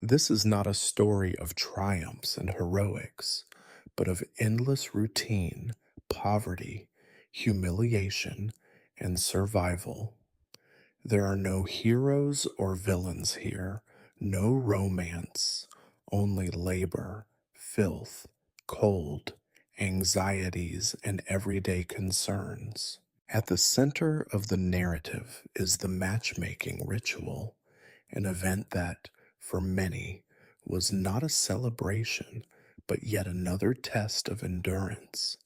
This is not a story of triumphs and heroics, but of endless routine, poverty, humiliation, and survival. There are no heroes or villains here, no romance, only labor, filth, cold, anxieties, and everyday concerns. At the center of the narrative is the matchmaking ritual, an event that, for many, was not a celebration, but yet another test of endurance,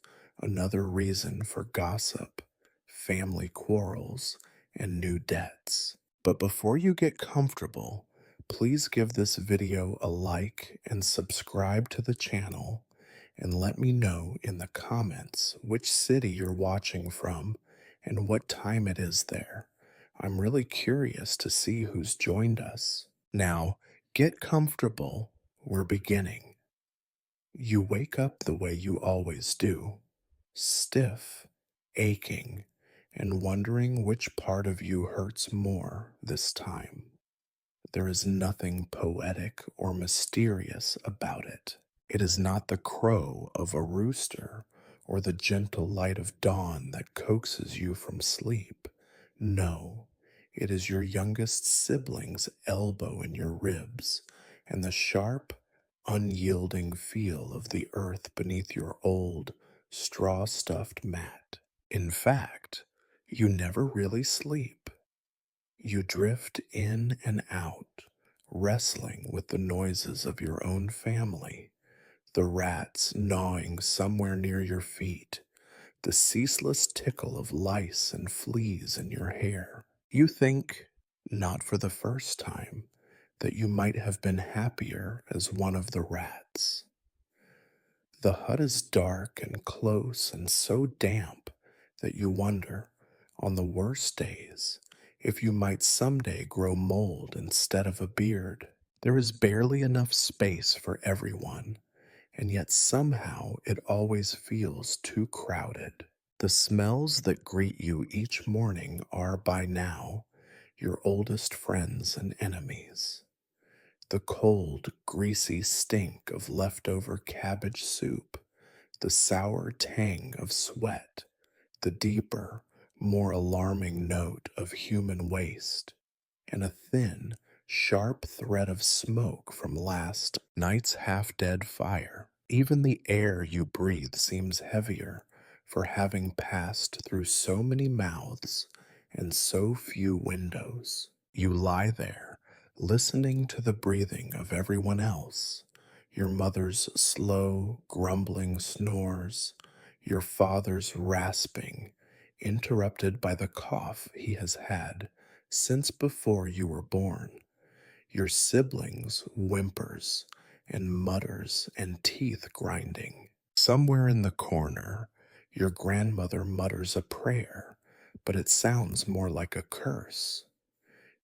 another reason for gossip, family quarrels, and new debts. But before you get comfortable, please give this video a like and subscribe to the channel, and let me know in the comments which city you're watching from and what time it is there. I'm really curious to see who's joined us. Now, get comfortable. We're beginning. You wake up the way you always do, stiff, aching, and wondering which part of you hurts more this time. There is nothing poetic or mysterious about it. It is not the crow of a rooster or the gentle light of dawn that coaxes you from sleep. No, it is your youngest sibling's elbow in your ribs and the sharp, unyielding feel of the earth beneath your old, straw stuffed mat. In fact, you never really sleep. You drift in and out, wrestling with the noises of your own family, the rats gnawing somewhere near your feet, the ceaseless tickle of lice and fleas in your hair. You think, not for the first time, that you might have been happier as one of the rats. The hut is dark and close and so damp that you wonder, on the worst days, if you might someday grow mold instead of a beard. There is barely enough space for everyone, and yet somehow it always feels too crowded. The smells that greet you each morning are by now your oldest friends and enemies. The cold, greasy stink of leftover cabbage soup, the sour tang of sweat, the deeper, more alarming note of human waste, and a thin, sharp thread of smoke from last night's half dead fire. Even the air you breathe seems heavier for having passed through so many mouths and so few windows. You lie there, listening to the breathing of everyone else, your mother's slow, grumbling snores, your father's rasping, interrupted by the cough he has had since before you were born, your siblings' whimpers and mutters and teeth grinding. Somewhere in the corner, your grandmother mutters a prayer, but it sounds more like a curse.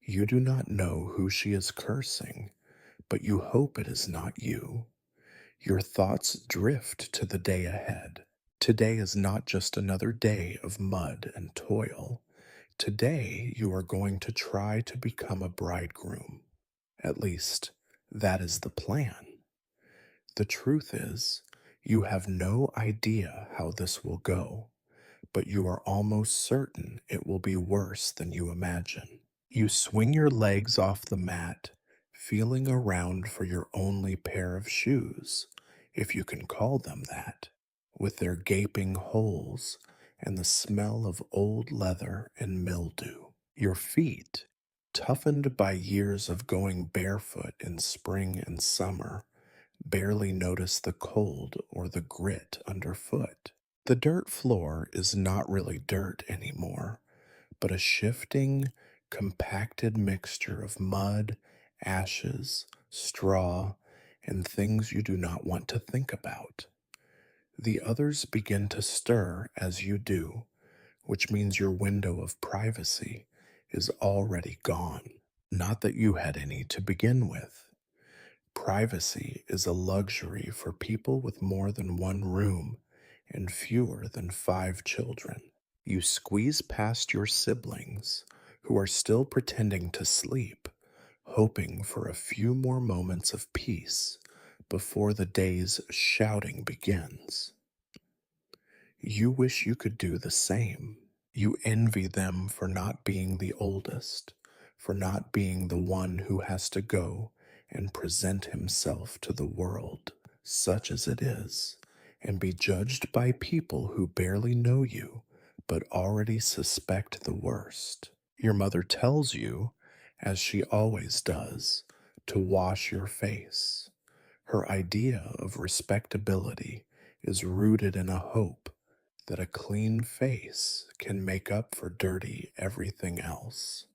You do not know who she is cursing, but you hope it is not you. Your thoughts drift to the day ahead. Today is not just another day of mud and toil. Today you are going to try to become a bridegroom. At least, that is the plan. The truth is, you have no idea how this will go, but you are almost certain it will be worse than you imagine. You swing your legs off the mat, feeling around for your only pair of shoes, if you can call them that, with their gaping holes and the smell of old leather and mildew. Your feet, toughened by years of going barefoot in spring and summer, barely notice the cold or the grit underfoot. The dirt floor is not really dirt anymore, but a shifting, compacted mixture of mud, ashes, straw, and things you do not want to think about. The others begin to stir as you do, which means your window of privacy is already gone. Not that you had any to begin with. Privacy is a luxury for people with more than one room and fewer than 5 children. You squeeze past your siblings, who are still pretending to sleep, hoping for a few more moments of peace before the day's shouting begins. You wish you could do the same. You envy them for not being the oldest, for not being the one who has to go and present himself to the world, such as it is, and be judged by people who barely know you but already suspect the worst. Your mother tells you, as she always does, to wash your face. Her idea of respectability is rooted in a hope that a clean face can make up for dirty everything else.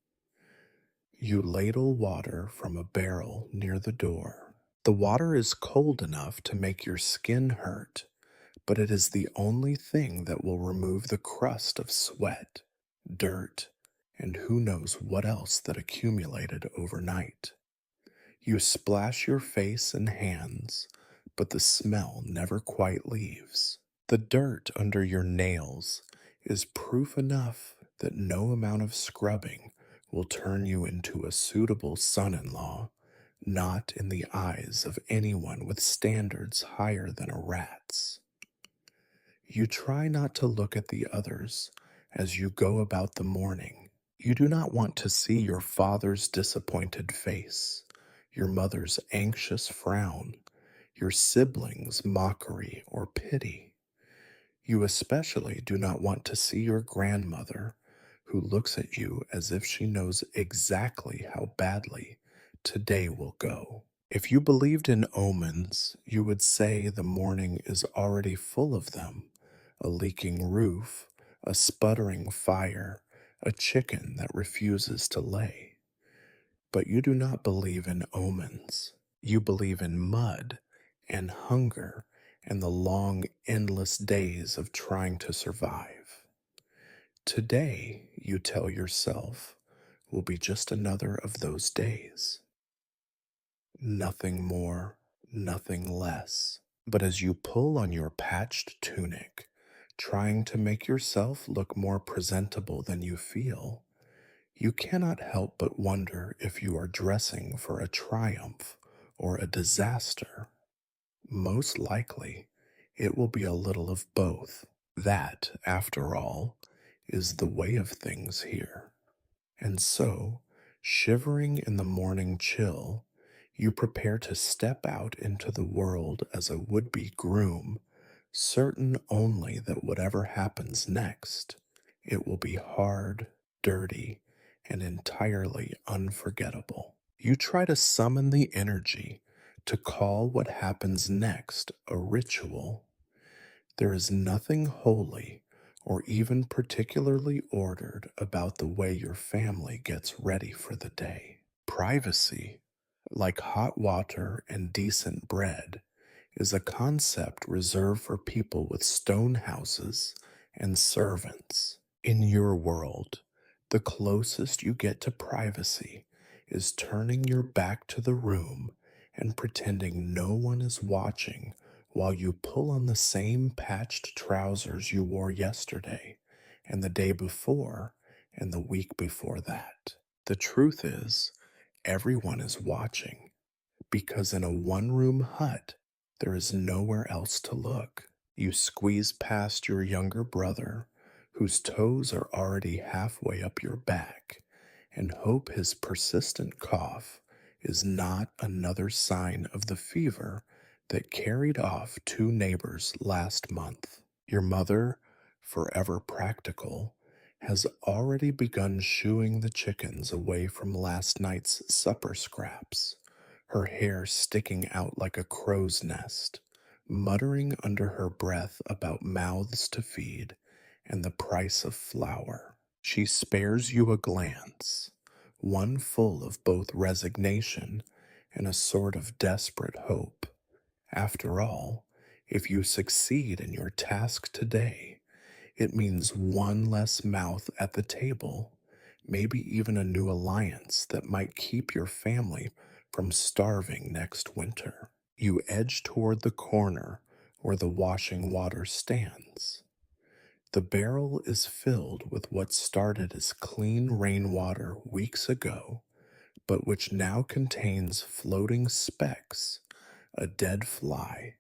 You ladle water from a barrel near the door. The water is cold enough to make your skin hurt, but it is the only thing that will remove the crust of sweat, dirt, and who knows what else that accumulated overnight. You splash your face and hands, but the smell never quite leaves. The dirt under your nails is proof enough that no amount of scrubbing will turn you into a suitable son in law, not in the eyes of anyone with standards higher than a rat's. You try not to look at the others as you go about the morning. You do not want to see your father's disappointed face, your mother's anxious frown, your siblings' mockery or pity. You especially do not want to see your grandmother, who looks at you as if she knows exactly how badly today will go. If you believed in omens, you would say the morning is already full of them: a leaking roof, a sputtering fire, a chicken that refuses to lay. But you do not believe in omens. You believe in mud and hunger and the long, endless days of trying to survive. Today, you tell yourself, will be just another of those days. Nothing more, nothing less. But as you pull on your patched tunic, trying to make yourself look more presentable than you feel, you cannot help but wonder if you are dressing for a triumph or a disaster. Most likely, it will be a little of both. That, after all, is the way of things here. And so, shivering in the morning chill, you prepare to step out into the world as a would-be groom, certain only that whatever happens next, it will be hard, dirty, and entirely unforgettable. You try to summon the energy to call what happens next a ritual. There is nothing holy or even particularly ordered about the way your family gets ready for the day. Privacy, like hot water and decent bread, is a concept reserved for people with stone houses and servants. In your world, the closest you get to privacy is turning your back to the room and pretending no one is watching while you pull on the same patched trousers you wore yesterday and the day before and the week before that. The truth is, everyone is watching because in a one-room hut, there is nowhere else to look. You squeeze past your younger brother, whose toes are already halfway up your back, and hope his persistent cough is not another sign of the fever that carried off two neighbors last month. Your mother, forever practical, has already begun shooing the chickens away from last night's supper scraps, her hair sticking out like a crow's nest, muttering under her breath about mouths to feed and the price of flour. She spares you a glance, one full of both resignation and a sort of desperate hope. After all, if you succeed in your task today, it means one less mouth at the table, maybe even a new alliance that might keep your family from starving next winter. You edge toward the corner where the washing water stands. The barrel is filled with what started as clean rainwater weeks ago, but which now contains floating specks, a dead fly,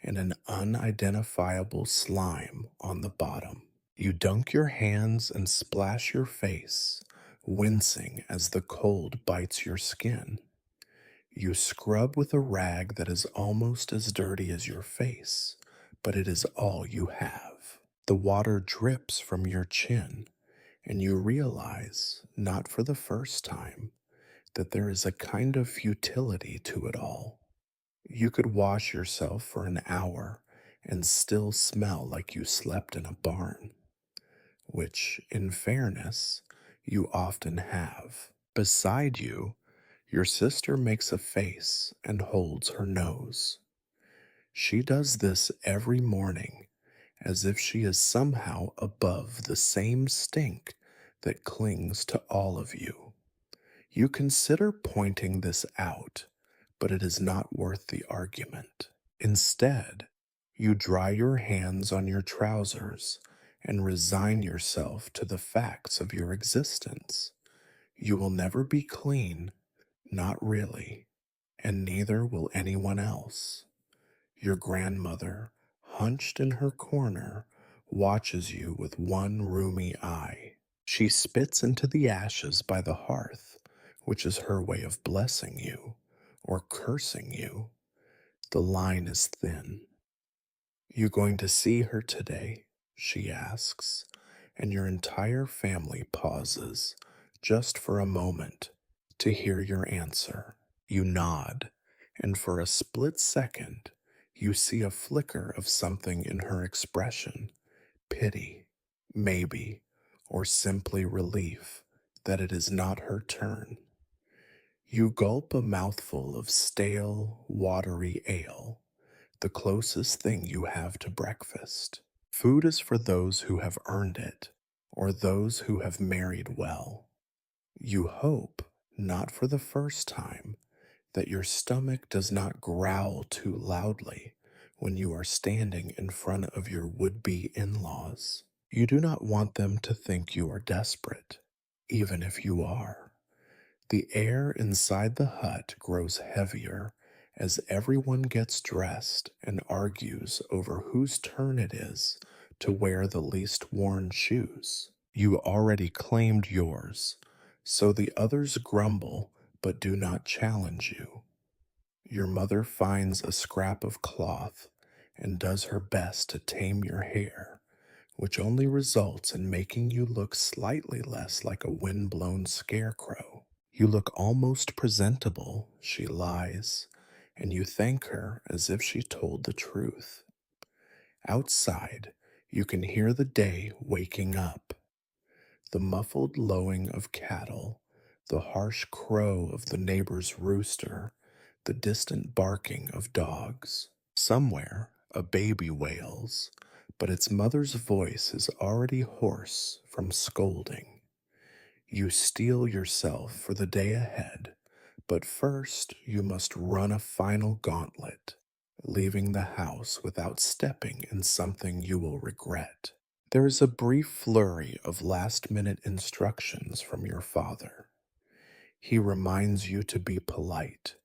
and an unidentifiable slime on the bottom. You dunk your hands and splash your face, wincing as the cold bites your skin. You scrub with a rag that is almost as dirty as your face, but it is all you have. The water drips from your chin, and you realize, not for the first time, that there is a kind of futility to it all. You could wash yourself for an hour and still smell like you slept in a barn, which, in fairness, you often have. Beside you, your sister makes a face and holds her nose. She does this every morning, as if she is somehow above the same stink that clings to all of you. You consider pointing this out, but it is not worth the argument. Instead, you dry your hands on your trousers and resign yourself to the facts of your existence. You will never be clean, not really, and neither will anyone else. Your grandmother, hunched in her corner, watches you with one rheumy eye. She spits into the ashes by the hearth, which is her way of blessing you or cursing you. The line is thin. You going to see her today? She asks, and your entire family pauses just for a moment to hear your answer. You nod, and for a split second, you see a flicker of something in her expression, pity, maybe, or simply relief that it is not her turn. You gulp a mouthful of stale, watery ale, the closest thing you have to breakfast. Food is for those who have earned it, or those who have married well. You hope, not for the first time, that your stomach does not growl too loudly when you are standing in front of your would-be in-laws. You do not want them to think you are desperate, even if you are. The air inside the hut grows heavier as everyone gets dressed and argues over whose turn it is to wear the least worn shoes. You already claimed yours, so the others grumble but do not challenge you. Your mother finds a scrap of cloth and does her best to tame your hair, which only results in making you look slightly less like a wind-blown scarecrow. You look almost presentable, she lies, and you thank her as if she told the truth. Outside, you can hear the day waking up. The muffled lowing of cattle, the harsh crow of the neighbor's rooster, the distant barking of dogs. Somewhere, a baby wails, but its mother's voice is already hoarse from scolding. You steel yourself for the day ahead, but first you must run a final gauntlet, leaving the house without stepping in something you will regret. There is a brief flurry of last-minute instructions from your father. He reminds you to be polite,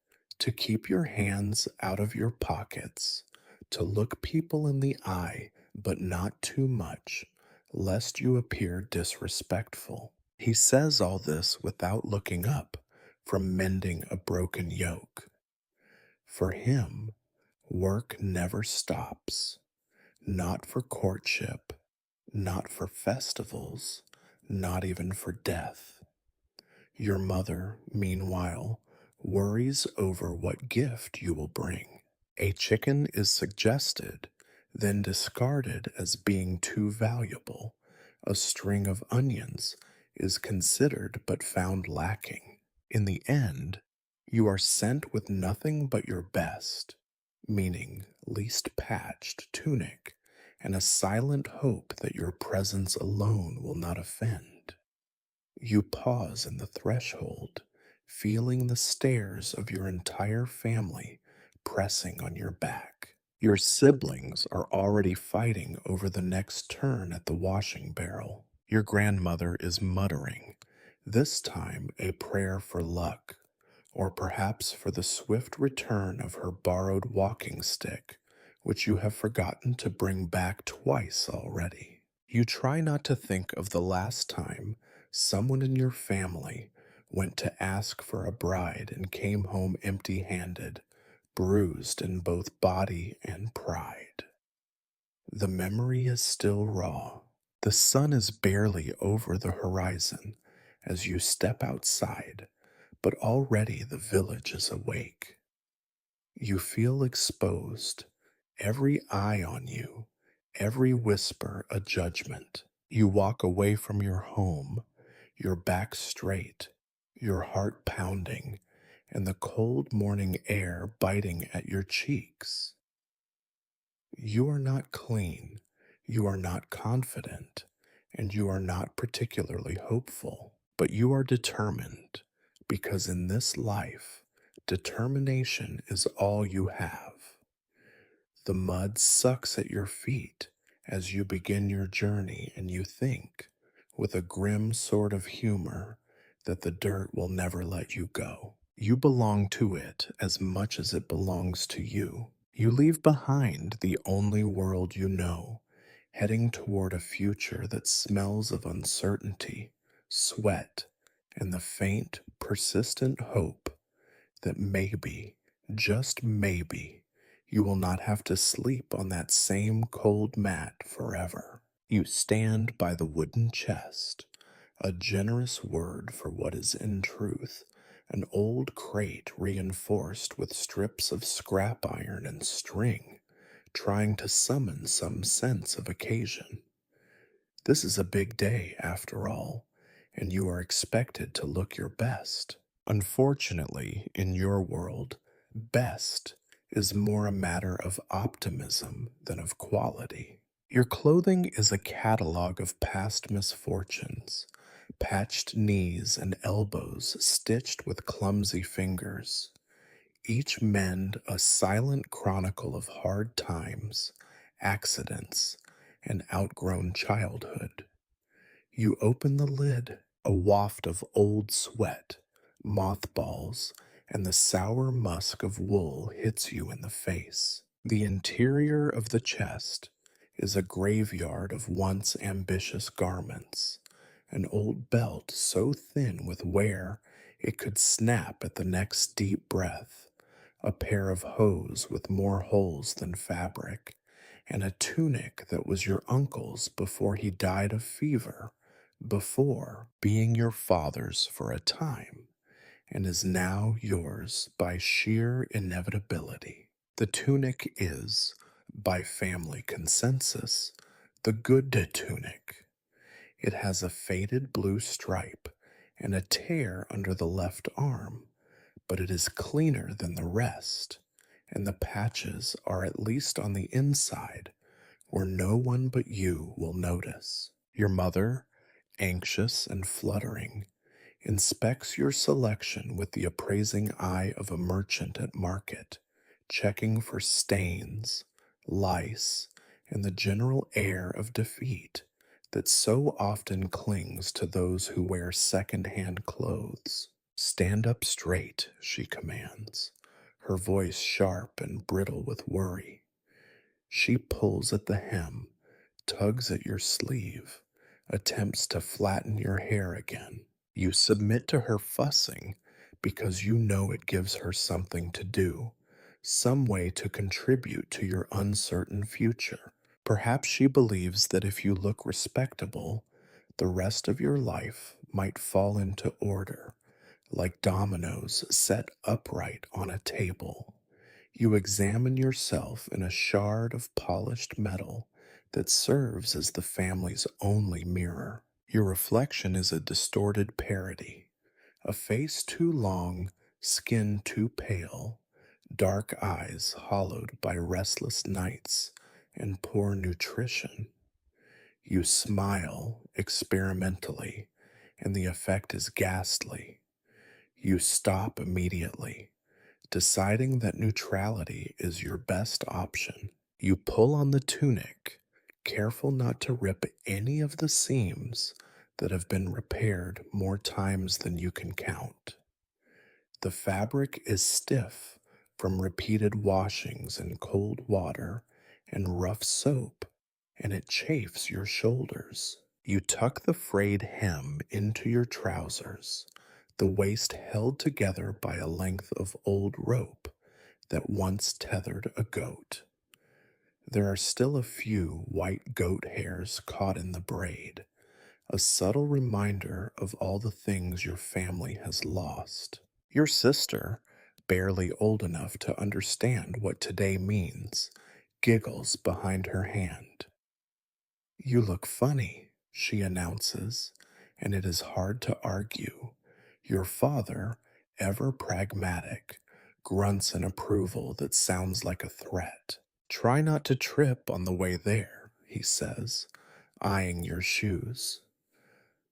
to keep your hands out of your pockets, to look people in the eye, but not too much, lest you appear disrespectful. He says all this without looking up from mending a broken yoke. For him, work never stops, not for courtship, not for festivals, not even for death. Your mother, meanwhile, worries over what gift you will bring. A chicken is suggested, then discarded as being too valuable. A string of onions is considered but found lacking. In the end, you are sent with nothing but your best, meaning least patched tunic, and a silent hope that your presence alone will not offend. You pause in the threshold, feeling the stares of your entire family pressing on your back. Your siblings are already fighting over the next turn at the washing barrel. Your grandmother is muttering, this time a prayer for luck, or perhaps for the swift return of her borrowed walking stick, which you have forgotten to bring back twice already. You try not to think of the last time someone in your family went to ask for a bride and came home empty handed, bruised in both body and pride. The memory is still raw. The sun is barely over the horizon as you step outside, but already the village is awake. You feel exposed, every eye on you, every whisper a judgment. You walk away from your home, your back straight, your heart pounding, and the cold morning air biting at your cheeks. You are not clean, you are not confident, and you are not particularly hopeful, but you are determined, because in this life, determination is all you have. The mud sucks at your feet as you begin your journey, and you think, with a grim sort of humor, that the dirt will never let you go. You belong to it as much as it belongs to you. You leave behind the only world you know, heading toward a future that smells of uncertainty, sweat, and the faint, persistent hope that maybe, just maybe, you will not have to sleep on that same cold mat forever. You stand by the wooden chest, a generous word for what is in truth, an old crate reinforced with strips of scrap iron and string, trying to summon some sense of occasion. This is a big day, after all, and you are expected to look your best. Unfortunately, in your world, best is more a matter of optimism than of quality. Your clothing is a catalog of past misfortunes, patched knees and elbows stitched with clumsy fingers, each mend a silent chronicle of hard times, accidents, and outgrown childhood. You open the lid, a waft of old sweat, mothballs, and the sour musk of wool hits you in the face. The interior of the chest is a graveyard of once ambitious garments, an old belt so thin with wear it could snap at the next deep breath, a pair of hose with more holes than fabric, and a tunic that was your uncle's before he died of fever, before being your father's for a time, and is now yours by sheer inevitability. The tunic is, by family consensus, the good tunic. It has a faded blue stripe and a tear under the left arm, but it is cleaner than the rest, and the patches are at least on the inside where no one but you will notice. Your mother, anxious and fluttering, inspects your selection with the appraising eye of a merchant at market, checking for stains, lice, and the general air of defeat that so often clings to those who wear second-hand clothes. Stand up straight, she commands, her voice sharp and brittle with worry. She pulls at the hem, tugs at your sleeve, attempts to flatten your hair again. You submit to her fussing because you know it gives her something to do, some way to contribute to your uncertain future. Perhaps she believes that if you look respectable, the rest of your life might fall into order, like dominoes set upright on a table. You examine yourself in a shard of polished metal that serves as the family's only mirror. Your reflection is a distorted parody, a face too long, skin too pale, dark eyes hollowed by restless nights and poor nutrition. You smile experimentally, and the effect is ghastly. You stop immediately, deciding that neutrality is your best option. You pull on the tunic, careful not to rip any of the seams that have been repaired more times than you can count. The fabric is stiff from repeated washings in cold water and rough soap, and it chafes your shoulders. You tuck the frayed hem into your trousers, the waist held together by a length of old rope that once tethered a goat. There are still a few white goat hairs caught in the braid, a subtle reminder of all the things your family has lost. Your sister, barely old enough to understand what today means, giggles behind her hand. You look funny, she announces, and it is hard to argue. Your father, ever pragmatic, grunts an approval that sounds like a threat. Try not to trip on the way there, he says, eyeing your shoes.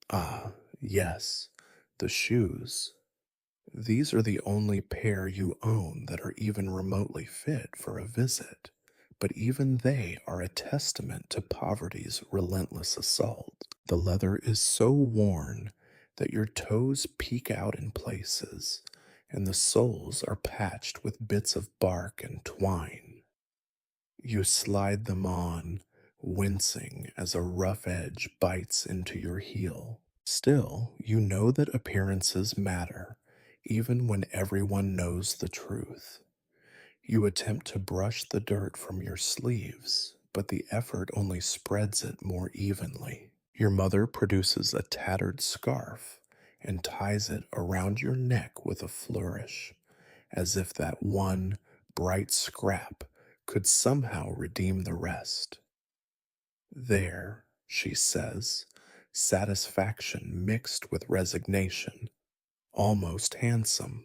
Ah, yes, the shoes. These are the only pair you own that are even remotely fit for a visit, but even they are a testament to poverty's relentless assault. The leather is so worn that your toes peek out in places, and the soles are patched with bits of bark and twine. You slide them on, wincing as a rough edge bites into your heel. Still, you know that appearances matter, even when everyone knows the truth. You attempt to brush the dirt from your sleeves, but the effort only spreads it more evenly. Your mother produces a tattered scarf and ties it around your neck with a flourish, as if that one bright scrap could somehow redeem the rest. There, she says, satisfaction mixed with resignation, almost handsome.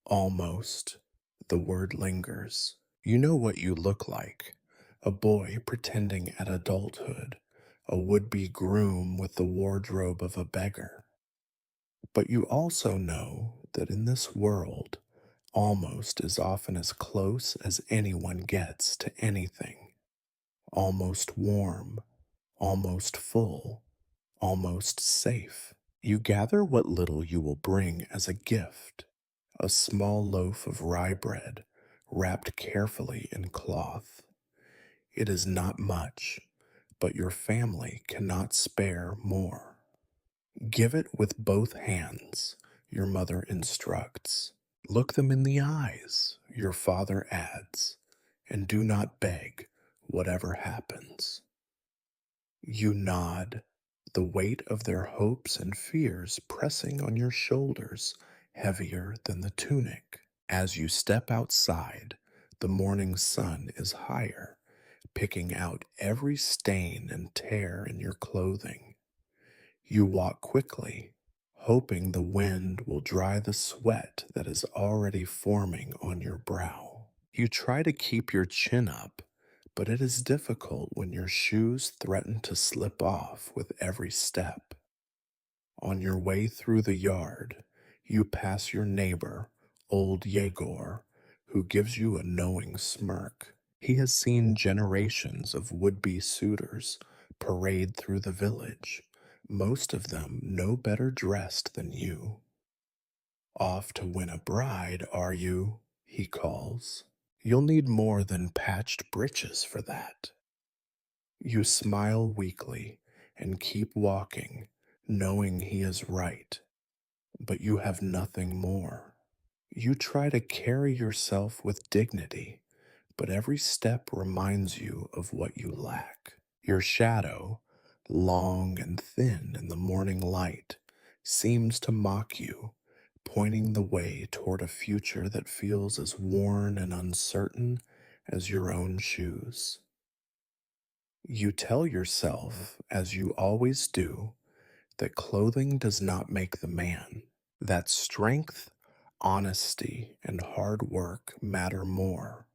Almost. The word lingers. You know what you look like. A boy pretending at adulthood, a would-be groom with the wardrobe of a beggar. But you also know that in this world, almost is often as close as anyone gets to anything. Almost warm, almost full, almost safe. You gather what little you will bring as a gift, a small loaf of rye bread wrapped carefully in cloth. It is not much, but your family cannot spare more. Give it with both hands, your mother instructs. Look them in the eyes, your father adds, and do not beg, whatever happens. You nod, the weight of their hopes and fears pressing on your shoulders heavier than the tunic. As you step outside, the morning sun is higher, picking out every stain and tear in your clothing. You walk quickly, hoping the wind will dry the sweat that is already forming on your brow. You try to keep your chin up, but it is difficult when your shoes threaten to slip off with every step. On your way through the yard, you pass your neighbor, old Yegor, who gives you a knowing smirk. He has seen generations of would-be suitors parade through the village, most of them no better dressed than you. Off to win a bride, are you? He calls. You'll need more than patched breeches for that. You smile weakly and keep walking, knowing he is right, but you have nothing more. You try to carry yourself with dignity, but every step reminds you of what you lack. Your shadow, long and thin in the morning light, seems to mock you, pointing the way toward a future that feels as worn and uncertain as your own shoes. You tell yourself, as you always do, that clothing does not make the man, that strength, honesty, and hard work matter more.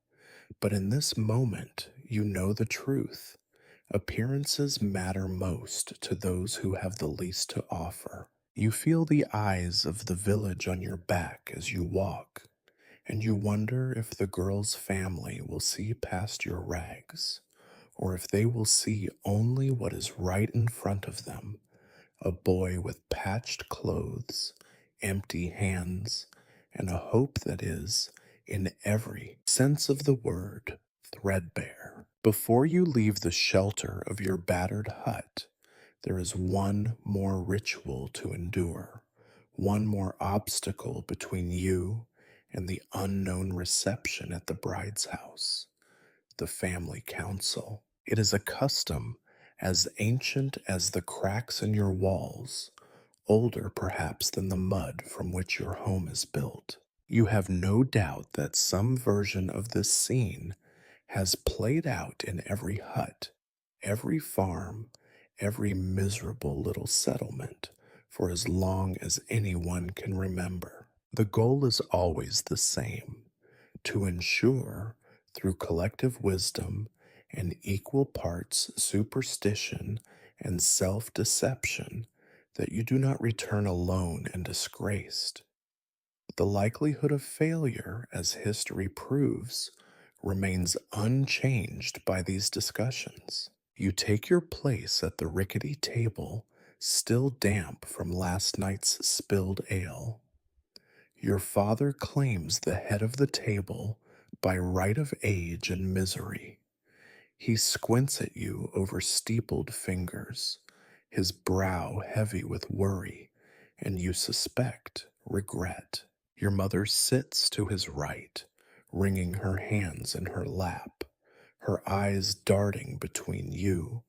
But in this moment, you know the truth. Appearances matter most to those who have the least to offer. You feel the eyes of the village on your back as you walk, and you wonder if the girl's family will see past your rags, or if they will see only what is right in front of them, a boy with patched clothes, empty hands, and a hope that is, in every sense of the word, threadbare. Before you leave the shelter of your battered hut, there is one more ritual to endure, one more obstacle between you and the unknown reception at the bride's house, the family council. It is a custom as ancient as the cracks in your walls, older perhaps than the mud from which your home is built. You have no doubt that some version of this scene has played out in every hut, every farm, every miserable little settlement for as long as anyone can remember. The goal is always the same: to ensure, through collective wisdom and equal parts superstition and self deception, that you do not return alone and disgraced. The likelihood of failure, as history proves, remains unchanged by these discussions. You take your place at the rickety table, still damp from last night's spilled ale. Your father claims the head of the table by right of age and misery. He squints at you over steepled fingers, his brow heavy with worry, and you suspect regret. Your mother sits to his right, wringing her hands in her lap, her eyes darting between you,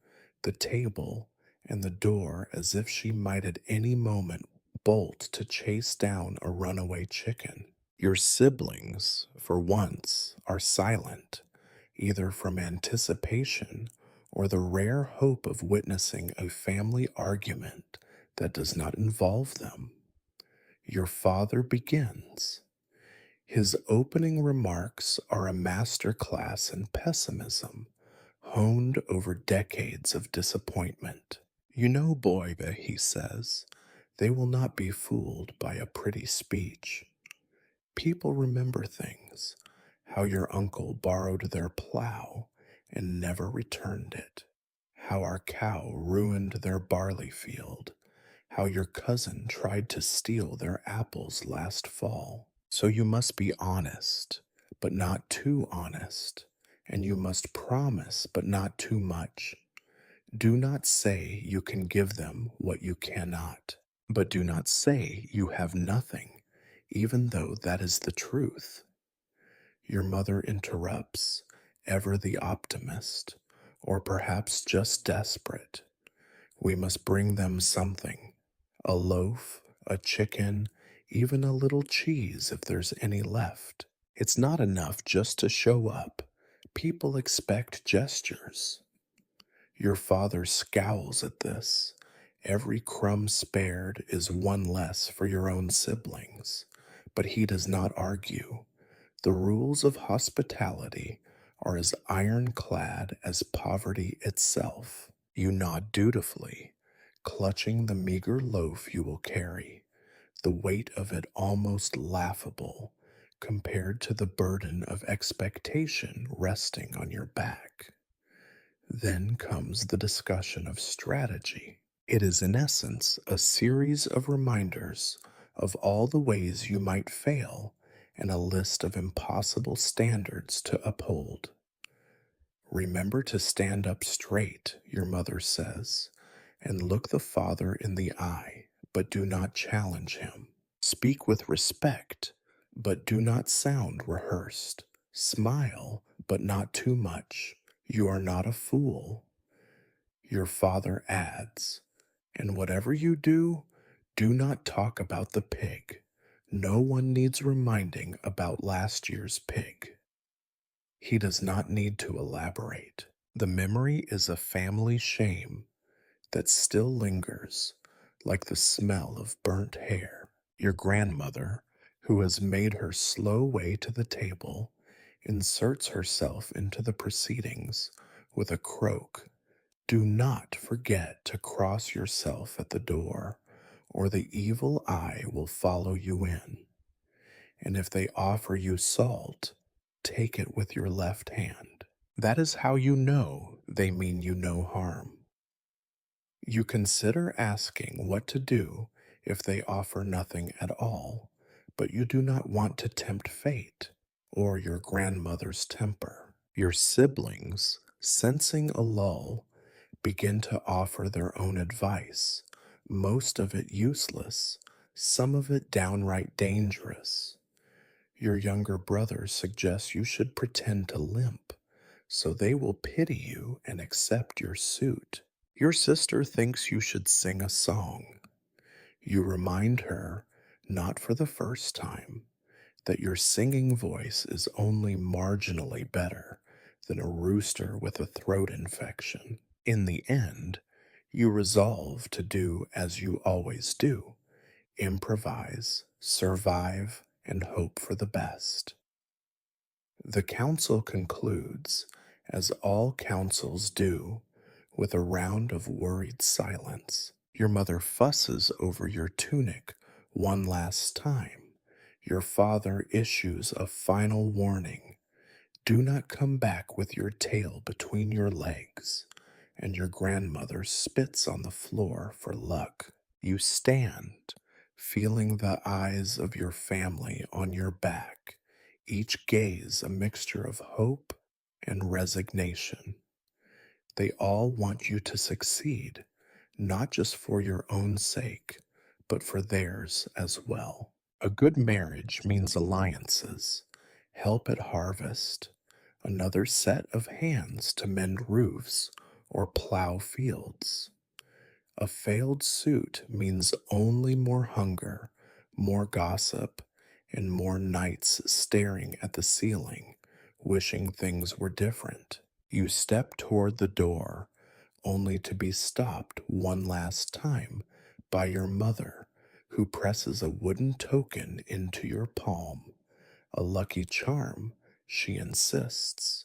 the table, and the door as if she might at any moment bolt to chase down a runaway chicken. Your siblings, for once, are silent, either from anticipation or the rare hope of witnessing a family argument that does not involve them. Your father begins. His opening remarks are a master class in pessimism, honed over decades of disappointment. You know, boy, that he says, they will not be fooled by a pretty speech. People remember things, how your uncle borrowed their plow and never returned it, how our cow ruined their barley field, how your cousin tried to steal their apples last fall. So you must be honest, but not too honest, and you must promise, but not too much. Do not say you can give them what you cannot, but do not say you have nothing, even though that is the truth. Your mother interrupts, ever the optimist, or perhaps just desperate. We must bring them something: a loaf, a chicken, even a little cheese if there's any left. It's not enough just to show up. People expect gestures. Your father scowls at this. Every crumb spared is one less for your own siblings. But he does not argue. The rules of hospitality are as ironclad as poverty itself. You nod dutifully, clutching the meager loaf you will carry, the weight of it almost laughable compared to the burden of expectation resting on your back. Then comes the discussion of strategy. It is, in essence, a series of reminders of all the ways you might fail and a list of impossible standards to uphold. Remember to stand up straight, your mother says, and look the father in the eye, but do not challenge him. Speak with respect, but do not sound rehearsed. Smile, but not too much. You are not a fool. Your father adds, and whatever you do not talk about the pig. No one needs reminding about last year's pig. He does not need to elaborate. The memory is a family shame that still lingers, like the smell of burnt hair. Your grandmother, who has made her slow way to the table, inserts herself into the proceedings with a croak. Do not forget to cross yourself at the door, or the evil eye will follow you in. And if they offer you salt, take it with your left hand. That is how you know they mean you no harm. You consider asking what to do if they offer nothing at all, but you do not want to tempt fate or your grandmother's temper. Your siblings, sensing a lull, begin to offer their own advice, most of it useless, some of it downright dangerous. Your younger brother suggests you should pretend to limp, so they will pity you and accept your suit. Your sister thinks you should sing a song. You remind her, not for the first time, that your singing voice is only marginally better than a rooster with a throat infection. In the end, you resolve to do as you always do: improvise, survive, and hope for the best. The council concludes, as all councils do, with a round of worried silence. Your mother fusses over your tunic one last time. Your father issues a final warning: do not come back with your tail between your legs. And your grandmother spits on the floor for luck. You stand, feeling the eyes of your family on your back, each gaze a mixture of hope and resignation. They all want you to succeed, not just for your own sake, but for theirs as well. A good marriage means alliances, help at harvest, another set of hands to mend roofs or plow fields. A failed suit means only more hunger, more gossip, and more nights staring at the ceiling, wishing things were different. You step toward the door, only to be stopped one last time by your mother, who presses a wooden token into your palm. A lucky charm, she insists,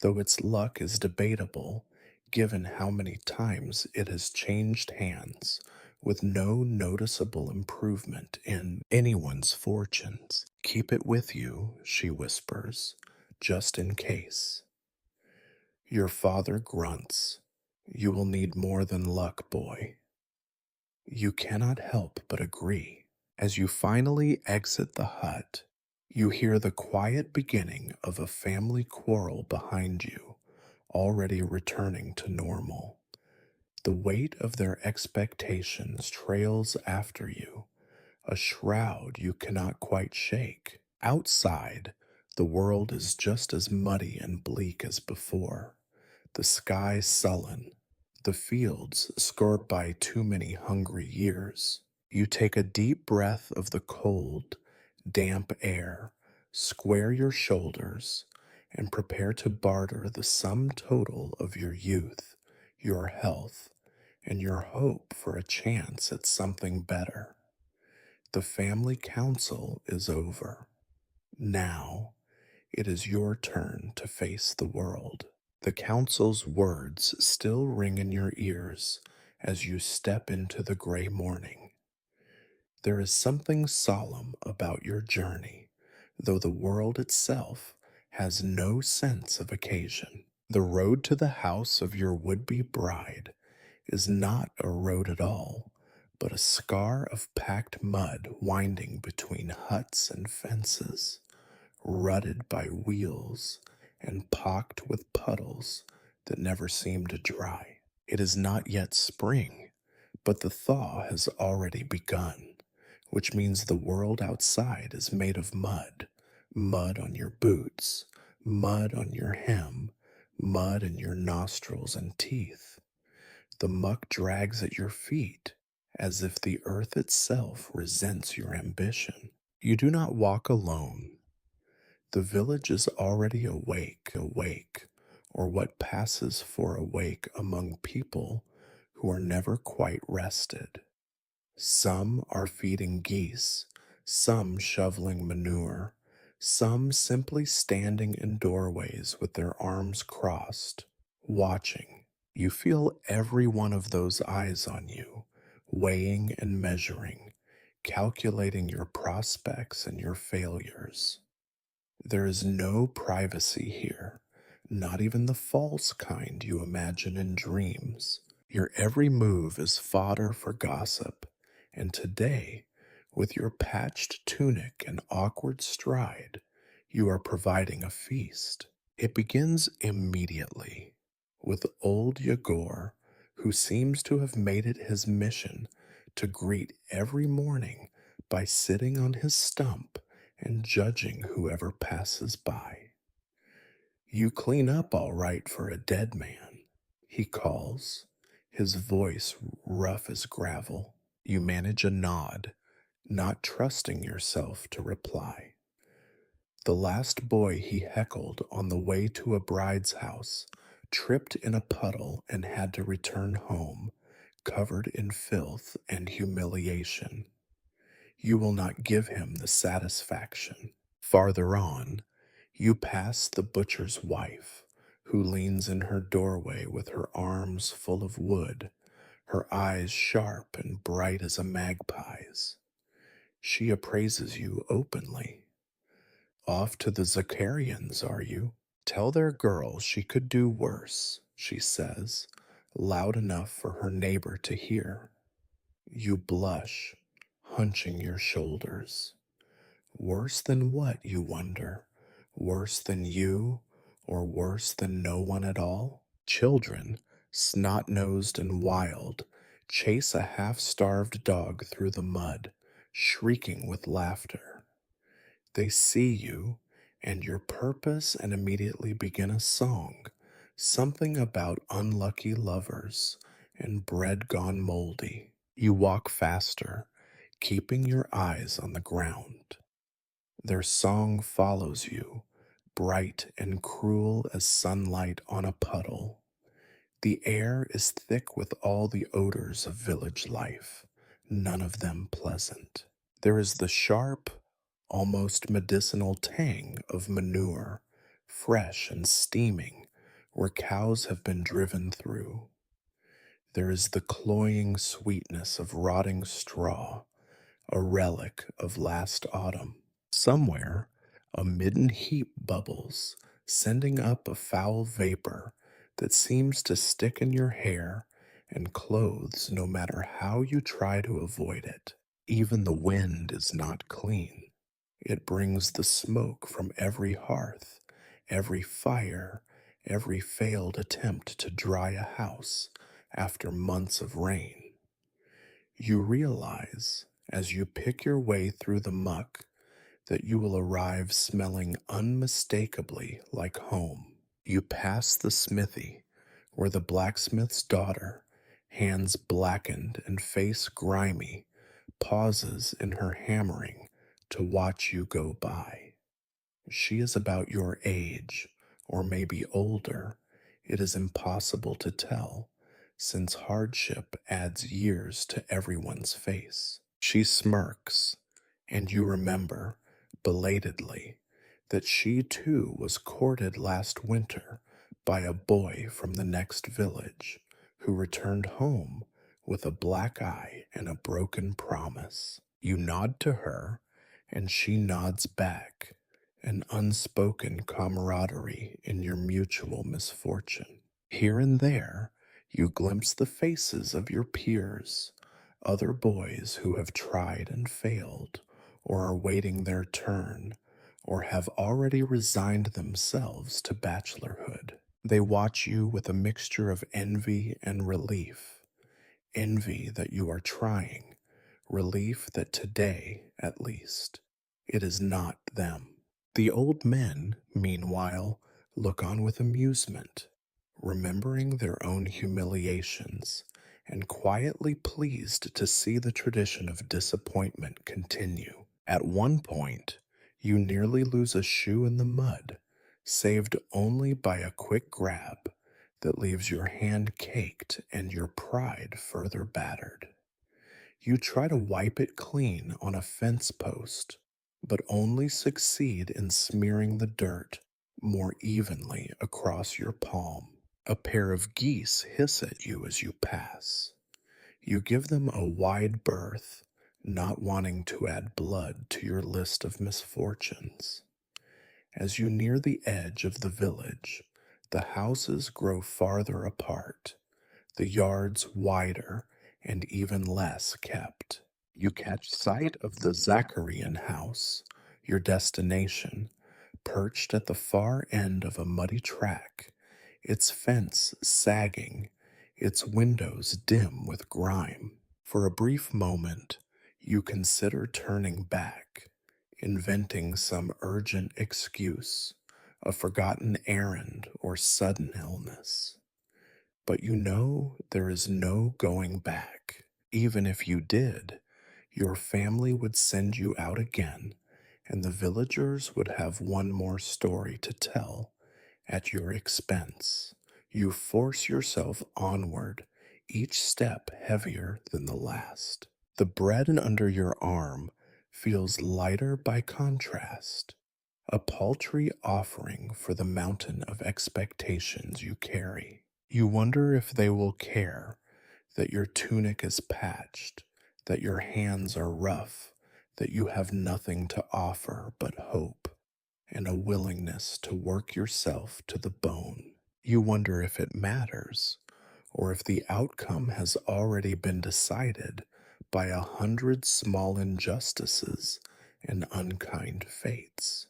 though its luck is debatable, given how many times it has changed hands with no noticeable improvement in anyone's fortunes. Keep it with you, she whispers, just in case. Your father grunts. You will need more than luck, boy. You cannot help but agree. As you finally exit the hut, you hear the quiet beginning of a family quarrel behind you, already returning to normal. The weight of their expectations trails after you, a shroud you cannot quite shake. Outside, the world is just as muddy and bleak as before, the sky sullen, the fields scored by too many hungry years. You take a deep breath of the cold, damp air, square your shoulders, and prepare to barter the sum total of your youth, your health, and your hope for a chance at something better. The family council is over. Now it is your turn to face the world. The council's words still ring in your ears as you step into the gray morning. There is something solemn about your journey, though the world itself has no sense of occasion. The road to the house of your would-be bride is not a road at all, but a scar of packed mud winding between huts and fences, rutted by wheels and pocked with puddles that never seem to dry. It is not yet spring, but the thaw has already begun, which means the world outside is made of mud. Mud on your boots, mud on your hem, mud in your nostrils and teeth. The muck drags at your feet as if the earth itself resents your ambition. You do not walk alone. The village is already awake, or what passes for awake among people who are never quite rested. Some are feeding geese, some shoveling manure, some simply standing in doorways with their arms crossed, watching. You feel every one of those eyes on you, weighing and measuring, calculating your prospects and your failures. There is no privacy here, not even the false kind you imagine in dreams. Your every move is fodder for gossip, and today, With your patched tunic and awkward stride, you are providing a feast. It begins immediately with old Yegor, who seems to have made it his mission to greet every morning by sitting on his stump and judging whoever passes by. "You clean up all right for a dead man," he calls, his voice rough as gravel. You manage a nod, not trusting yourself to reply. The last boy he heckled on the way to a bride's house tripped in a puddle and had to return home, covered in filth and humiliation. You will not give him the satisfaction. Farther on, you pass the butcher's wife, who leans in her doorway with her arms full of wood, her eyes sharp and bright as a magpie's. She appraises you openly. "Off to the Zacarians, are you? Tell their girl she could do worse," she says, loud enough for her neighbor to hear. You blush, hunching your shoulders. Worse than what, you wonder? Worse than you, or worse than no one at all? Children, snot-nosed and wild, chase a half-starved dog through the mud, shrieking with laughter. They see you and your purpose and immediately begin a song, something about unlucky lovers and bread gone moldy. You walk faster, keeping your eyes on the ground. Their song follows you, bright and cruel as sunlight on a puddle. The air is thick with all the odors of village life, none of them pleasant. There is the sharp, almost medicinal tang of manure, fresh and steaming, where cows have been driven through. There is the cloying sweetness of rotting straw, a relic of last autumn. Somewhere, a midden heap bubbles, sending up a foul vapor that seems to stick in your hair and clothes no matter how you try to avoid it. Even the wind is not clean. It brings the smoke from every hearth, every fire, every failed attempt to dry a house after months of rain. You realize, as you pick your way through the muck, that you will arrive smelling unmistakably like home. You pass the smithy, where the blacksmith's daughter, hands blackened and face grimy, pauses in her hammering to watch you go by. She is about your age, or maybe older. It is impossible to tell, since hardship adds years to everyone's face. She smirks, and you remember, belatedly, that she too was courted last winter by a boy from the next village who returned home with a black eye and a broken promise. You nod to her, and she nods back, an unspoken camaraderie in your mutual misfortune. Here and there, you glimpse the faces of your peers, other boys who have tried and failed, or are waiting their turn, or have already resigned themselves to bachelorhood. They watch you with a mixture of envy and relief. Envy that you are trying, relief that today, at least, it is not them. The old men, meanwhile, look on with amusement, remembering their own humiliations, and quietly pleased to see the tradition of disappointment continue. At one point, you nearly lose a shoe in the mud, saved only by a quick grab that leaves your hand caked and your pride further battered. You try to wipe it clean on a fence post, but only succeed in smearing the dirt more evenly across your palm. A pair of geese hiss at you as you pass. You give them a wide berth, not wanting to add blood to your list of misfortunes. As you near the edge of the village, the houses grow farther apart, the yards wider and even less kept. You catch sight of the Zacharian house, your destination, perched at the far end of a muddy track, its fence sagging, its windows dim with grime. For a brief moment, you consider turning back, inventing some urgent excuse, a forgotten errand or sudden illness. But you know there is no going back. Even if you did, your family would send you out again, and the villagers would have one more story to tell at your expense. You force yourself onward, each step heavier than the last. The bread under your arm feels lighter by contrast, a paltry offering for the mountain of expectations you carry. You wonder if they will care that your tunic is patched, that your hands are rough, that you have nothing to offer but hope and a willingness to work yourself to the bone. You wonder if it matters, or if the outcome has already been decided by 100 small injustices and unkind fates.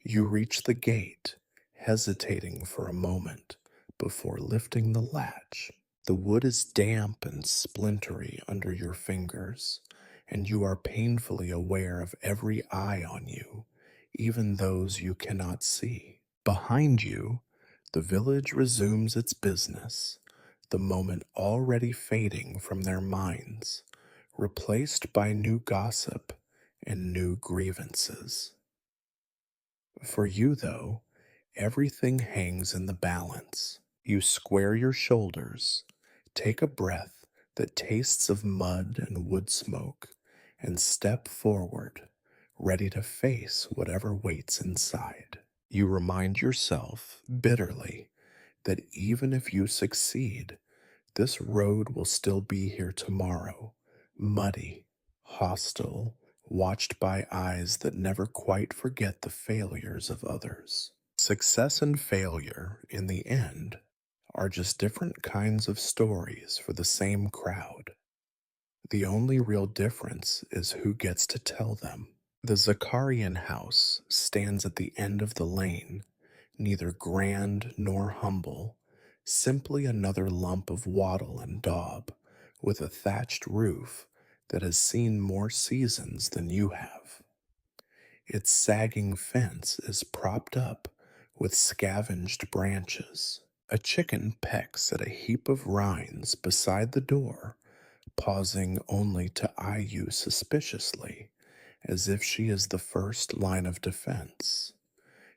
You reach the gate, hesitating for a moment before lifting the latch. The wood is damp and splintery under your fingers, and you are painfully aware of every eye on you, even those you cannot see. Behind you, the village resumes its business, the moment already fading from their minds, replaced by new gossip and new grievances. For you, though, everything hangs in the balance. You square your shoulders, take a breath that tastes of mud and wood smoke, and step forward, ready to face whatever waits inside. You remind yourself bitterly that even if you succeed, this road will still be here tomorrow, muddy, hostile, watched by eyes that never quite forget the failures of others. Success and failure, in the end, are just different kinds of stories for the same crowd. The only real difference is who gets to tell them. The Zakarian house stands at the end of the lane, neither grand nor humble, simply another lump of wattle and daub, with a thatched roof that has seen more seasons than you have. Its sagging fence is propped up with scavenged branches. A chicken pecks at a heap of rinds beside the door, pausing only to eye you suspiciously, as if she is the first line of defense.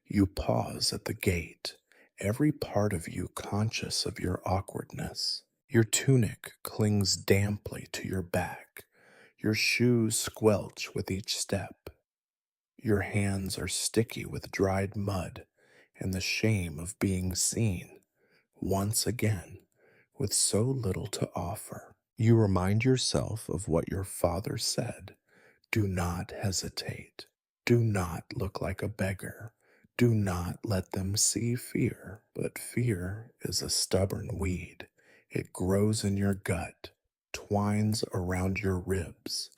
You pause at the gate, every part of you conscious of your awkwardness. Your tunic clings damply to your back. Your shoes squelch with each step. Your hands are sticky with dried mud and the shame of being seen, once again, with so little to offer. You remind yourself of what your father said. Do not hesitate. Do not look like a beggar. Do not let them see fear. But fear is a stubborn weed. It grows in your gut, twines around your ribs,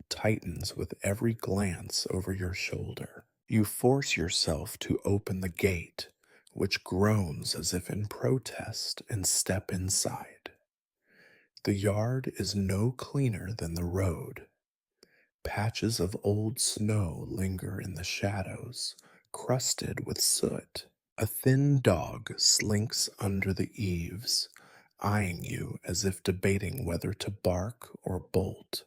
tightens with every glance over your shoulder. You force yourself to open the gate, which groans as if in protest, and step inside. The yard is no cleaner than the road. Patches of old snow linger in the shadows, crusted with soot. A thin dog slinks under the eaves, eyeing you as if debating whether to bark or bolt.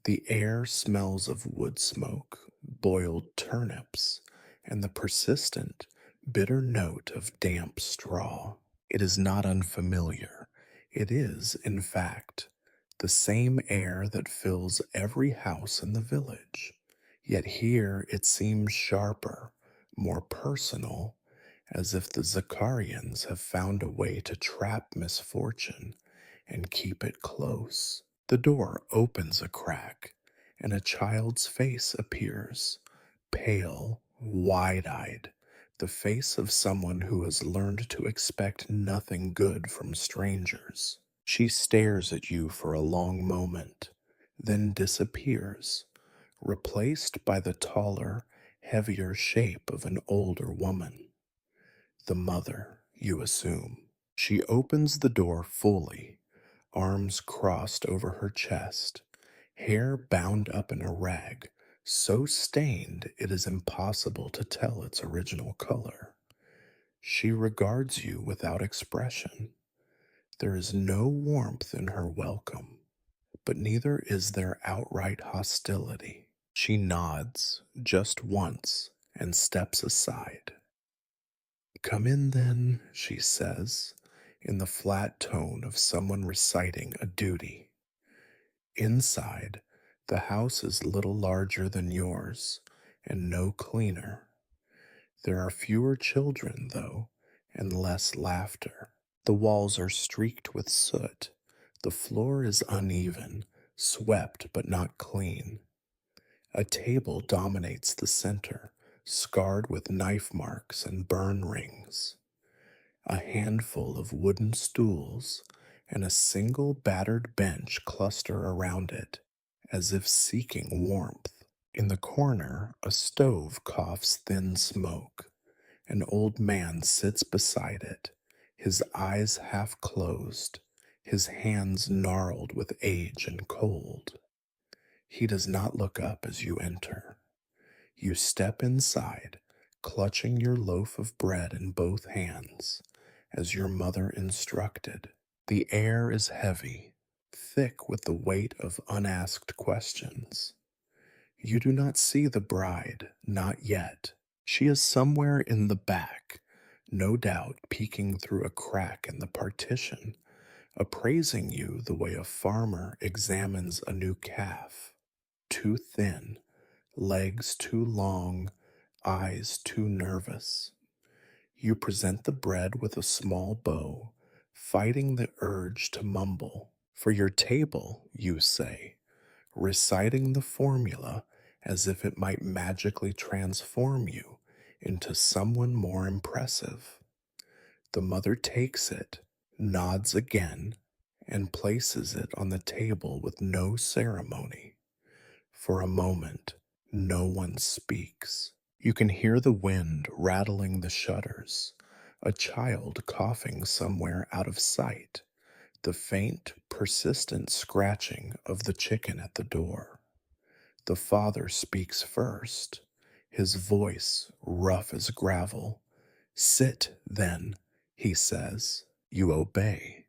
The air smells of wood smoke, boiled turnips, and the persistent, bitter note of damp straw. It is not unfamiliar. It is, in fact, the same air that fills every house in the village. Yet here it seems sharper, more personal, as if the Zakarians have found a way to trap misfortune and keep it close. The door opens a crack, and a child's face appears, pale, wide eyed, the face of someone who has learned to expect nothing good from strangers. She stares at you for a long moment, then disappears, replaced by the taller, heavier shape of an older woman. The mother, you assume. She opens the door fully, arms crossed over her chest, hair bound up in a rag, so stained it is impossible to tell its original color. She regards you without expression. There is no warmth in her welcome, but neither is there outright hostility. She nods just once and steps aside. "Come in then," she says, in the flat tone of someone reciting a duty. Inside, the house is little larger than yours, and no cleaner. There are fewer children, though, and less laughter. The walls are streaked with soot. The floor is uneven, swept but not clean. A table dominates the center, scarred with knife marks and burn rings. A handful of wooden stools and a single battered bench cluster around it, as if seeking warmth. In the corner, a stove coughs thin smoke. An old man sits beside it, his eyes half closed, his hands gnarled with age and cold. He does not look up as you enter. You step inside, clutching your loaf of bread in both hands, as your mother instructed. The air is heavy, thick with the weight of unasked questions. You do not see the bride, not yet. She is somewhere in the back, no doubt peeking through a crack in the partition, appraising you the way a farmer examines a new calf. Too thin, legs too long, eyes too nervous. You present the bread with a small bow, fighting the urge to mumble. "For your table," you say, reciting the formula as if it might magically transform you into someone more impressive. The mother takes it, nods again, and places it on the table with no ceremony. For a moment, no one speaks. You can hear the wind rattling the shutters, a child coughing somewhere out of sight, the faint, persistent scratching of the chicken at the door. The father speaks first, his voice rough as gravel. "Sit, then," he says. You obey,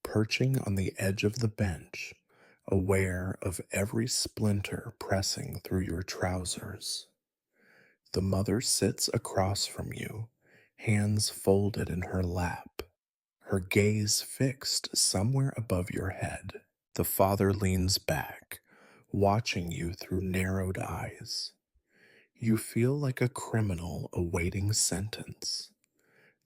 perching on the edge of the bench, aware of every splinter pressing through your trousers. The mother sits across from you, hands folded in her lap, her gaze fixed somewhere above your head. The father leans back, watching you through narrowed eyes. You feel like a criminal awaiting sentence.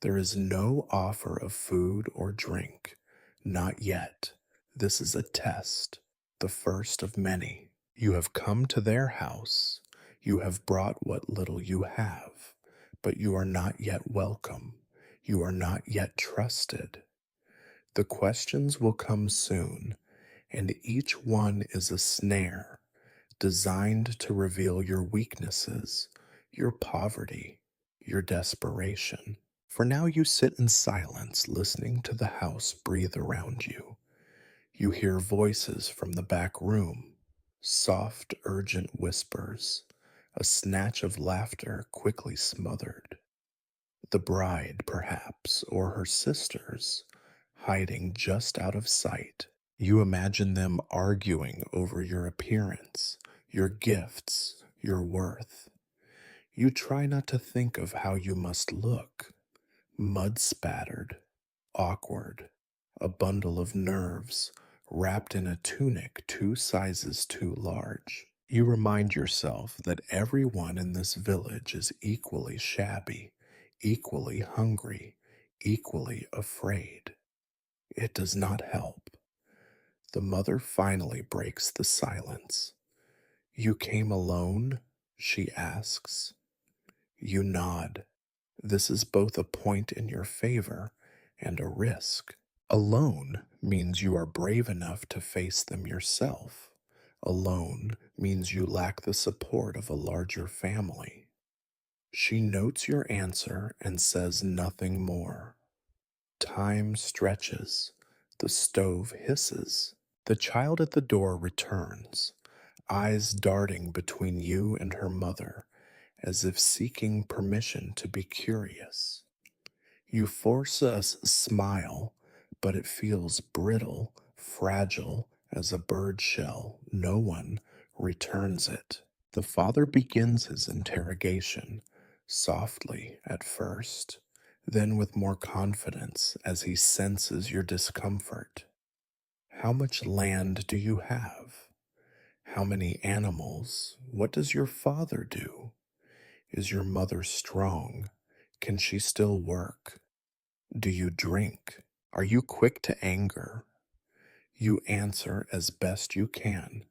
There is no offer of food or drink. Not yet. This is a test, the first of many. You have come to their house. You have brought what little you have, but you are not yet welcome. You are not yet trusted. The questions will come soon, and each one is a snare designed to reveal your weaknesses, your poverty, your desperation. For now, you sit in silence, listening to the house breathe around you. You hear voices from the back room, soft, urgent whispers, a snatch of laughter quickly smothered. The bride, perhaps, or her sisters, hiding just out of sight. You imagine them arguing over your appearance, your gifts, your worth. You try not to think of how you must look, mud spattered, awkward, a bundle of nerves wrapped in a tunic 2 sizes too large. You remind yourself that everyone in this village is equally shabby, equally hungry, equally afraid. It does not help. The mother finally breaks the silence. "You came alone?" she asks. You nod. This is both a point in your favor and a risk. Alone means you are brave enough to face them yourself. alone means you lack the support of a larger family. She notes your answer and says nothing more. Time stretches. The stove hisses. The child at the door returns, eyes darting between you and her mother, as if seeking permission to be curious. You force a smile, but it feels brittle, fragile as a bird shell. No one returns it. The father begins his interrogation, softly at first, then with more confidence as he senses your discomfort. How much land do you have? How many animals? What does your father do? Is your mother strong? Can she still work? Do you drink? Are you quick to anger? You answer as best you can,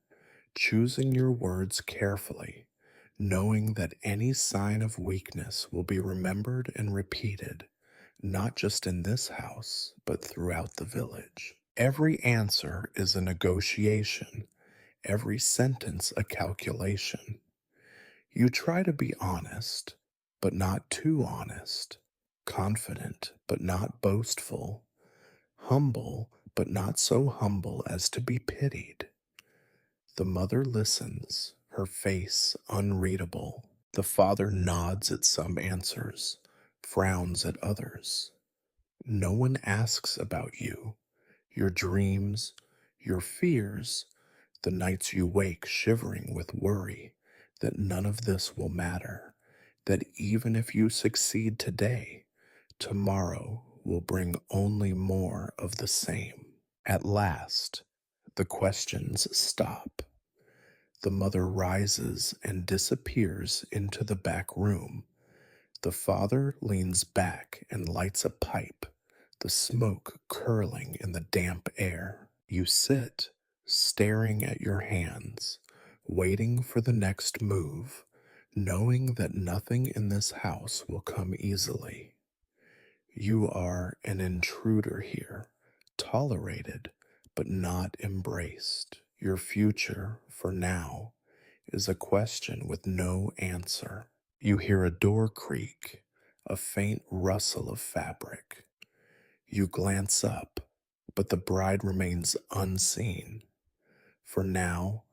choosing your words carefully, knowing that any sign of weakness will be remembered and repeated, not just in this house, but throughout the village. Every answer is a negotiation, every sentence a calculation. You try to be honest, but not too honest, confident, but not boastful, humble, but not so humble as to be pitied. The mother listens, her face unreadable. The father nods at some answers, frowns at others. No one asks about you, your dreams, your fears, the nights you wake shivering with worry that none of this will matter, that even if you succeed today, tomorrow will bring only more of the same. At last, the questions stop. The mother rises and disappears into the back room. The father leans back and lights a pipe, the smoke curling in the damp air. You sit, staring at your hands, waiting for the next move, knowing that nothing in this house will come easily. You are an intruder here, tolerated, but not embraced. Your future, for now, is a question with no answer. You hear a door creak, a faint rustle of fabric. You glance up, but the bride remains unseen. For now,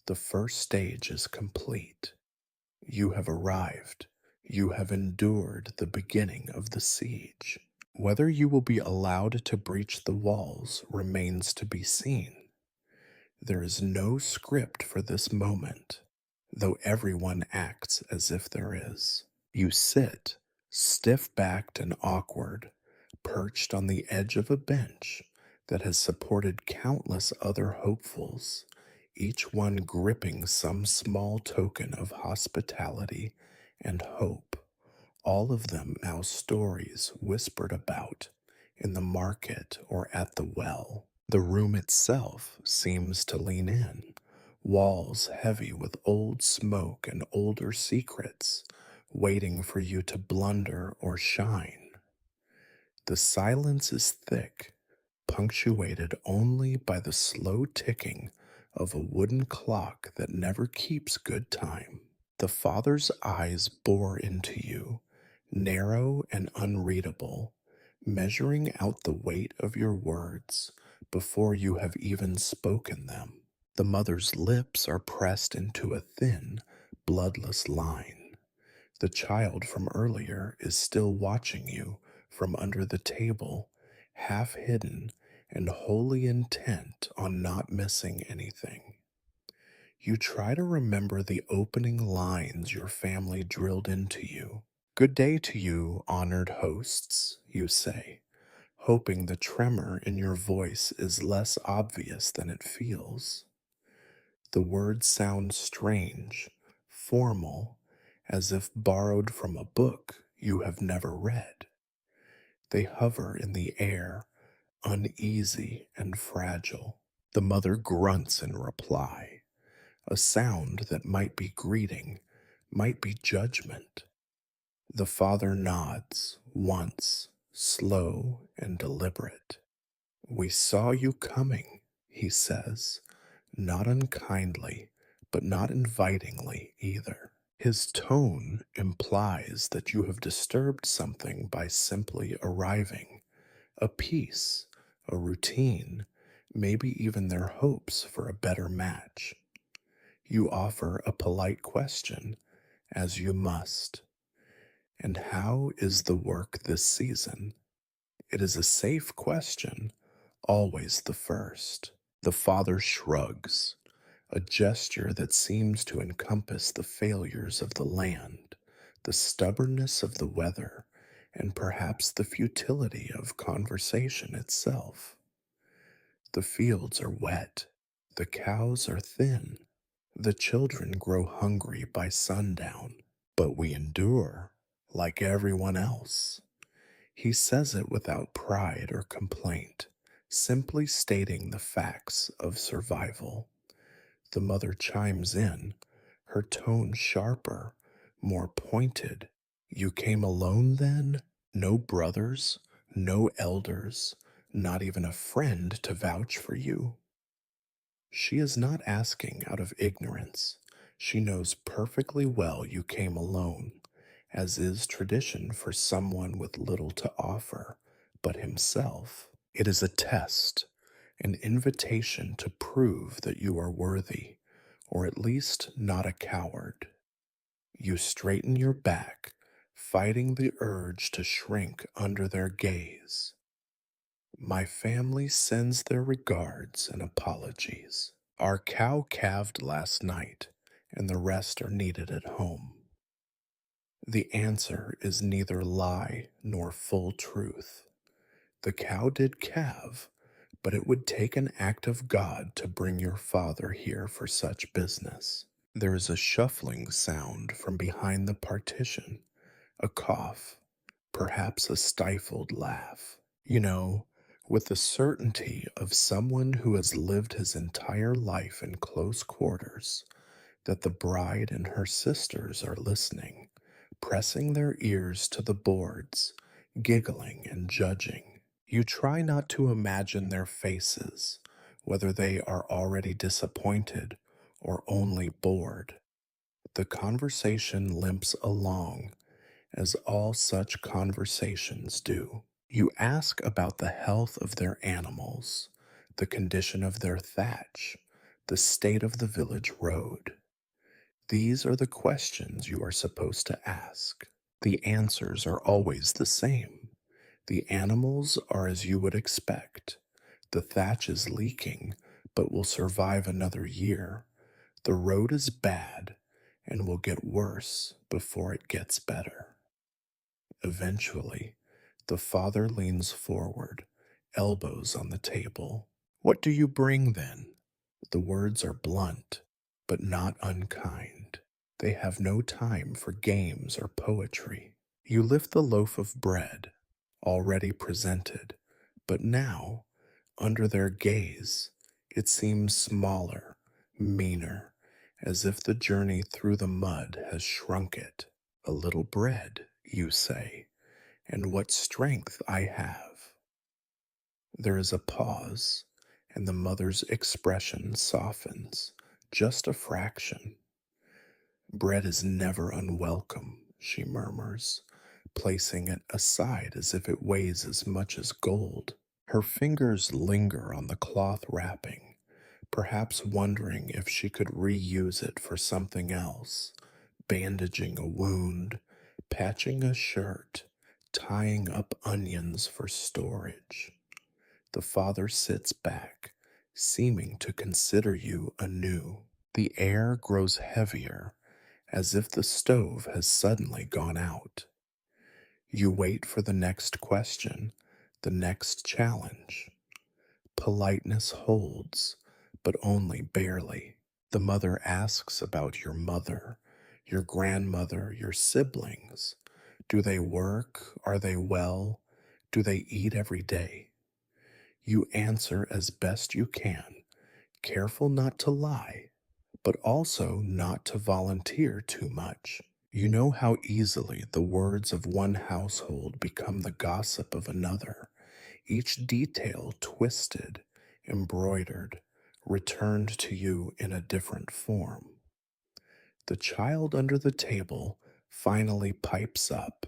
the first stage is complete. You have arrived. You have endured the beginning of the siege. Whether you will be allowed to breach the walls remains to be seen. There is no script for this moment, though everyone acts as if there is. You sit, stiff-backed and awkward, perched on the edge of a bench that has supported countless other hopefuls, each one gripping some small token of hospitality and hope, all of them now stories whispered about in the market or at the well. The room itself seems to lean in, walls heavy with old smoke and older secrets, waiting for you to blunder or shine. The silence is thick, punctuated only by the slow ticking of a wooden clock that never keeps good time. The father's eyes bore into you, narrow and unreadable, measuring out the weight of your words before you have even spoken them. The mother's lips are pressed into a thin, bloodless line. The child from earlier is still watching you from under the table, half hidden and wholly intent on not missing anything. You try to remember the opening lines your family drilled into you. Good day to you, honored hosts, you say, hoping the tremor in your voice is less obvious than it feels. The words sound strange, formal, as if borrowed from a book you have never read. They hover in the air, uneasy and fragile. The mother grunts in reply, a sound that might be greeting, might be judgment. The father nods, once, slow and deliberate. We saw you coming, he says, not unkindly, but not invitingly either. His tone implies that you have disturbed something by simply arriving, a peace, a routine, maybe even their hopes for a better match. You offer a polite question, as you must. And how is the work this season? It is a safe question, always the first. The father shrugs, a gesture that seems to encompass the failures of the land, the stubbornness of the weather, and perhaps the futility of conversation itself. The fields are wet, the cows are thin, the children grow hungry by sundown, but we endure like everyone else. He says it without pride or complaint, simply stating the facts of survival. The mother chimes in, her tone sharper, more pointed. You came alone then? No brothers, no elders, not even a friend to vouch for you. She is not asking out of ignorance. She knows perfectly well you came alone, as is tradition for someone with little to offer but himself. It is a test, an invitation to prove that you are worthy, or at least not a coward. You straighten your back, fighting the urge to shrink under their gaze. My family sends their regards and apologies. Our cow calved last night, and the rest are needed at home. The answer is neither lie nor full truth. The cow did calve, but it would take an act of God to bring your father here for such business. There is a shuffling sound from behind the partition, a cough, perhaps a stifled laugh. You know, with the certainty of someone who has lived his entire life in close quarters, that the bride and her sisters are listening, pressing their ears to the boards, giggling and judging. You try not to imagine their faces, whether they are already disappointed or only bored. The conversation limps along, as all such conversations do. You ask about the health of their animals, the condition of their thatch, the state of the village road. These are the questions you are supposed to ask. The answers are always the same. The animals are as you would expect. The thatch is leaking, but will survive another year. The road is bad and will get worse before it gets better. Eventually, the father leans forward, elbows on the table. What do you bring then? The words are blunt, but not unkind. They have no time for games or poetry. You lift the loaf of bread, already presented, but now, under their gaze, it seems smaller, meaner, as if the journey through the mud has shrunk it. A little bread, you say, and what strength I have. There is a pause, and the mother's expression softens, just a fraction. Bread is never unwelcome, she murmurs, placing it aside as if it weighs as much as gold. Her fingers linger on the cloth wrapping, perhaps wondering if she could reuse it for something else, bandaging a wound, patching a shirt, tying up onions for storage. The father sits back, seeming to consider you anew. The air grows heavier, as if the stove has suddenly gone out. You wait for the next question, the next challenge. Politeness holds, but only barely. The mother asks about your mother, your grandmother, your siblings. Do they work? Are they well? Do they eat every day? You answer as best you can, careful not to lie, but also not to volunteer too much. You know how easily the words of one household become the gossip of another, each detail twisted, embroidered, returned to you in a different form. The child under the table finally pipes up,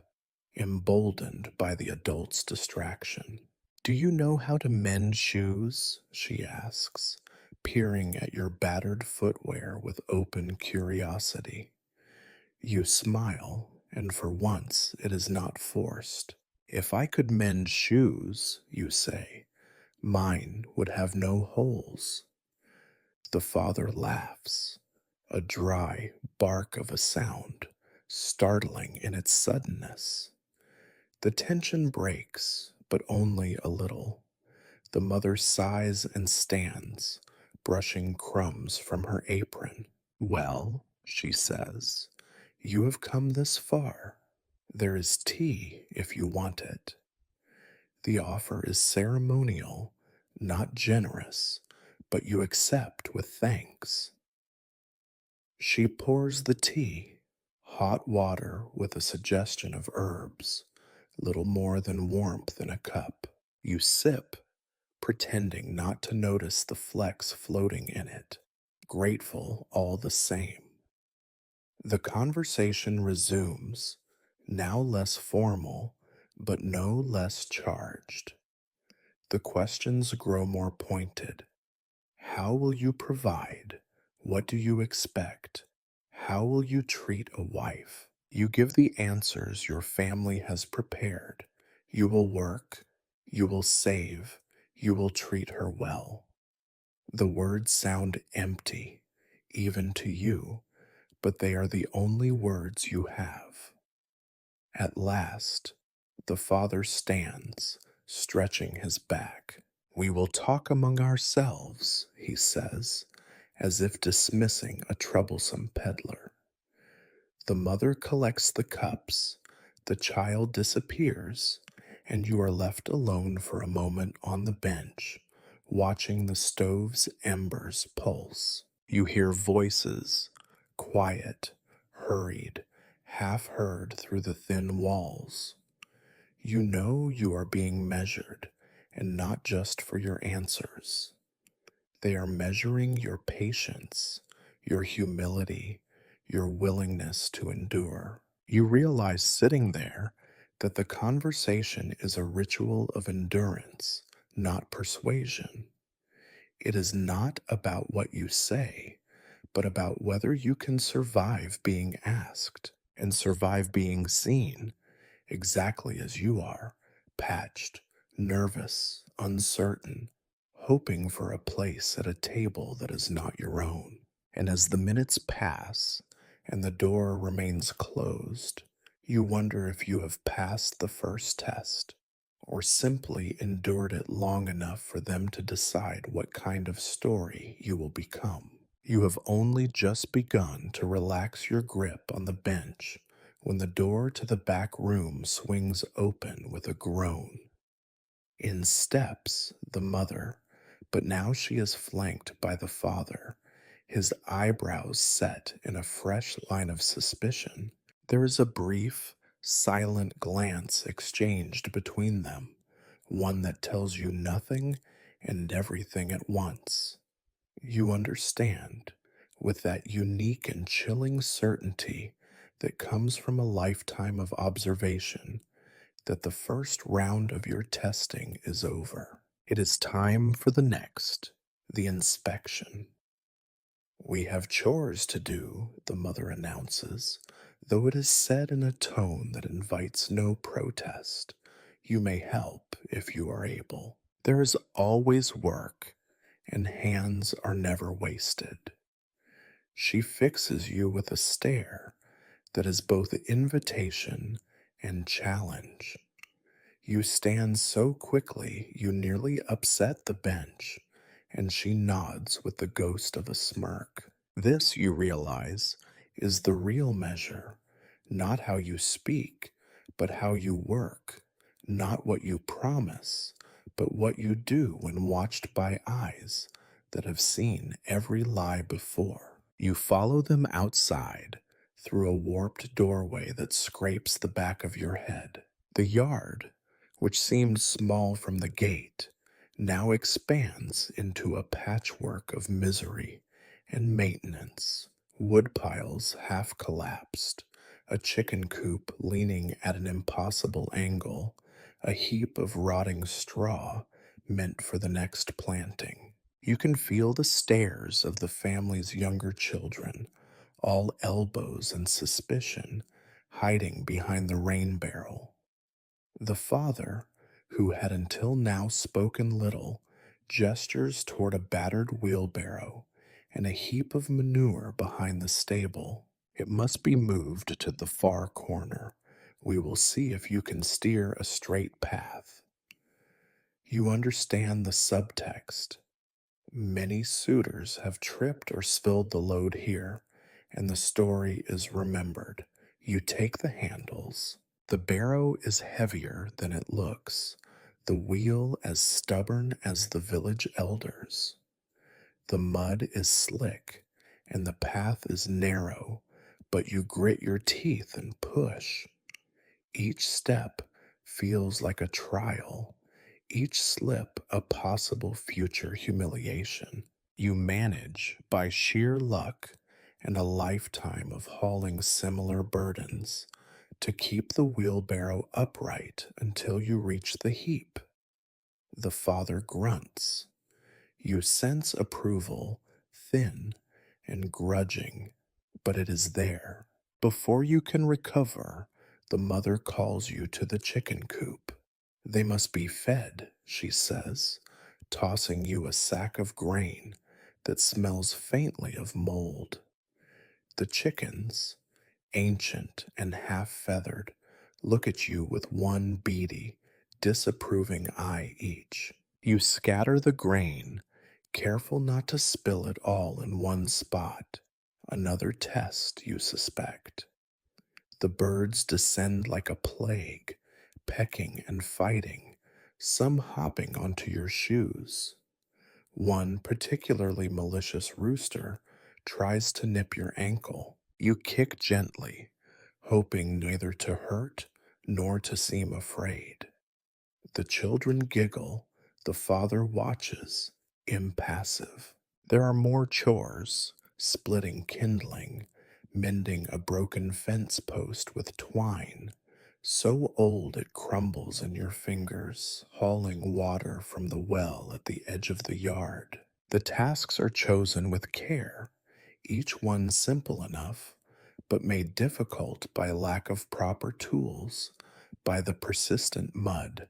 emboldened by the adult's distraction. Do you know how to mend shoes? She asks, peering at your battered footwear with open curiosity. You smile, and for once it is not forced. If I could mend shoes, you say, mine would have no holes. The father laughs, a dry bark of a sound, startling in its suddenness. The tension breaks, but only a little. The mother sighs and stands, brushing crumbs from her apron. Well, she says, you have come this far. There is tea if you want it. The offer is ceremonial, not generous, but you accept with thanks. She pours the tea, hot water with a suggestion of herbs, little more than warmth in a cup. You sip, pretending not to notice the flecks floating in it, grateful all the same. The conversation resumes, now less formal, but no less charged. The questions grow more pointed. How will you provide? What do you expect? How will you treat a wife? You give the answers your family has prepared. You will work. You will save. You will treat her well. The words sound empty, even to you, but they are the only words you have. At last, the father stands, stretching his back. We will talk among ourselves, he says, as if dismissing a troublesome peddler. The mother collects the cups, the child disappears, and you are left alone for a moment on the bench, watching the stove's embers pulse. You hear voices, quiet, hurried, half heard through the thin walls. You know you are being measured, and not just for your answers. They are measuring your patience, your humility, your willingness to endure. You realize sitting there that the conversation is a ritual of endurance, not persuasion. It is not about what you say, but about whether you can survive being asked and survive being seen exactly as you are, patched, nervous, uncertain, hoping for a place at a table that is not your own. And as the minutes pass and the door remains closed, you wonder if you have passed the first test or simply endured it long enough for them to decide what kind of story you will become. You have only just begun to relax your grip on the bench when the door to the back room swings open with a groan. In steps the mother, but now she is flanked by the father, his eyebrows set in a fresh line of suspicion. There is a brief, silent glance exchanged between them, one that tells you nothing and everything at once. You understand, with that unique and chilling certainty that comes from a lifetime of observation, that the first round of your testing is over. It is time for the next, the inspection. We have chores to do, the mother announces, though it is said in a tone that invites no protest. You may help if you are able. There is always work, and hands are never wasted. She fixes you with a stare that is both invitation and challenge. You stand so quickly you nearly upset the bench, and she nods with the ghost of a smirk. This, you realize, is the real measure, not how you speak, but how you work, not what you promise, but what you do when watched by eyes that have seen every lie before. You follow them outside through a warped doorway that scrapes the back of your head. The yard, which seemed small from the gate, now expands into a patchwork of misery and maintenance. Wood piles half collapsed, a chicken coop leaning at an impossible angle, a heap of rotting straw meant for the next planting. You can feel the stares of the family's younger children, all elbows and suspicion, hiding behind the rain barrel. The father, who had until now spoken little, gestures toward a battered wheelbarrow and a heap of manure behind the stable. It must be moved to the far corner. We will see if you can steer a straight path. You understand the subtext. Many suitors have tripped or spilled the load here, and the story is remembered. You take the handles. The barrow is heavier than it looks, the wheel as stubborn as the village elders. The mud is slick, and the path is narrow, but you grit your teeth and push. Each step feels like a trial, each slip a possible future humiliation. You manage by sheer luck and a lifetime of hauling similar burdens to keep the wheelbarrow upright until you reach the heap. The father grunts. You sense approval, thin and grudging, but it is there. Before you can recover, the mother calls you to the chicken coop. They must be fed, she says, tossing you a sack of grain that smells faintly of mold. The chickens, ancient and half feathered, look at you with one beady, disapproving eye each. You scatter the grain, careful not to spill it all in one spot. Another test, you suspect. The birds descend like a plague, pecking and fighting, some hopping onto your shoes. One particularly malicious rooster tries to nip your ankle. You kick gently, hoping neither to hurt nor to seem afraid. The children giggle, the father watches, impassive. There are more chores, splitting kindling, mending a broken fence post with twine, so old it crumbles in your fingers, hauling water from the well at the edge of the yard. The tasks are chosen with care, each one simple enough, but made difficult by lack of proper tools, by the persistent mud,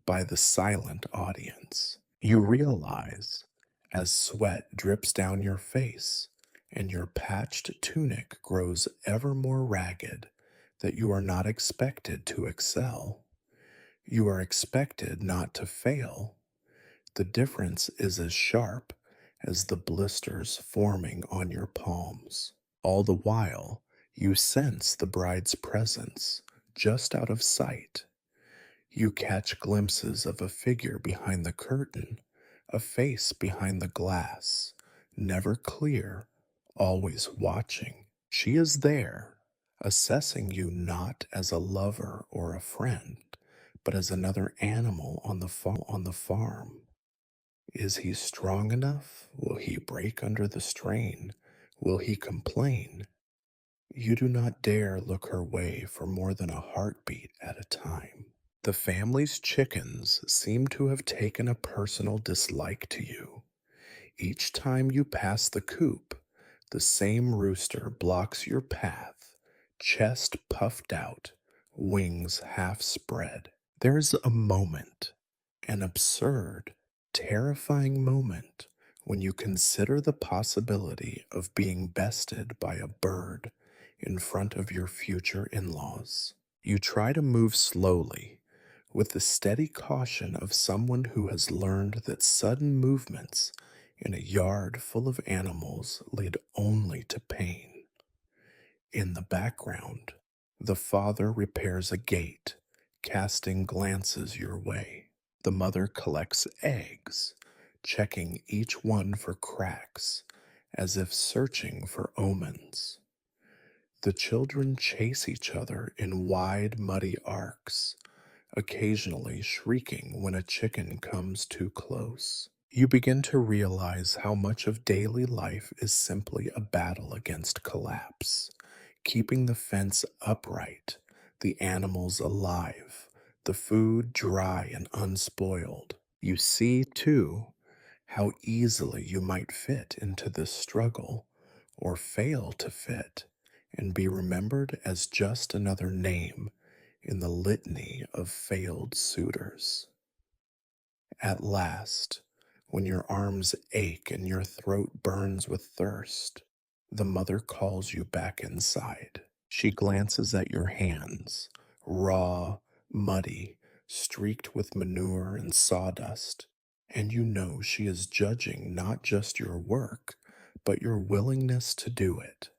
by the silent audience. You realize, as sweat drips down your face and your patched tunic grows ever more ragged, that you are not expected to excel. You are expected not to fail. The difference is as sharp as the blisters forming on your palms. All the while, you sense the bride's presence, just out of sight. You catch glimpses of a figure behind the curtain, a face behind the glass, never clear, always watching. She is there, assessing you not as a lover or a friend, but as another animal on the farm. Is he strong enough? Will he break under the strain? Will he complain? You do not dare look her way for more than a heartbeat at a time. The family's chickens seem to have taken a personal dislike to you. Each time you pass the coop, the same rooster blocks your path, chest puffed out, wings half spread. There is a moment, an absurd, terrifying moment, when you consider the possibility of being bested by a bird in front of your future in-laws. You try to move slowly, with the steady caution of someone who has learned that sudden movements in a yard full of animals lead only to pain. In the background, the father repairs a gate, casting glances your way. The mother collects eggs, checking each one for cracks, as if searching for omens. The children chase each other in wide, muddy arcs, occasionally shrieking when a chicken comes too close. You begin to realize how much of daily life is simply a battle against collapse, keeping the fence upright, the animals alive, the food dry and unspoiled. You see, too, how easily you might fit into this struggle, or fail to fit, and be remembered as just another name in the litany of failed suitors. At last, when your arms ache and your throat burns with thirst, the mother calls you back inside. She glances at your hands, raw, muddy, streaked with manure and sawdust, and you know she is judging not just your work, but your willingness to do it.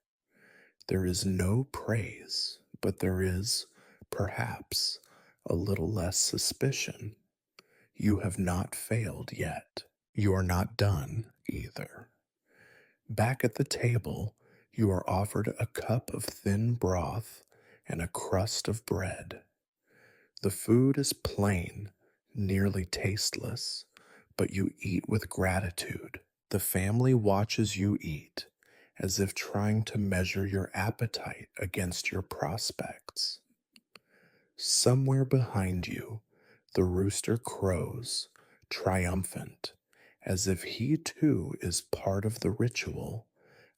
There is no praise, but there is, perhaps, a little less suspicion. You have not failed yet. You are not done either. Back at the table, you are offered a cup of thin broth and a crust of bread. The food is plain, nearly tasteless, but you eat with gratitude. The family watches you eat, as if trying to measure your appetite against your prospects. Somewhere behind you, the rooster crows, triumphant, as if he too is part of the ritual,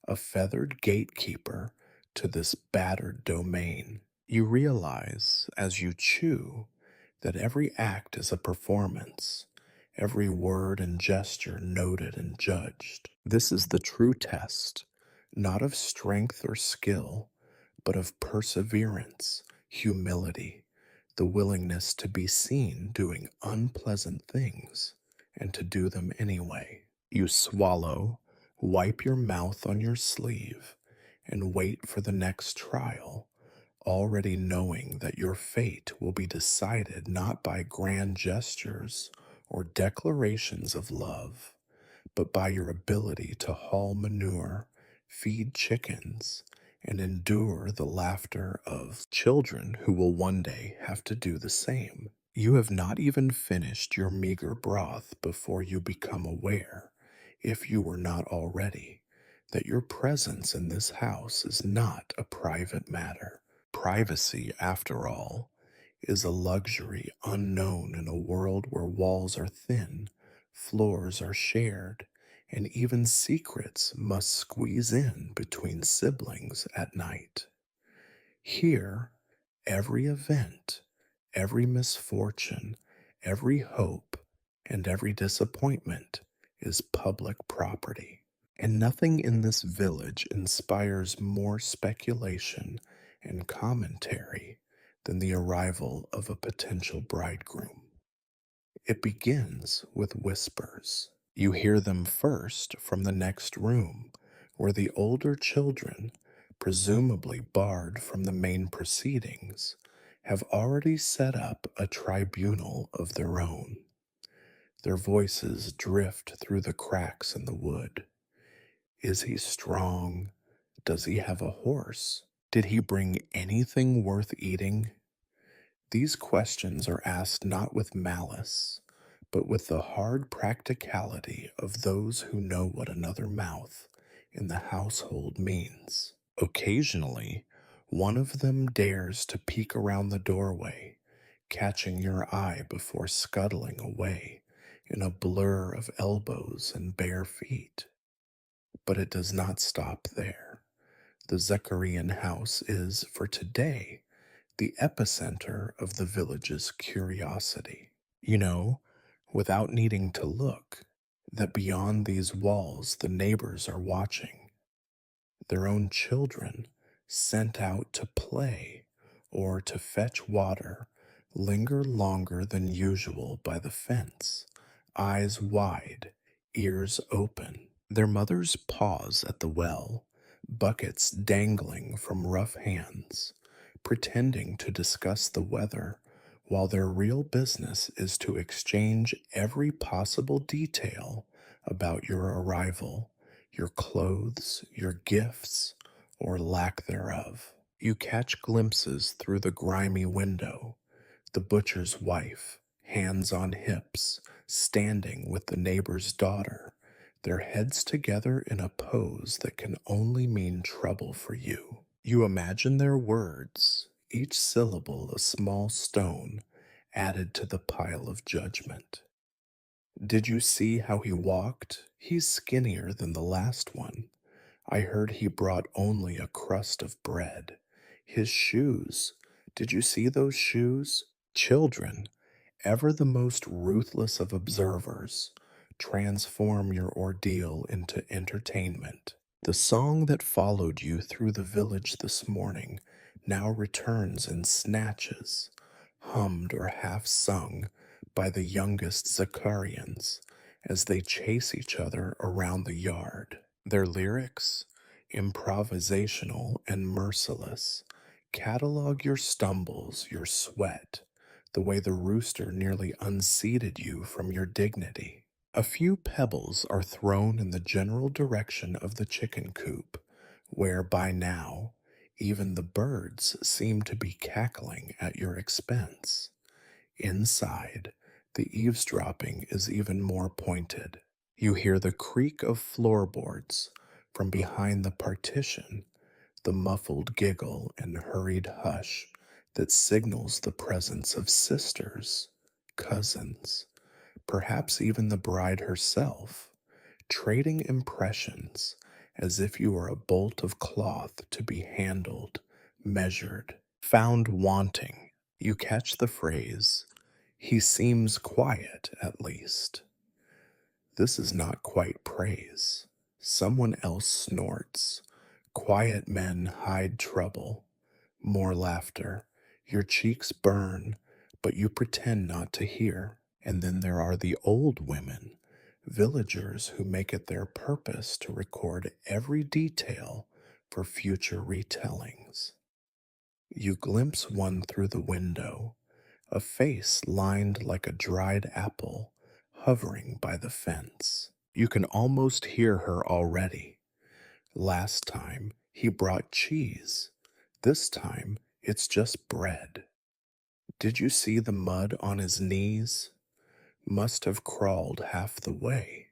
a feathered gatekeeper to this battered domain. You realize, as you chew, that every act is a performance, every word and gesture noted and judged. This is the true test, not of strength or skill, but of perseverance, humility, the willingness to be seen doing unpleasant things and to do them anyway. You swallow, wipe your mouth on your sleeve, and wait for the next trial, already knowing that your fate will be decided not by grand gestures or declarations of love, but by your ability to haul manure, feed chickens, and endure the laughter of children who will one day have to do the same. You have not even finished your meager broth before you become aware, if you were not already, that your presence in this house is not a private matter. Privacy, after all, is a luxury unknown in a world where walls are thin, floors are shared, and even secrets must squeeze in between siblings at night. Here, every event, every misfortune, every hope, and every disappointment is public property. And nothing in this village inspires more speculation and commentary than the arrival of a potential bridegroom. It begins with whispers. You hear them first from the next room, where the older children, presumably barred from the main proceedings, have already set up a tribunal of their own. Their voices drift through the cracks in the wood. Is he strong? Does he have a horse? Did he bring anything worth eating? These questions are asked not with malice, but with the hard practicality of those who know what another mouth in the household means. Occasionally, one of them dares to peek around the doorway, catching your eye before scuttling away in a blur of elbows and bare feet. But it does not stop there. The Zacharian house is, for today, the epicenter of the village's curiosity. You know, without needing to look, that beyond these walls the neighbors are watching. Their own children, sent out to play or to fetch water, linger longer than usual by the fence, eyes wide, ears open. Their mothers pause at the well, buckets dangling from rough hands, pretending to discuss the weather, while their real business is to exchange every possible detail about your arrival, your clothes, your gifts, or lack thereof. You catch glimpses through the grimy window, The butcher's wife, hands on hips, standing with the neighbor's daughter, their heads together in a pose that can only mean trouble for you. You imagine their words, each syllable a small stone added to the pile of judgment. Did you see how he walked? He's skinnier than the last one. I heard he brought only a crust of bread. His shoes. Did you see those shoes? Children, ever the most ruthless of observers, transform your ordeal into entertainment. The song that followed you through the village this morning now returns in snatches, hummed or half sung by the youngest Zacarians as they chase each other around the yard. Their lyrics, improvisational and merciless, catalog your stumbles, your sweat, the way the rooster nearly unseated you from your dignity. A few pebbles are thrown in the general direction of the chicken coop, where by now even the birds seem to be cackling at your expense. Inside, the eavesdropping is even more pointed. You hear the creak of floorboards from behind the partition, the muffled giggle and hurried hush that signals the presence of sisters, cousins, perhaps even the bride herself, trading impressions as if you were a bolt of cloth to be handled, measured, found wanting. You catch the phrase, he seems quiet at least. This is not quite praise. Someone else snorts. Quiet men hide trouble. More laughter. Your cheeks burn, but you pretend not to hear. And then there are the old women, villagers who make it their purpose to record every detail for future retellings. You glimpse one through the window, a face lined like a dried apple, hovering by the fence. You can almost hear her already. Last time he brought cheese. This time it's just bread. Did you see the mud on his knees? Must have crawled half the way.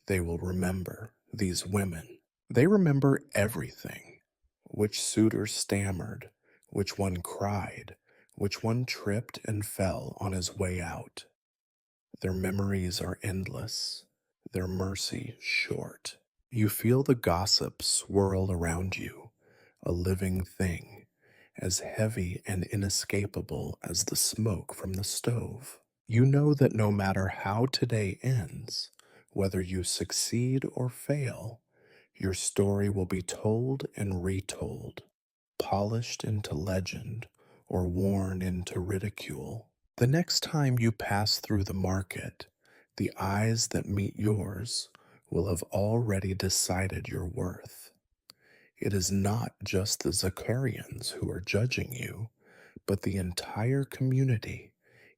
They will remember, these women. They remember everything. Which suitor stammered, which one cried, which one tripped and fell on his way out. Their memories are endless, their mercy short. You feel the gossip swirl around you, a living thing, as heavy and inescapable as the smoke from the stove. You know that no matter how today ends, whether you succeed or fail, your story will be told and retold, polished into legend or worn into ridicule. The next time you pass through the market, the eyes that meet yours will have already decided your worth. It is not just the Zacarians who are judging you, but the entire community,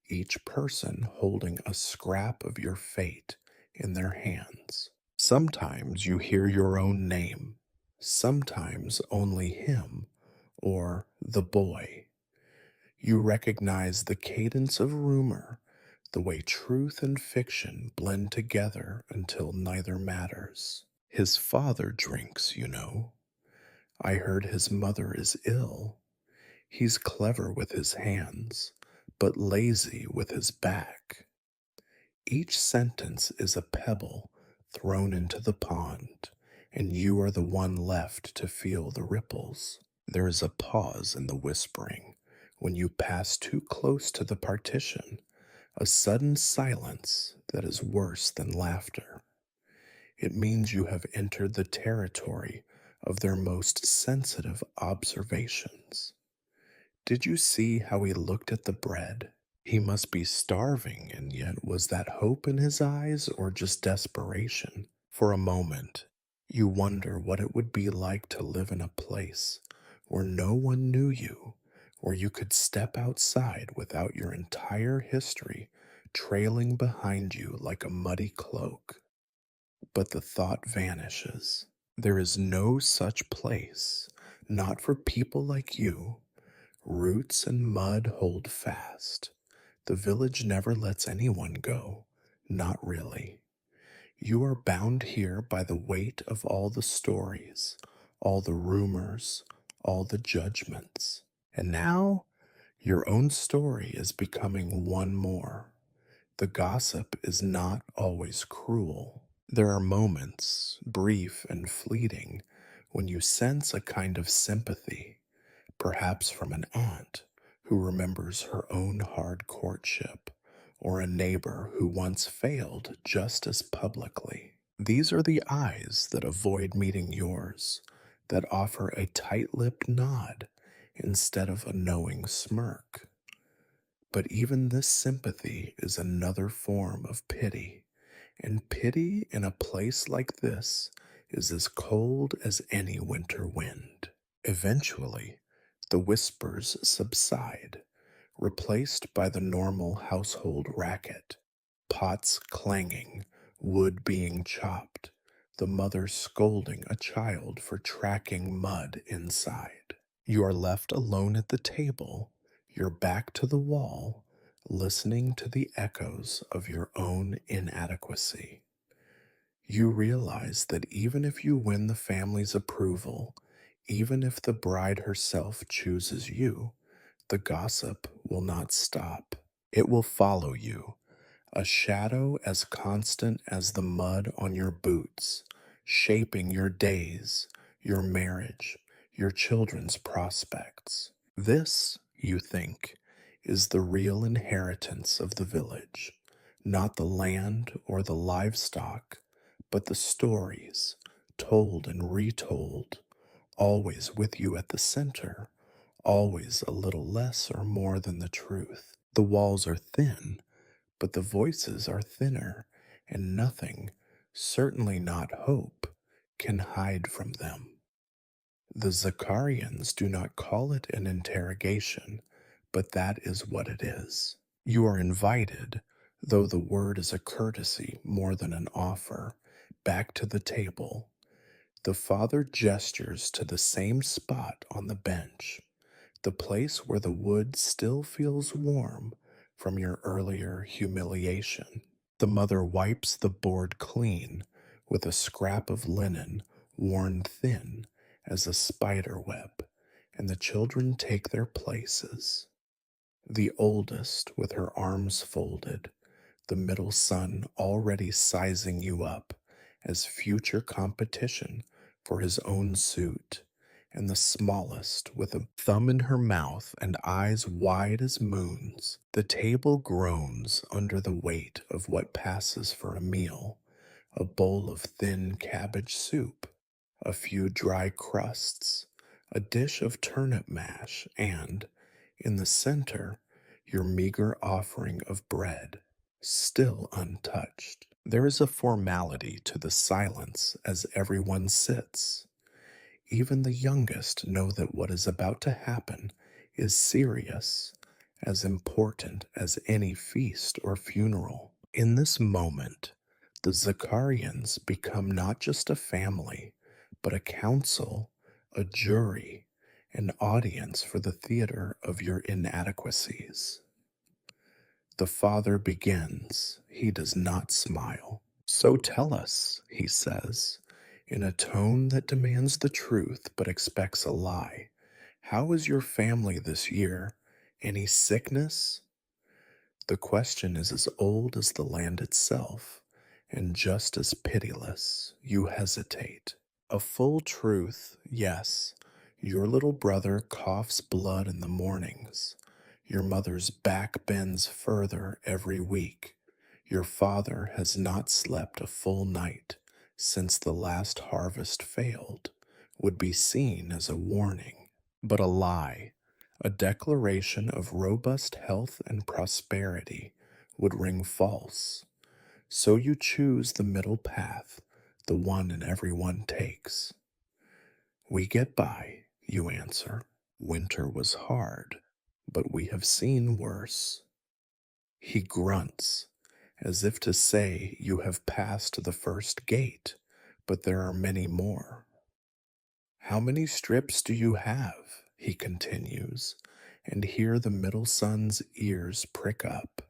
each person holding a scrap of your fate in their hands. Sometimes you hear your own name, sometimes only him or the boy. You recognize the cadence of rumor, the way truth and fiction blend together until neither matters. His father drinks, you know. I heard his mother is ill. He's clever with his hands, but lazy with his back. Each sentence is a pebble thrown into the pond, and you are the one left to feel the ripples. There is a pause in the whispering when you pass too close to the partition, a sudden silence that is worse than laughter. It means you have entered the territory of their most sensitive observations. Did you see how he looked at the bread? He must be starving, and yet was that hope in his eyes or just desperation? For a moment, you wonder what it would be like to live in a place where no one knew you, where you could step outside without your entire history trailing behind you like a muddy cloak. But the thought vanishes. There is no such place, not for people like you. Roots and mud hold fast. The village never lets anyone go. Not really. You are bound here by the weight of all the stories, all the rumors, all the judgments. And now, your own story is becoming one more. The gossip is not always cruel. There are moments, brief and fleeting, when you sense a kind of sympathy, perhaps from an aunt who remembers her own hard courtship, or a neighbor who once failed just as publicly. These are the eyes that avoid meeting yours, that offer a tight lipped nod instead of a knowing smirk. But even this sympathy is another form of pity, and pity in a place like this is as cold as any winter wind. Eventually, the whispers subside, replaced by the normal household racket, pots clanging, wood being chopped, the mother scolding a child for tracking mud inside. You are left alone at the table, your back to the wall, listening to the echoes of your own inadequacy. You realize that even if you win the family's approval, even if the bride herself chooses you, the gossip will not stop. It will follow you, a shadow as constant as the mud on your boots, shaping your days, your marriage, your children's prospects. This, you think, is the real inheritance of the village, not the land or the livestock, but the stories, told and retold, always with you at the center, always a little less or more than the truth. The walls are thin, but the voices are thinner, and nothing, certainly not hope, can hide from them. The Zakarians do not call it an interrogation, but that is what it is. You are invited, though the word is a courtesy more than an offer, back to the table. The father gestures to the same spot on the bench, the place where the wood still feels warm from your earlier humiliation. The mother wipes the board clean with a scrap of linen worn thin as a spider web, and the children take their places. The oldest with her arms folded, the middle son already sizing you up as future competition for his own suit, and the smallest with a thumb in her mouth and eyes wide as moons. The table groans under the weight of what passes for a meal, a bowl of thin cabbage soup, a few dry crusts, a dish of turnip mash, and, in the center, your meager offering of bread, still untouched. There is a formality to the silence as everyone sits. Even the youngest know that what is about to happen is serious, as important as any feast or funeral. In this moment, the Zakarians become not just a family, but a council, a jury, an audience for the theater of your inadequacies. The father begins. He does not smile. So tell us, he says, in a tone that demands the truth but expects a lie. How is your family this year? Any sickness? The question is as old as the land itself, and just as pitiless. You hesitate. A full truth, yes. Your little brother coughs blood in the mornings. Your mother's back bends further every week. Your father has not slept a full night since the last harvest failed, would be seen as a warning, but a lie. A declaration of robust health and prosperity would ring false. So you choose the middle path, the one and everyone takes. We get by, you answer. Winter was hard, but we have seen worse. He grunts, as if to say you have passed the first gate, but there are many more. How many strips do you have? He continues, and hear the middle son's ears prick up.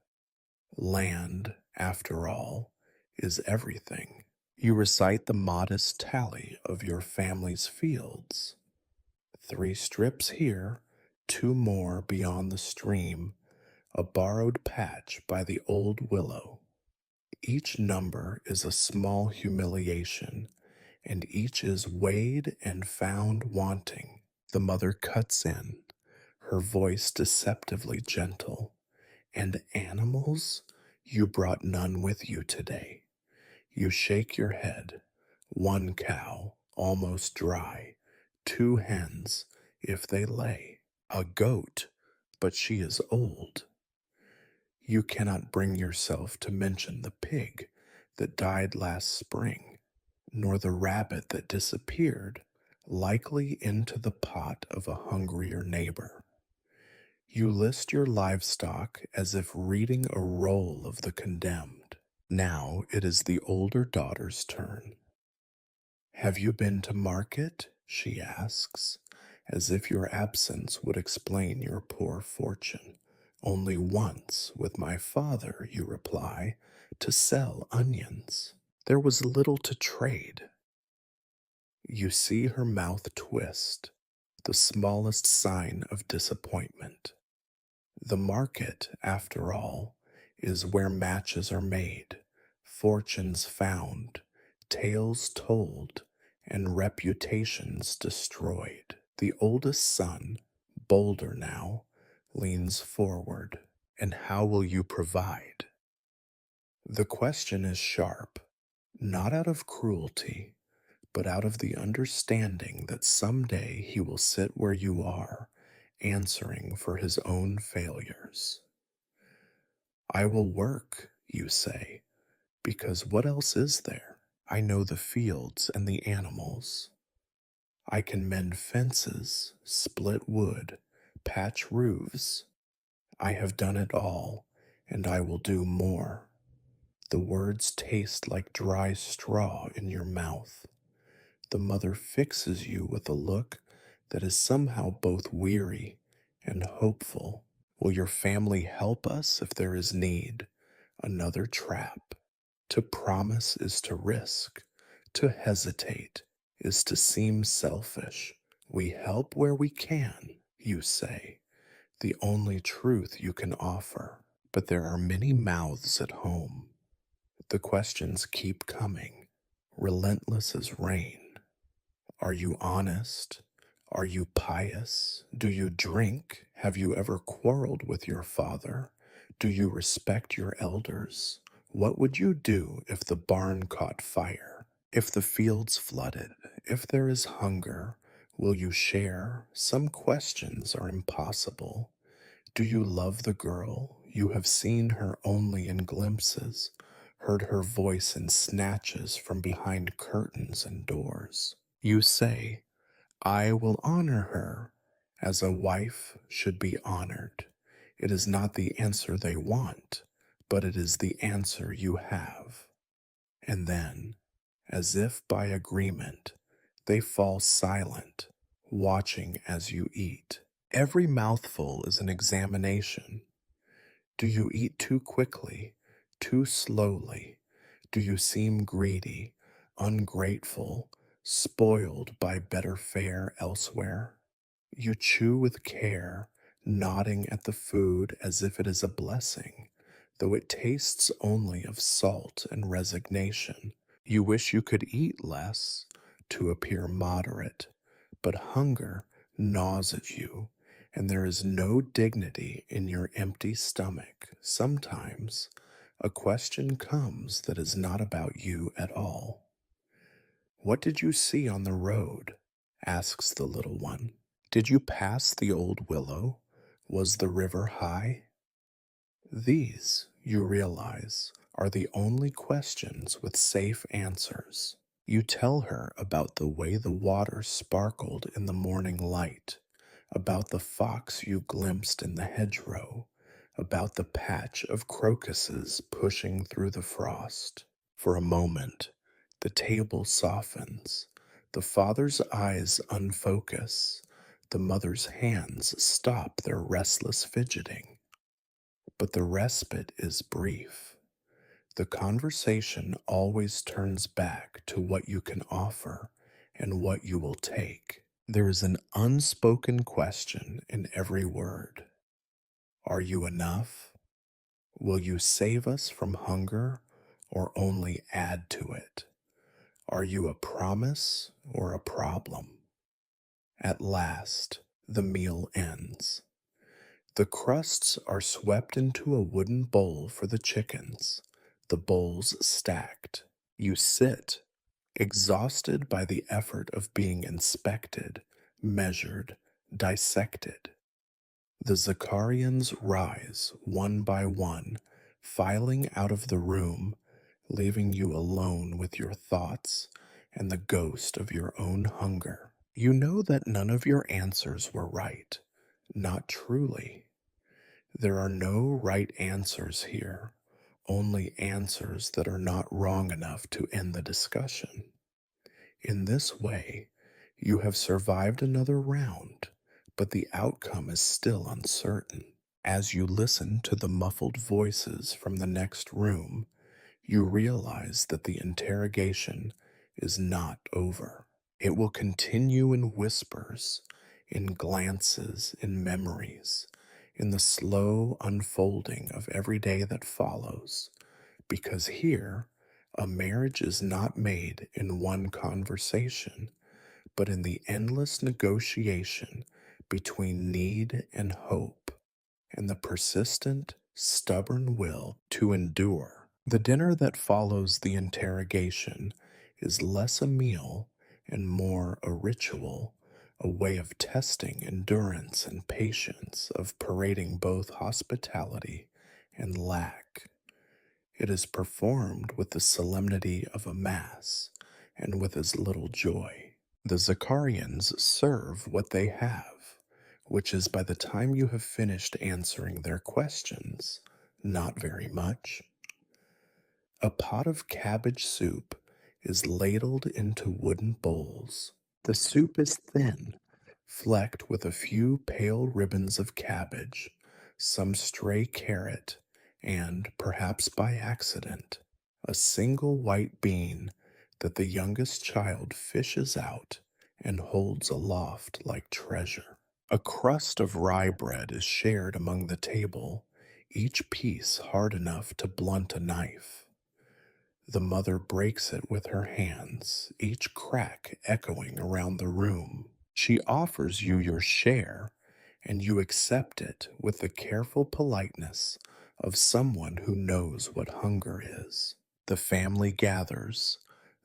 Land, after all, is everything. You recite the modest tally of your family's fields. 3 strips here, 2 more beyond the stream, a borrowed patch by the old willow. Each number is a small humiliation, and each is weighed and found wanting. The mother cuts in, her voice deceptively gentle. And animals? You brought none with you today. You shake your head. 1 cow, almost dry. 2 hens, if they lay. A goat, but she is old. You cannot bring yourself to mention the pig that died last spring, nor the rabbit that disappeared, likely into the pot of a hungrier neighbor. You list your livestock as if reading a roll of the condemned. Now it is the older daughter's turn. Have you been to market? She asks, as if your absence would explain your poor fortune. Only once with my father, you reply, to sell onions. There was little to trade. You see her mouth twist, the smallest sign of disappointment. The market, after all, is where matches are made, fortunes found, tales told, and reputations destroyed. The oldest son, bolder now, leans forward. And how will you provide? The question is sharp, not out of cruelty, but out of the understanding that someday he will sit where you are, answering for his own failures. I will work, you say, because what else is there? I know the fields and the animals. I can mend fences, split wood, patch roofs. I have done it all, and I will do more. The words taste like dry straw in your mouth. The mother fixes you with a look that is somehow both weary and hopeful. Will your family help us if there is need? Another trap. To promise is to risk. To hesitate is to seem selfish. We help where we can, you say, the only truth you can offer. But there are many mouths at home. The questions keep coming, relentless as rain. Are you honest? Are you pious? Do you drink? Have you ever quarreled with your father? Do you respect your elders? What would you do if the barn caught fire? If the fields flooded? If there is hunger? Will you share? Some questions are impossible. Do you love the girl? You have seen her only in glimpses, heard her voice in snatches from behind curtains and doors. You say, I will honor her as a wife should be honored. It is not the answer they want, but it is the answer you have. And then, as if by agreement, they fall silent, watching as you eat. Every mouthful is an examination. Do you eat too quickly, too slowly? Do you seem greedy, ungrateful, spoiled by better fare elsewhere? You chew with care, nodding at the food as if it is a blessing, though it tastes only of salt and resignation. You wish you could eat less to appear moderate, but hunger gnaws at you, and there is no dignity in your empty stomach. Sometimes a question comes that is not about you at all. What did you see on the road? Asks the little one. Did you pass the old willow? Was the river high? These, you realize, are the only questions with safe answers. You tell her about the way the water sparkled in the morning light, about the fox you glimpsed in the hedgerow, about the patch of crocuses pushing through the frost. For a moment, the table softens. The father's eyes unfocus. The mother's hands stop their restless fidgeting, but the respite is brief. The conversation always turns back to what you can offer and what you will take. There is an unspoken question in every word. Are you enough? Will you save us from hunger or only add to it? Are you a promise or a problem? At last, the meal ends. The crusts are swept into a wooden bowl for the chickens, the bowls stacked. You sit, exhausted by the effort of being inspected, measured, dissected. The Zakarians rise one by one, filing out of the room, leaving you alone with your thoughts and the ghost of your own hunger. You know that none of your answers were right, not truly. There are no right answers here, only answers that are not wrong enough to end the discussion. In this way, you have survived another round, but the outcome is still uncertain. As you listen to the muffled voices from the next room, you realize that the interrogation is not over. It will continue in whispers, in glances, in memories, in the slow unfolding of every day that follows, because here, a marriage is not made in one conversation, but in the endless negotiation between need and hope, and the persistent, stubborn will to endure. The dinner that follows the interrogation is less a meal and more a ritual, a way of testing endurance and patience, of parading both hospitality and lack. It is performed with the solemnity of a mass and with as little joy. The Zakarians serve what they have, which is by the time you have finished answering their questions, not very much. A pot of cabbage soup is ladled into wooden bowls. The soup is thin, flecked with a few pale ribbons of cabbage, some stray carrot, and, perhaps by accident, a single white bean that the youngest child fishes out and holds aloft like treasure. A crust of rye bread is shared among the table, each piece hard enough to blunt a knife. The mother breaks it with her hands, each crack echoing around the room. She offers you your share, and you accept it with the careful politeness of someone who knows what hunger is. The family gathers,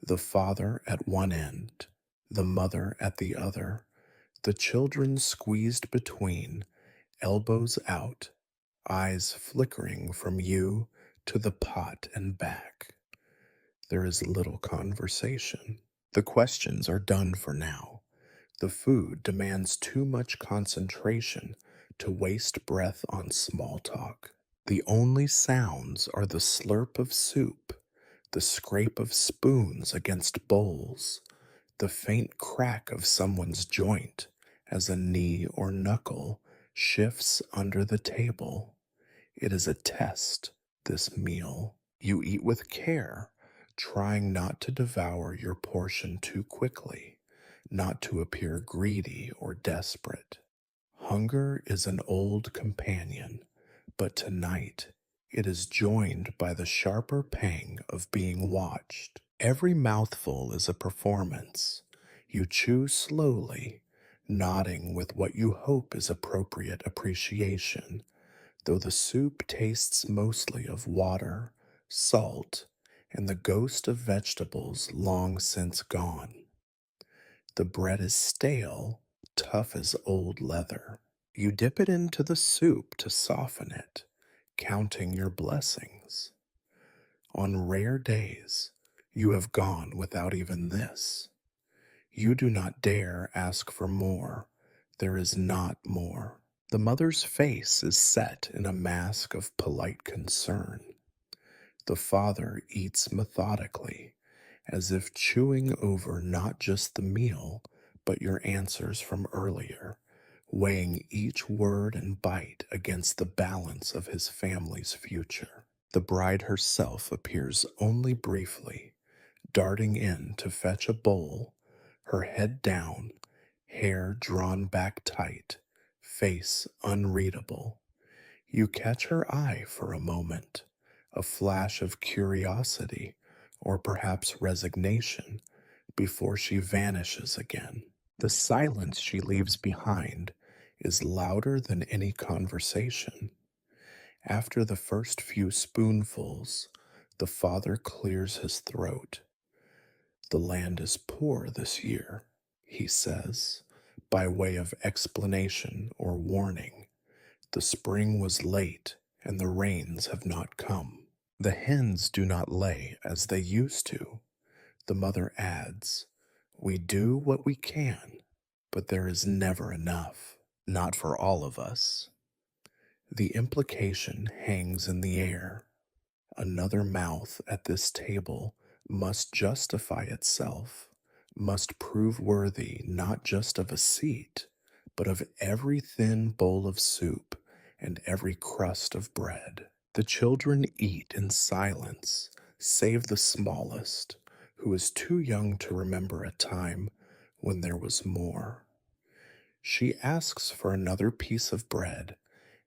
the father at one end, the mother at the other, the children squeezed between, elbows out, eyes flickering from you to the pot and back. There is little conversation. The questions are done for now. The food demands too much concentration to waste breath on small talk. The only sounds are the slurp of soup, the scrape of spoons against bowls, the faint crack of someone's joint as a knee or knuckle shifts under the table. It is a test, this meal. You eat with care, trying not to devour your portion too quickly, not to appear greedy or desperate. Hunger is an old companion, but tonight it is joined by the sharper pang of being watched. Every mouthful is a performance. You chew slowly, nodding with what you hope is appropriate appreciation, though the soup tastes mostly of water, salt, and the ghost of vegetables long since gone. The bread is stale, tough as old leather. You dip it into the soup to soften it, counting your blessings. On rare days, you have gone without even this. You do not dare ask for more. There is not more. The mother's face is set in a mask of polite concern. The father eats methodically, as if chewing over not just the meal, but your answers from earlier, weighing each word and bite against the balance of his family's future. The bride herself appears only briefly, darting in to fetch a bowl, her head down, hair drawn back tight, face unreadable. You catch her eye for a moment, a flash of curiosity or perhaps resignation before she vanishes again. The silence she leaves behind is louder than any conversation. After the first few spoonfuls, the father clears his throat. "The land is poor this year," he says, by way of explanation or warning. "The spring was late, and the rains have not come. The hens do not lay as they used to." The mother adds, "We do what we can, but there is never enough. Not for all of us." The implication hangs in the air. Another mouth at this table must justify itself, must prove worthy not just of a seat, but of every thin bowl of soup and every crust of bread. The children eat in silence, save the smallest, who is too young to remember a time when there was more. She asks for another piece of bread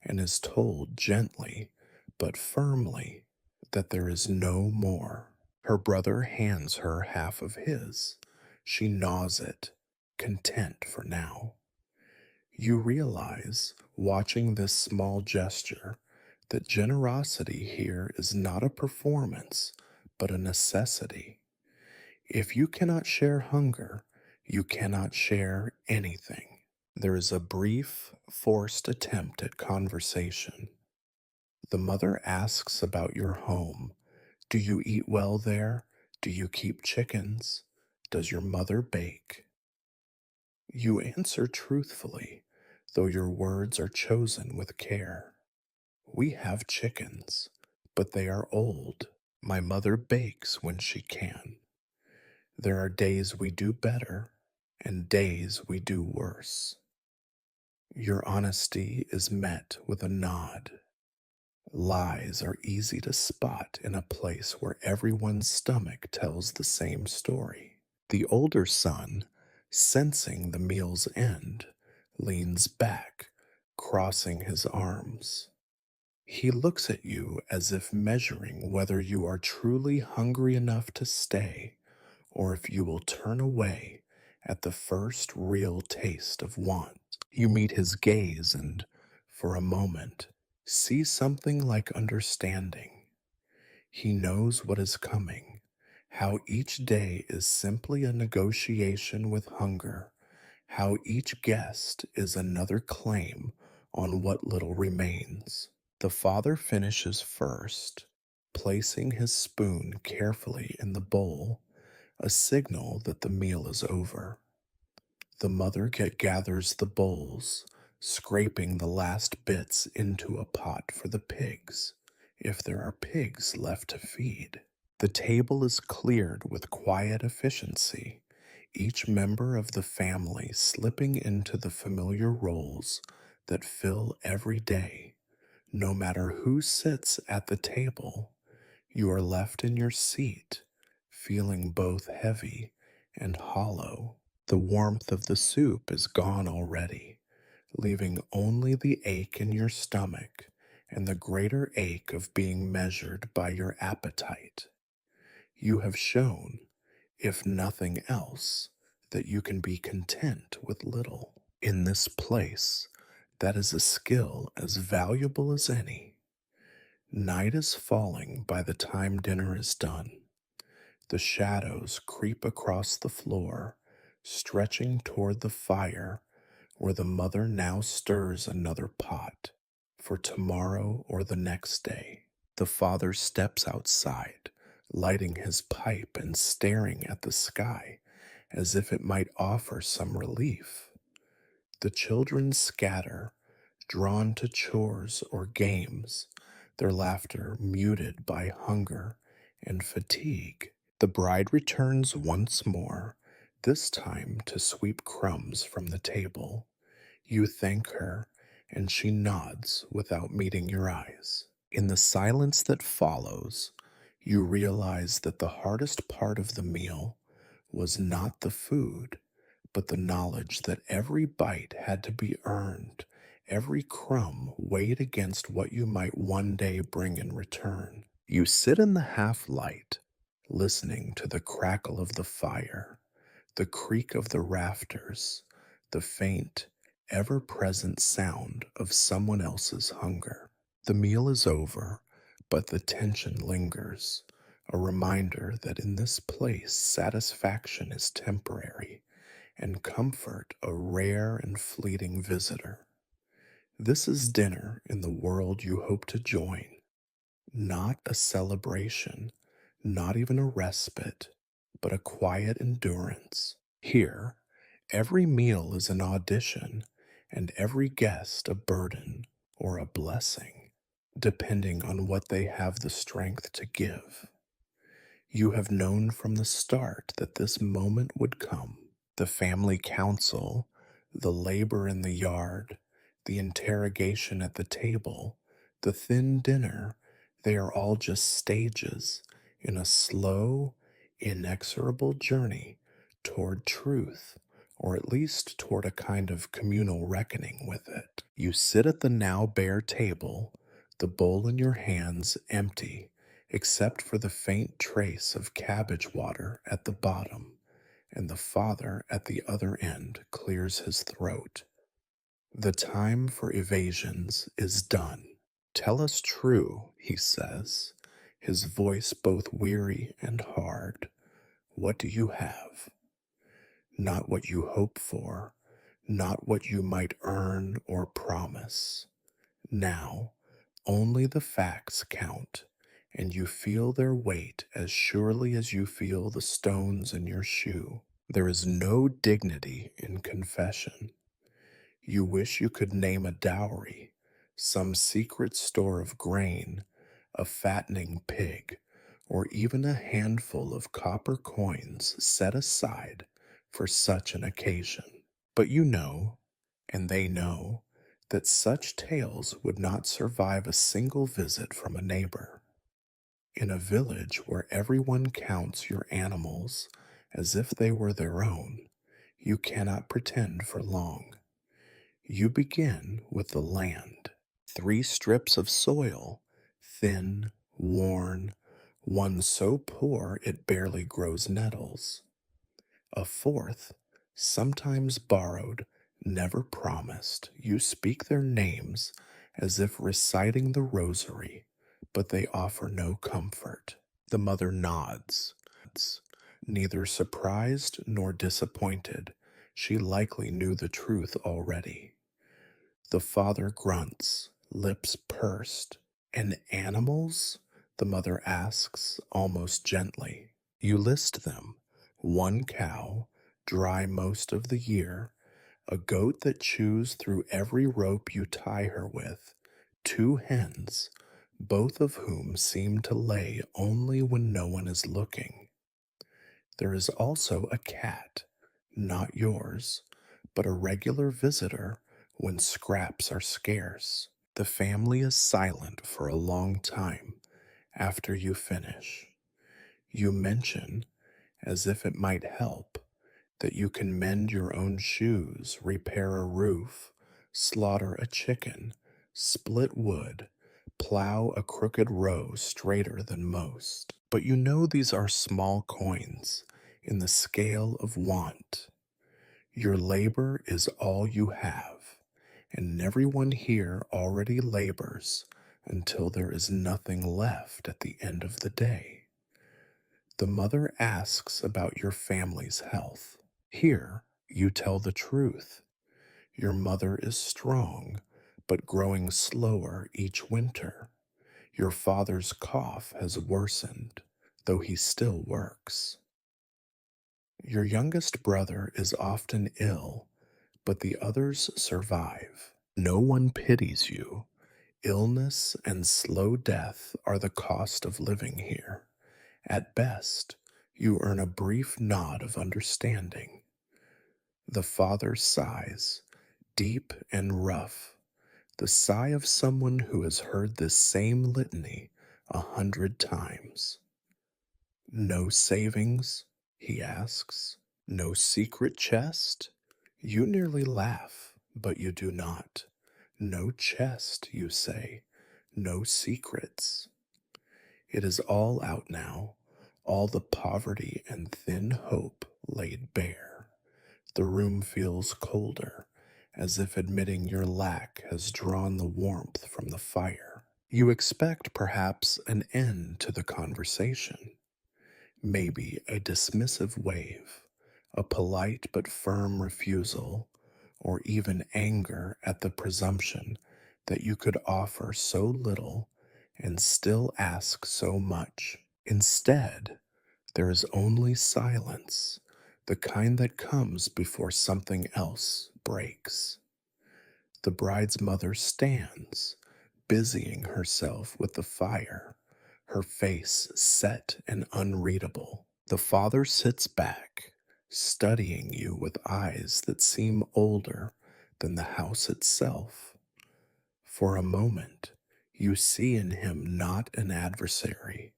and is told gently but firmly that there is no more. Her brother hands her half of his. She gnaws it, content for now. You realize, watching this small gesture, that generosity here is not a performance, but a necessity. If you cannot share hunger, you cannot share anything. There is a brief, forced attempt at conversation. The mother asks about your home. "Do you eat well there? Do you keep chickens? Does your mother bake?" You answer truthfully, though your words are chosen with care. "We have chickens, but they are old. My mother bakes when she can. There are days we do better, and days we do worse." Your honesty is met with a nod. Lies are easy to spot in a place where everyone's stomach tells the same story. The older son, sensing the meal's end, leans back, crossing his arms. He looks at you as if measuring whether you are truly hungry enough to stay, or if you will turn away at the first real taste of want. You meet his gaze and, for a moment, see something like understanding. He knows what is coming, how each day is simply a negotiation with hunger, how each guest is another claim on what little remains. The father finishes first, placing his spoon carefully in the bowl, a signal that the meal is over. The mother gathers the bowls, scraping the last bits into a pot for the pigs, if there are pigs left to feed. The table is cleared with quiet efficiency, each member of the family slipping into the familiar roles that fill every day. No matter who sits at the table, you are left in your seat, feeling both heavy and hollow. The warmth of the soup is gone already, leaving only the ache in your stomach and the greater ache of being measured by your appetite. You have shown, if nothing else, that you can be content with little. In this place, that is a skill as valuable as any. Night is falling by the time dinner is done. The shadows creep across the floor, stretching toward the fire, where the mother now stirs another pot for tomorrow or the next day. The father steps outside, lighting his pipe and staring at the sky as if it might offer some relief. The children scatter, drawn to chores or games, their laughter muted by hunger and fatigue. The bride returns once more, this time to sweep crumbs from the table. You thank her, and she nods without meeting your eyes. In the silence that follows, you realize that the hardest part of the meal was not the food, but the knowledge that every bite had to be earned, every crumb weighed against what you might one day bring in return. You sit in the half light, listening to the crackle of the fire, the creak of the rafters, the faint, ever present sound of someone else's hunger. The meal is over, but the tension lingers, a reminder that in this place satisfaction is temporary and comfort a rare and fleeting visitor. This is dinner in the world you hope to join, not a celebration, not even a respite, but a quiet endurance. Here, every meal is an audition, and every guest a burden or a blessing, depending on what they have the strength to give. You have known from the start that this moment would come. The family council, the labor in the yard, the interrogation at the table, the thin dinner, they are all just stages in a slow, inexorable journey toward truth, or at least toward a kind of communal reckoning with it. You sit at the now bare table, the bowl in your hands empty, except for the faint trace of cabbage water at the bottom, and the father at the other end clears his throat. The time for evasions is done. Tell us true, he says, his voice both weary and hard. What do you have? Not what you hope for, not what you might earn or promise. Now, only the facts count, and you feel their weight as surely as you feel the stones in your shoe. There is no dignity in confession. You wish you could name a dowry, some secret store of grain, a fattening pig, or even a handful of copper coins set aside for such an occasion. But you know, and they know, that such tales would not survive a single visit from a neighbor. In a village where everyone counts your animals as if they were their own, you cannot pretend for long. You begin with the land. 3 strips of soil, thin, worn, one so poor it barely grows nettles. A fourth, sometimes borrowed, never promised. You speak their names as if reciting the rosary, but they offer no comfort. The mother nods, neither surprised nor disappointed. She likely knew the truth already. The father grunts, lips pursed. And animals? The mother asks, almost gently. You list them. 1 cow, dry most of the year, a goat that chews through every rope you tie her with, 2 hens, both of whom seem to lay only when no one is looking. There is also a cat, not yours, but a regular visitor when scraps are scarce. The family is silent for a long time after you finish. You mention, as if it might help, that you can mend your own shoes, repair a roof, slaughter a chicken, split wood, plow a crooked row straighter than most. But you know these are small coins in the scale of want. Your labor is all you have, and everyone here already labors until there is nothing left at the end of the day. The mother asks about your family's health. Here, you tell the truth. Your mother is strong, but growing slower each winter. Your father's cough has worsened, though he still works. Your youngest brother is often ill, but the others survive. No one pities you. Illness and slow death are the cost of living here. At best, you earn a brief nod of understanding. The father sighs, deep and rough, the sigh of someone who has heard this same litany 100 times. No savings? He asks. No secret chest? You nearly laugh, but you do not. No chest, you say. No secrets. It is all out now, all the poverty and thin hope laid bare. The room feels colder, as if admitting your lack has drawn the warmth from the fire. You expect perhaps an end to the conversation, maybe a dismissive wave, a polite but firm refusal, or even anger at the presumption that you could offer so little and still ask so much. Instead, there is only silence, the kind that comes before something else breaks. The bride's mother stands, busying herself with the fire, her face set and unreadable. The father sits back, studying you with eyes that seem older than the house itself. For a moment, you see in him not an adversary,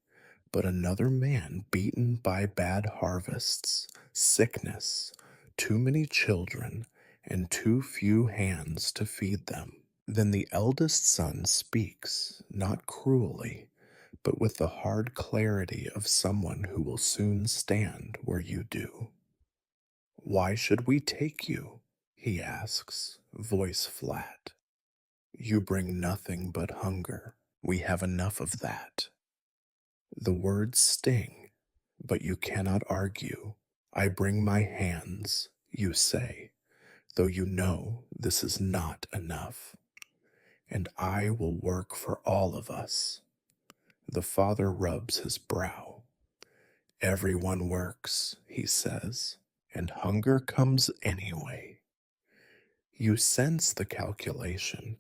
but another man beaten by bad harvests, sickness, too many children, and too few hands to feed them. Then the eldest son speaks, not cruelly, but with the hard clarity of someone who will soon stand where you do. Why should we take you? He asks, voice flat. You bring nothing but hunger. We have enough of that. The words sting, but you cannot argue. I bring my hands, you say, though you know this is not enough. And I will work for all of us. The father rubs his brow. Everyone works, he says, and hunger comes anyway. You sense the calculation,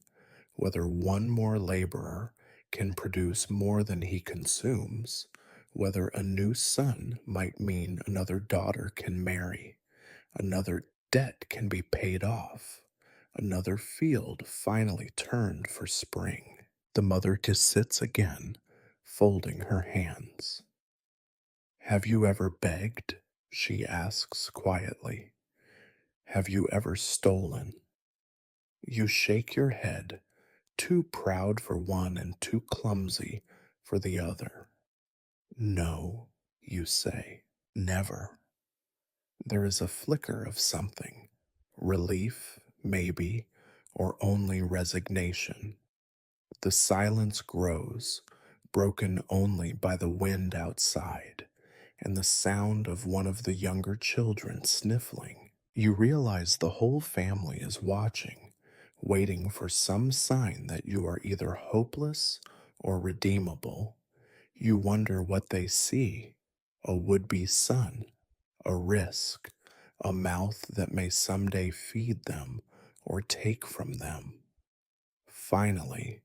whether one more laborer can produce more than he consumes, whether a new son might mean another daughter can marry, another debt can be paid off, another field finally turned for spring. The mother just sits again, folding her hands. Have you ever begged? She asks quietly. Have you ever stolen? You shake your head, too proud for one and too clumsy for the other. No, you say, never. There is a flicker of something, relief, maybe, or only resignation. The silence grows, broken only by the wind outside and the sound of one of the younger children sniffling. You realize the whole family is watching, waiting for some sign that you are either hopeless or redeemable. You wonder what they see: a would be son, a risk, a mouth that may someday feed them or take from them. Finally,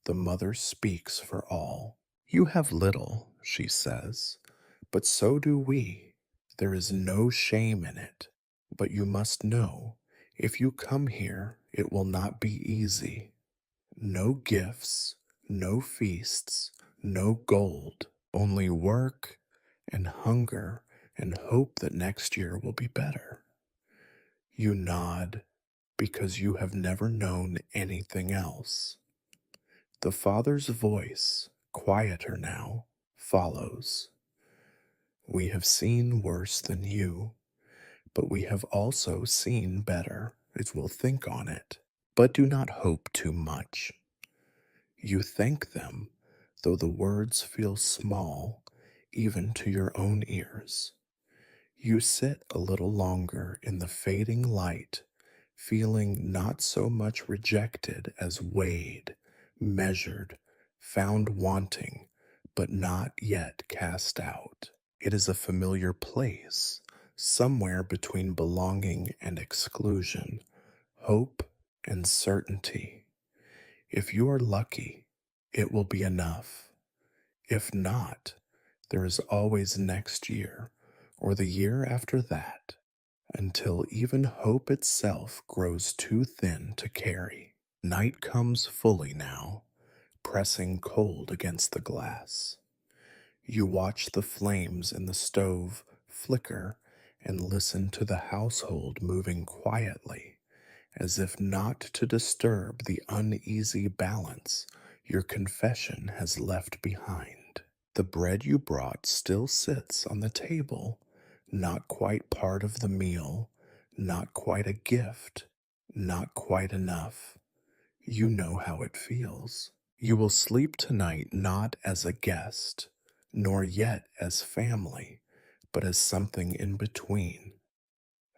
the mother speaks for all. You have little, she says, but so do we. There is no shame in it, but you must know, if you come here, it will not be easy. No gifts, no feasts, no gold, only work and hunger and hope that next year will be better. You nod because you have never known anything else. The father's voice, quieter now, follows. We have seen worse than you, but we have also seen better, as we'll think on it. But do not hope too much. You thank them, though the words feel small, even to your own ears. You sit a little longer in the fading light, feeling not so much rejected as weighed, measured, found wanting, but not yet cast out. It is a familiar place, somewhere between belonging and exclusion, hope and certainty. If you are lucky, it will be enough. If not, there is always next year, or the year after that, until even hope itself grows too thin to carry. Night comes fully now, pressing cold against the glass. You watch the flames in the stove flicker and listen to the household moving quietly, as if not to disturb the uneasy balance your confession has left behind. The bread you brought still sits on the table, not quite part of the meal, not quite a gift, not quite enough. You know how it feels. You will sleep tonight not as a guest, nor yet as family, but as something in between.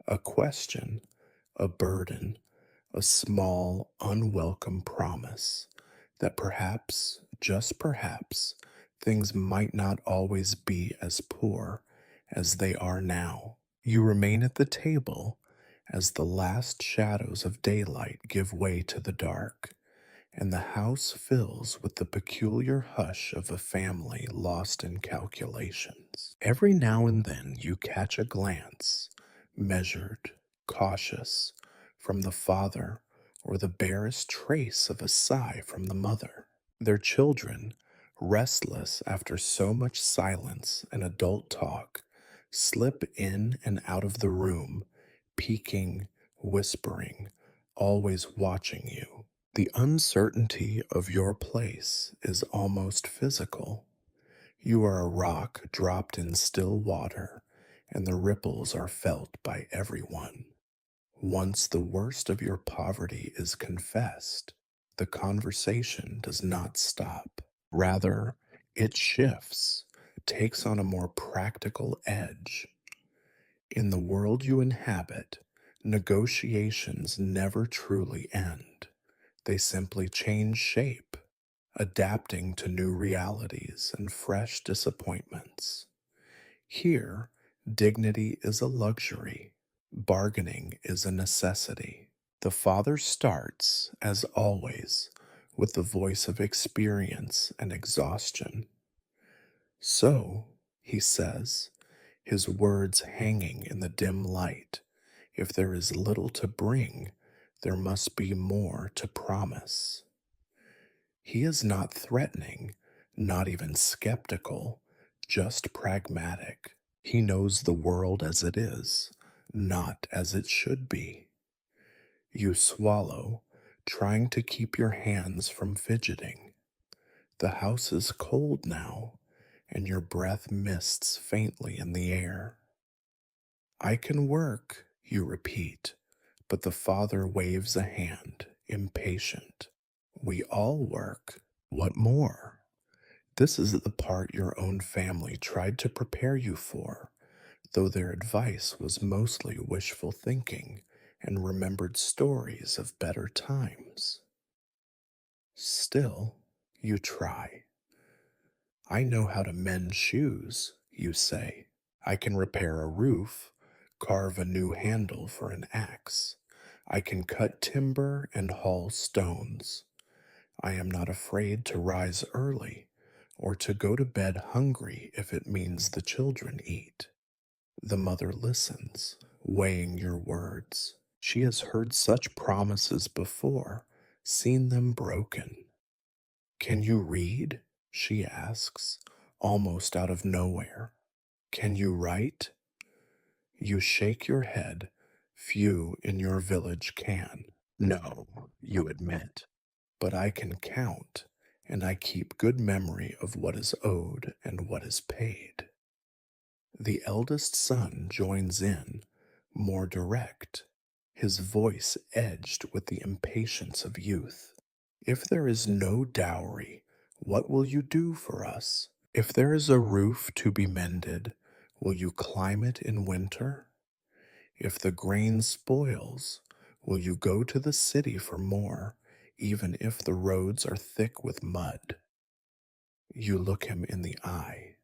A question, a burden, a small, unwelcome promise that perhaps, just perhaps, things might not always be as poor as they are now. You remain at the table as the last shadows of daylight give way to the dark, and the house fills with the peculiar hush of a family lost in calculations. Every now and then you catch a glance, measured, cautious, from the father, or the barest trace of a sigh from the mother. Their children, restless after so much silence and adult talk, slip in and out of the room, peeking, whispering, always watching you. The uncertainty of your place is almost physical. You are a rock dropped in still water, and the ripples are felt by everyone. Once the worst of your poverty is confessed, the conversation does not stop. Rather, it shifts, takes on a more practical edge. In the world you inhabit, negotiations never truly end. They simply change shape, adapting to new realities and fresh disappointments. Here, dignity is a luxury, bargaining is a necessity. The father starts, as always, with the voice of experience and exhaustion. So, he says, his words hanging in the dim light, if there is little to bring, there must be more to promise. He is not threatening, not even skeptical, just pragmatic. He knows the world as it is, not as it should be. You swallow, trying to keep your hands from fidgeting. The house is cold now, and your breath mists faintly in the air. I can work, you repeat, but the father waves a hand, impatient. We all work. What more? This is the part your own family tried to prepare you for, though their advice was mostly wishful thinking and remembered stories of better times. Still, you try. I know how to mend shoes, you say. I can repair a roof, carve a new handle for an axe. I can cut timber and haul stones. I am not afraid to rise early or to go to bed hungry if it means the children eat. The mother listens, weighing your words. She has heard such promises before, seen them broken. Can you read? She asks, almost out of nowhere. Can you write? You shake your head. Few in your village can. No, you admit. But I can count, and I keep good memory of what is owed and what is paid. The eldest son joins in, more direct, his voice edged with the impatience of youth. If there is no dowry, what will you do for us? If there is a roof to be mended, will you climb it in winter? If the grain spoils, will you go to the city for more, even if the roads are thick with mud? You look him in the eye.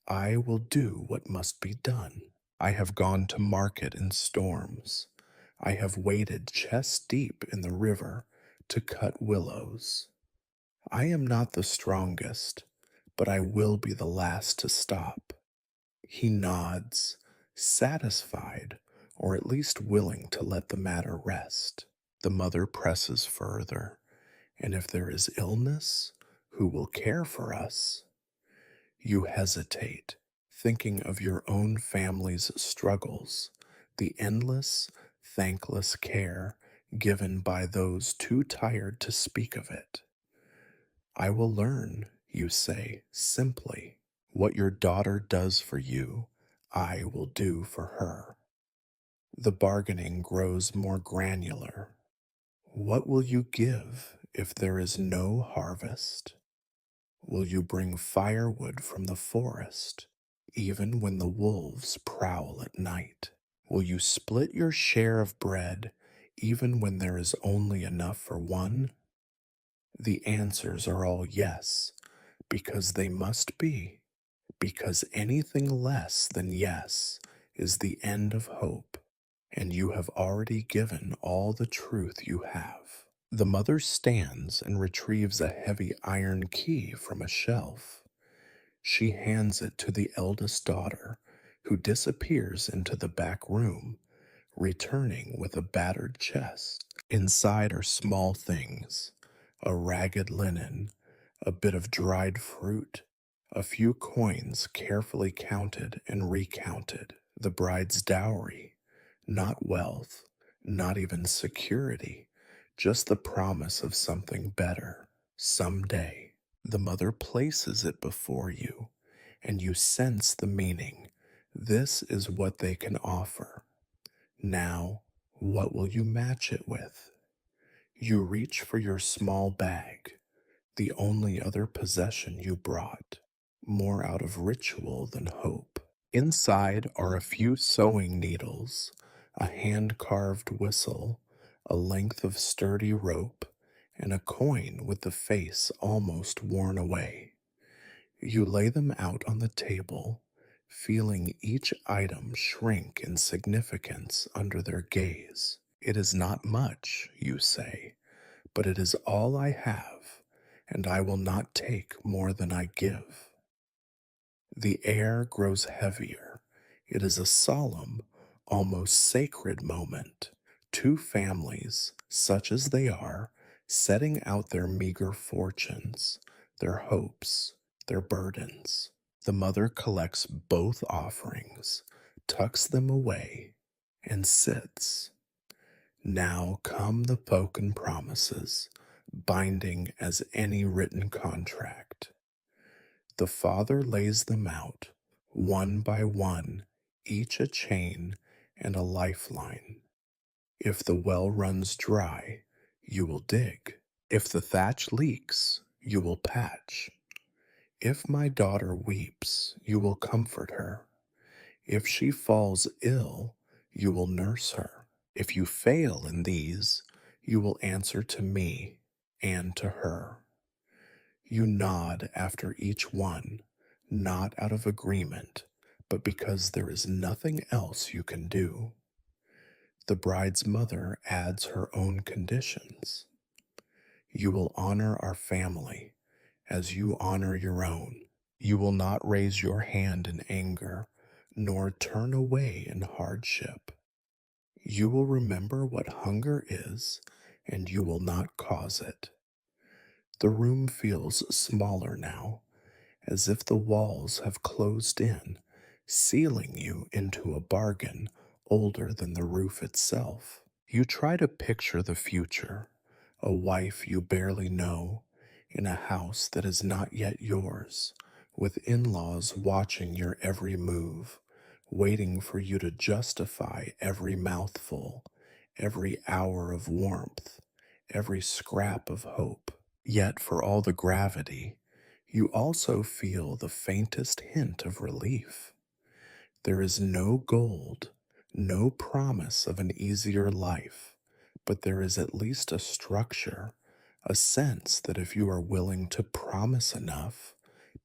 I will do what must be done. I have gone to market in storms. I have waded chest deep in the river to cut willows. I am not the strongest, but I will be the last to stop. He nods, satisfied, or at least willing to let the matter rest. The mother presses further, and if there is illness, who will care for us? You hesitate, thinking of your own family's struggles, the endless, thankless care given by those too tired to speak of it. I will learn, you say, simply. What your daughter does for you, I will do for her. The bargaining grows more granular. What will you give if there is no harvest? Will you bring firewood from the forest, even when the wolves prowl at night? Will you split your share of bread, even when there is only enough for one? The answers are all yes, because they must be, because anything less than yes is the end of hope, and you have already given all the truth you have. The mother stands and retrieves a heavy iron key from a shelf. She hands it to the eldest daughter, who disappears into the back room, returning with a battered chest. Inside are small things: a ragged linen, a bit of dried fruit, a few coins carefully counted and recounted. The bride's dowry, not wealth, not even security, just the promise of something better someday. The mother places it before you, and you sense the meaning. This is what they can offer. Now, what will you match it with? You reach for your small bag, the only other possession you brought, more out of ritual than hope. Inside are a few sewing needles, a hand carved whistle, a length of sturdy rope, and a coin with the face almost worn away. You lay them out on the table, feeling each item shrink in significance under their gaze. It is not much, you say, but it is all I have, and I will not take more than I give. The air grows heavier. It is a solemn, almost sacred moment. Two families, such as they are, setting out their meager fortunes, their hopes, their burdens. The mother collects both offerings, tucks them away, and sits. Now come the spoken promises, binding as any written contract. The father lays them out, one by one, each a chain and a lifeline. If the well runs dry, you will dig. If the thatch leaks, you will patch. If my daughter weeps, you will comfort her. If she falls ill, you will nurse her. If you fail in these, you will answer to me and to her. You nod after each one, not out of agreement, but because there is nothing else you can do. The bride's mother adds her own conditions. You will honor our family as you honor your own. You will not raise your hand in anger, nor turn away in hardship. You will remember what hunger is, and you will not cause it. The room feels smaller now, as if the walls have closed in, sealing you into a bargain older than the roof itself. You try to picture the future, a wife you barely know, in a house that is not yet yours, with in-laws watching your every move, waiting for you to justify every mouthful, every hour of warmth, every scrap of hope. Yet for all the gravity, you also feel the faintest hint of relief. There is no gold, no promise of an easier life, but there is at least a structure, a sense that if you are willing to promise enough,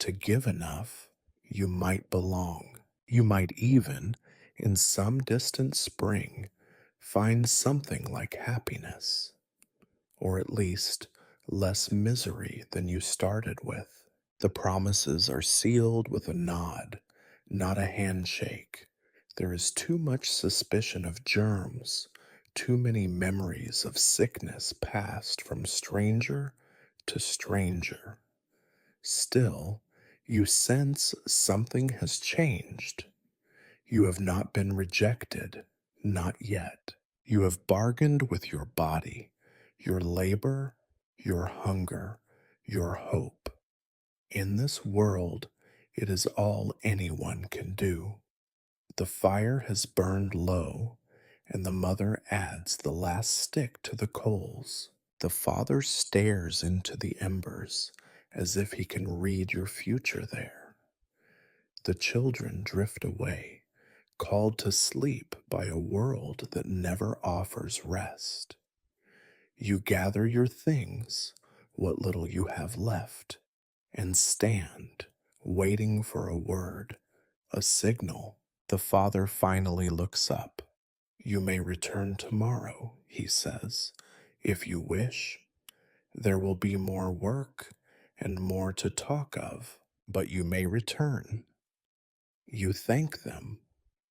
to give enough, you might belong. You might even, in some distant spring, find something like happiness, or at least less misery than you started with. The promises are sealed with a nod, not a handshake. There is too much suspicion of germs, too many memories of sickness passed from stranger to stranger. Still, you sense something has changed. You have not been rejected, not yet. You have bargained with your body, your labor, your hunger, your hope. In this world, it is all anyone can do. The fire has burned low, and the mother adds the last stick to the coals. The father stares into the embers as if he can read your future there. The children drift away, called to sleep by a world that never offers rest. You gather your things, what little you have left, and stand, waiting for a word, a signal. The father finally looks up. You may return tomorrow, he says, if you wish. There will be more work and more to talk of, but you may return. You thank them,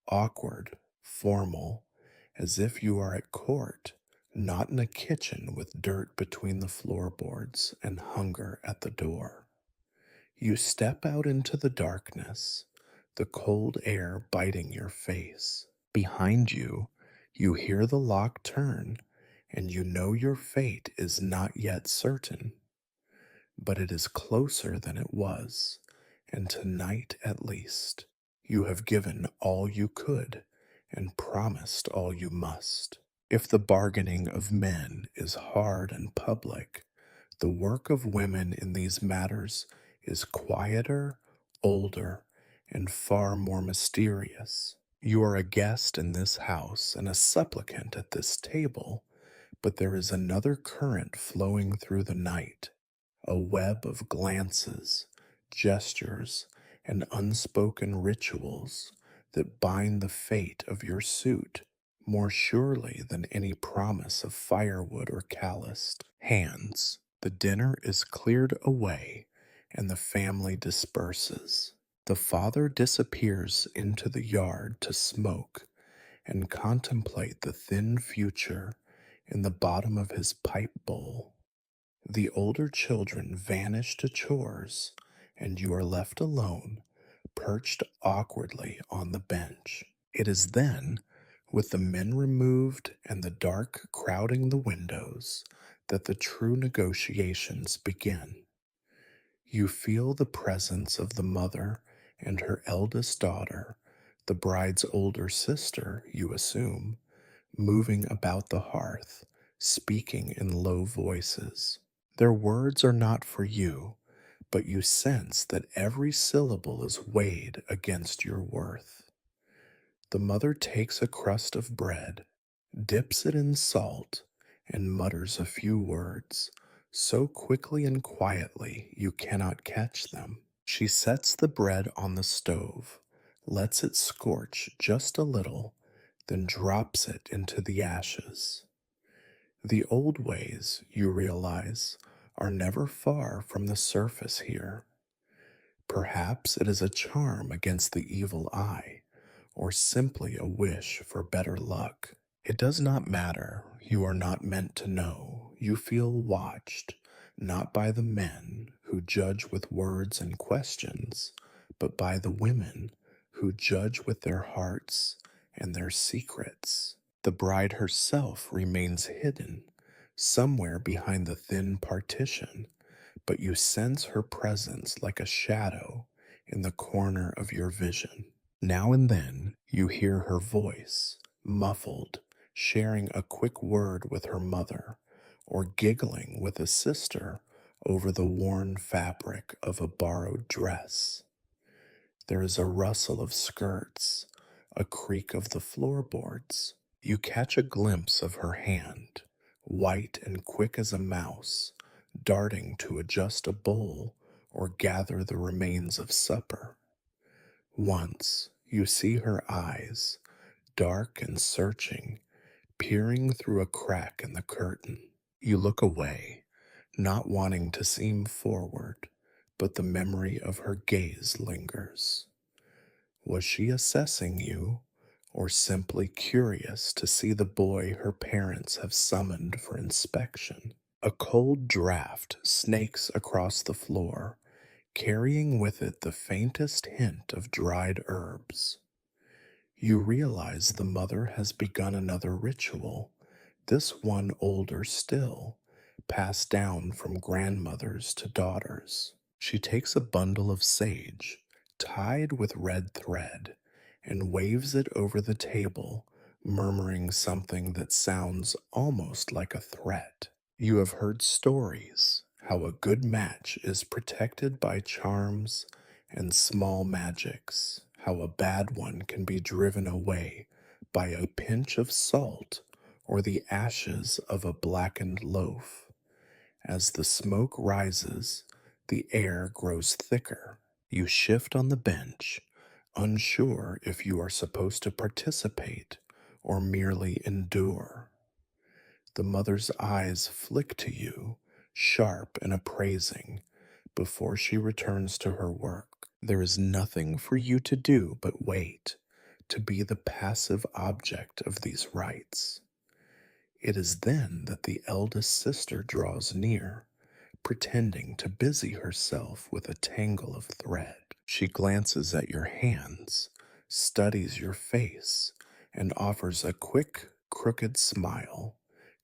awkward, formal, as if you are at court, not in a kitchen with dirt between the floorboards and hunger at the door. You step out into the darkness, the cold air biting your face. Behind you, you hear the lock turn, and you know your fate is not yet certain, but it is closer than it was, and tonight at least, you have given all you could and promised all you must. If the bargaining of men is hard and public, the work of women in these matters is quieter, older, and far more mysterious. You are a guest in this house and a supplicant at this table, but there is another current flowing through the night, a web of glances, gestures, and unspoken rituals that bind the fate of your suit more surely than any promise of firewood or calloused hands. The dinner is cleared away and the family disperses. The father disappears into the yard to smoke and contemplate the thin future in the bottom of his pipe bowl. The older children vanish to chores, and you are left alone, perched awkwardly on the bench. It is then, with the men removed and the dark crowding the windows, that the true negotiations begin. You feel the presence of the mother and her eldest daughter, the bride's older sister, you assume, moving about the hearth, speaking in low voices. Their words are not for you, but you sense that every syllable is weighed against your worth. The mother takes a crust of bread, dips it in salt, and mutters a few words, so quickly and quietly you cannot catch them. She sets the bread on the stove, lets it scorch just a little, then drops it into the ashes. The old ways, you realize, are never far from the surface here. Perhaps it is a charm against the evil eye, or simply a wish for better luck. It does not matter. You are not meant to know. You feel watched, not by the men who judge with words and questions, but by the women who judge with their hearts and their secrets. The bride herself remains hidden, somewhere behind the thin partition, but you sense her presence like a shadow in the corner of your vision. Now and then you hear her voice, muffled, sharing a quick word with her mother, or giggling with a sister over the worn fabric of a borrowed dress. There is a rustle of skirts, a creak of the floorboards. You catch a glimpse of her hand, white and quick as a mouse, darting to adjust a bowl or gather the remains of supper. Once you see her eyes, dark and searching, peering through a crack in the curtain. You look away, not wanting to seem forward, but the memory of her gaze lingers. Was she assessing you, or simply curious to see the boy her parents have summoned for inspection. A cold draft snakes across the floor, carrying with it the faintest hint of dried herbs. You realize the mother has begun another ritual, this one older still, passed down from grandmothers to daughters. She takes a bundle of sage, tied with red thread, and waves it over the table, murmuring something that sounds almost like a threat. You have heard stories how a good match is protected by charms and small magics, how a bad one can be driven away by a pinch of salt or the ashes of a blackened loaf. As the smoke rises, the air grows thicker. You shift on the bench, unsure if you are supposed to participate or merely endure. The mother's eyes flick to you, sharp and appraising, before she returns to her work. There is nothing for you to do but wait, to be the passive object of these rites. It is then that the eldest sister draws near, pretending to busy herself with a tangle of thread. She glances at your hands, studies your face, and offers a quick, crooked smile,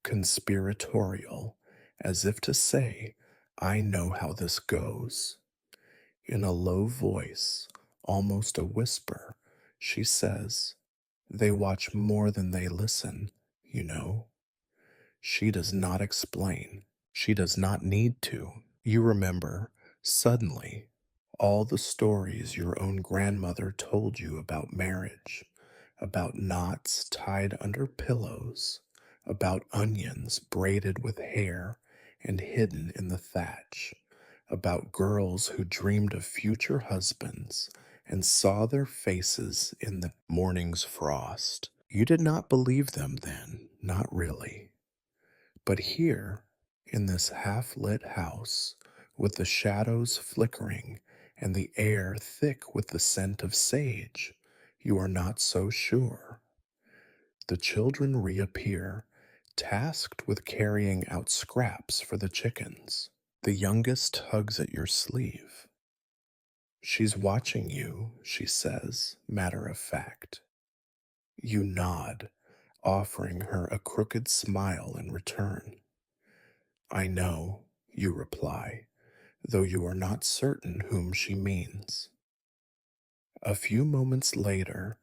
conspiratorial, as if to say, I know how this goes. In a low voice, almost a whisper, she says, they watch more than they listen, you know. She does not explain. She does not need to. You remember, suddenly, all the stories your own grandmother told you about marriage, about knots tied under pillows, about onions braided with hair and hidden in the thatch, about girls who dreamed of future husbands and saw their faces in the morning's frost. You did not believe them then, not really. But here, in this half lit house, with the shadows flickering and the air thick with the scent of sage, you are not so sure. The children reappear, tasked with carrying out scraps for the chickens. The youngest tugs at your sleeve. She's watching you, she says, matter of fact. You nod, offering her a crooked smile in return. I know, you reply, though you are not certain whom she means. A few moments later,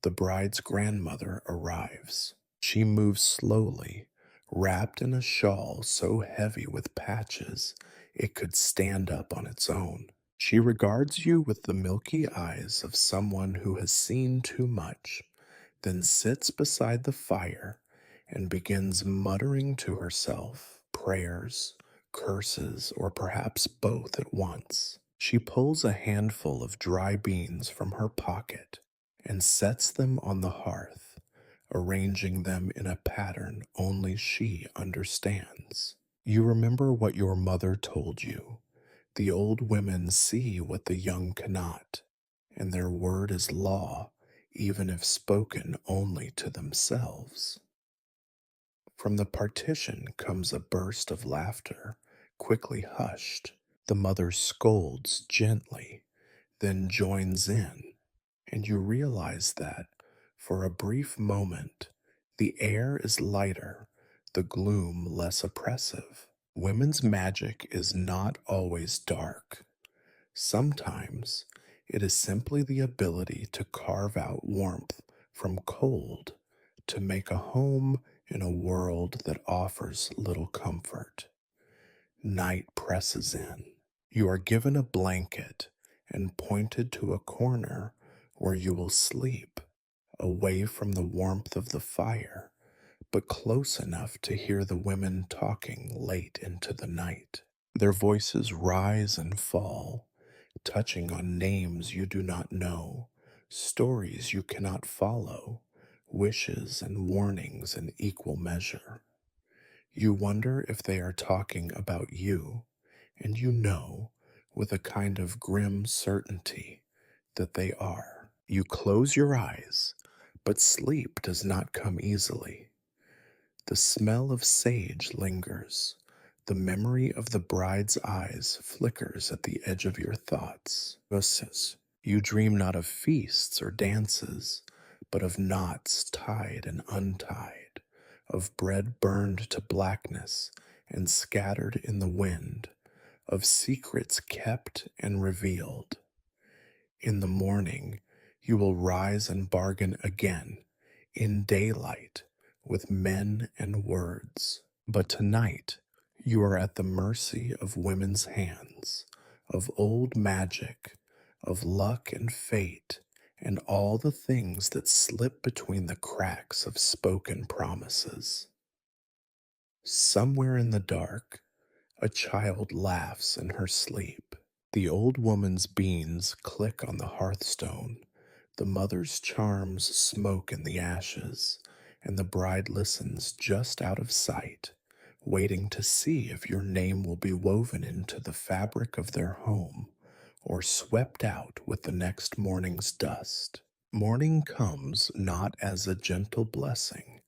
the bride's grandmother arrives. She moves slowly, wrapped in a shawl so heavy with patches it could stand up on its own. She regards you with the milky eyes of someone who has seen too much, then sits beside the fire and begins muttering to herself prayers, curses, or perhaps both at once. She pulls a handful of dry beans from her pocket and sets them on the hearth, arranging them in a pattern only she understands. You remember what your mother told you. The old women see what the young cannot, and their word is law, even if spoken only to themselves. From the partition comes a burst of laughter, quickly hushed. The mother scolds gently, then joins in, and you realize that, for a brief moment, the air is lighter, the gloom less oppressive. Women's magic is not always dark. Sometimes it is simply the ability to carve out warmth from cold, to make a home in a world that offers little comfort. Night presses in. You are given a blanket and pointed to a corner where you will sleep, away from the warmth of the fire, but close enough to hear the women talking late into the night. Their voices rise and fall, touching on names you do not know, stories you cannot follow, wishes and warnings in equal measure. You wonder if they are talking about you, and you know, with a kind of grim certainty, that they are. You close your eyes, But sleep does not come easily. The smell of sage lingers. The memory of the bride's eyes flickers at the edge of your thoughts. Versus, you dream not of feasts or dances, but of knots tied and untied, of bread burned to blackness and scattered in the wind, of secrets kept and revealed. In the morning, you will rise and bargain again, in daylight, with men and words. But tonight, you are at the mercy of women's hands, of old magic, of luck and fate, and all the things that slip between the cracks of spoken promises. Somewhere in the dark, a child laughs in her sleep. The old woman's beans click on the hearthstone. The mother's charms smoke in the ashes, and the bride listens just out of sight, waiting to see if your name will be woven into the fabric of their home or swept out with the next morning's dust. Morning comes not as a gentle blessing,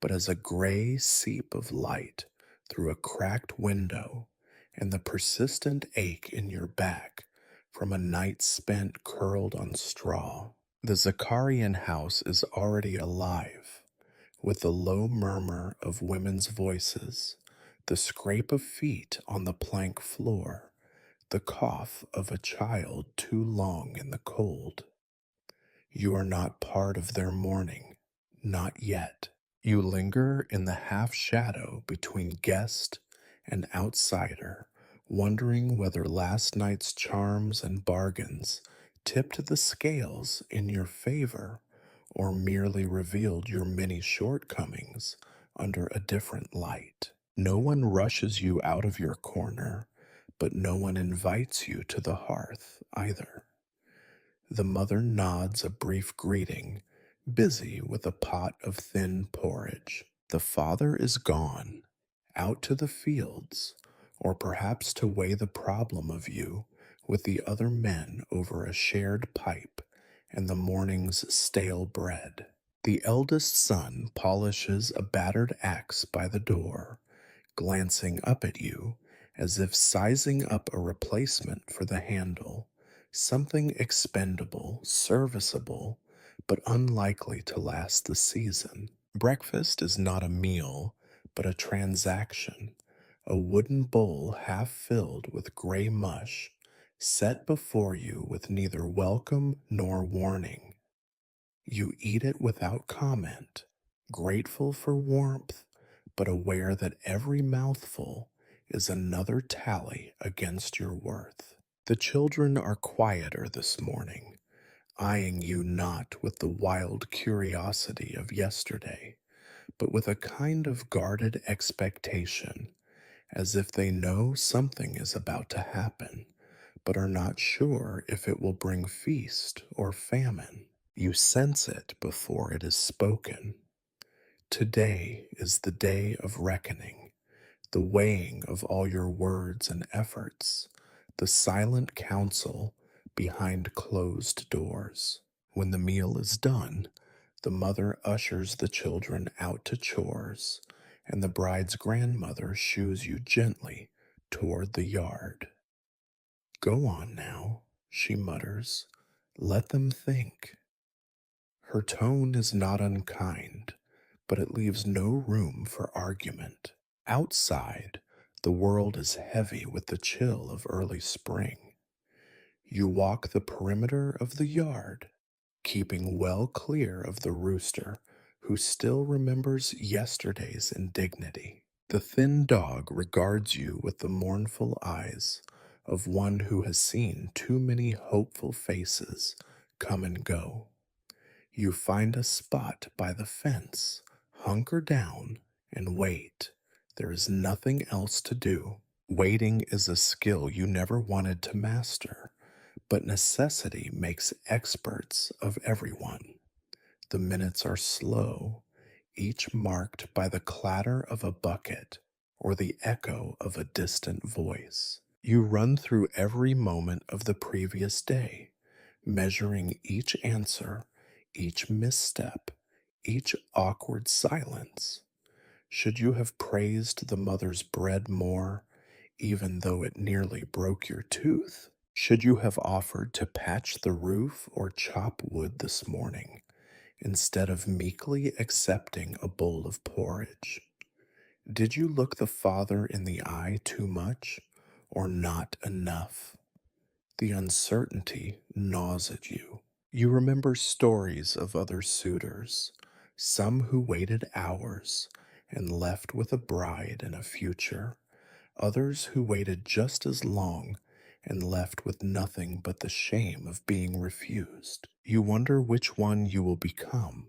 but as a gray seep of light through a cracked window, and the persistent ache in your back from a night spent curled on straw. The Zakarian house is already alive, with the low murmur of women's voices, the scrape of feet on the plank floor, the cough of a child too long in the cold. You are not part of their mourning, not yet. You linger in the half shadow between guest and outsider, wondering whether last night's charms and bargains tipped the scales in your favor or merely revealed your many shortcomings under a different light. No one rushes you out of your corner, but no one invites you to the hearth either. The mother nods a brief greeting, busy with a pot of thin porridge. The father is gone, out to the fields, or perhaps to weigh the problem of you with the other men over a shared pipe and the morning's stale bread. The eldest son polishes a battered axe by the door, glancing up at you as if sizing up a replacement for the handle, something expendable, serviceable, but unlikely to last the season. Breakfast is not a meal, but a transaction, a wooden bowl half filled with gray mush, set before you with neither welcome nor warning. You eat it without comment, grateful for warmth, but aware that every mouthful is another tally against your worth. The children are quieter this morning, eyeing you not with the wild curiosity of yesterday, but with a kind of guarded expectation, as if they know something is about to happen, but are not sure if it will bring feast or famine. You sense it before it is spoken. Today is the day of reckoning, the weighing of all your words and efforts, the silent counsel behind closed doors. When the meal is done, the mother ushers the children out to chores, and the bride's grandmother shoos you gently toward the yard. Go on now, she mutters. Let them think. Her tone is not unkind, but it leaves no room for argument. Outside, the world is heavy with the chill of early spring. You walk the perimeter of the yard, keeping well clear of the rooster who still remembers yesterday's indignity. The thin dog regards you with the mournful eyes of one who has seen too many hopeful faces come and go. You find a spot by the fence, hunker down, and wait. There is nothing else to do. Waiting is a skill you never wanted to master, but necessity makes experts of everyone. The minutes are slow, each marked by the clatter of a bucket or the echo of a distant voice. You run through every moment of the previous day, measuring each answer, each misstep, Each awkward silence. Should you have praised the mother's bread more, even though it nearly broke your tooth? Should you have offered to patch the roof or chop wood this morning, instead of meekly accepting a bowl of porridge? Did you look the father in the eye too much, or not enough? The uncertainty gnaws at you. You remember stories of other suitors, some who waited hours and left with a bride and a future, others who waited just as long and left with nothing but the shame of being refused. You wonder which one you will become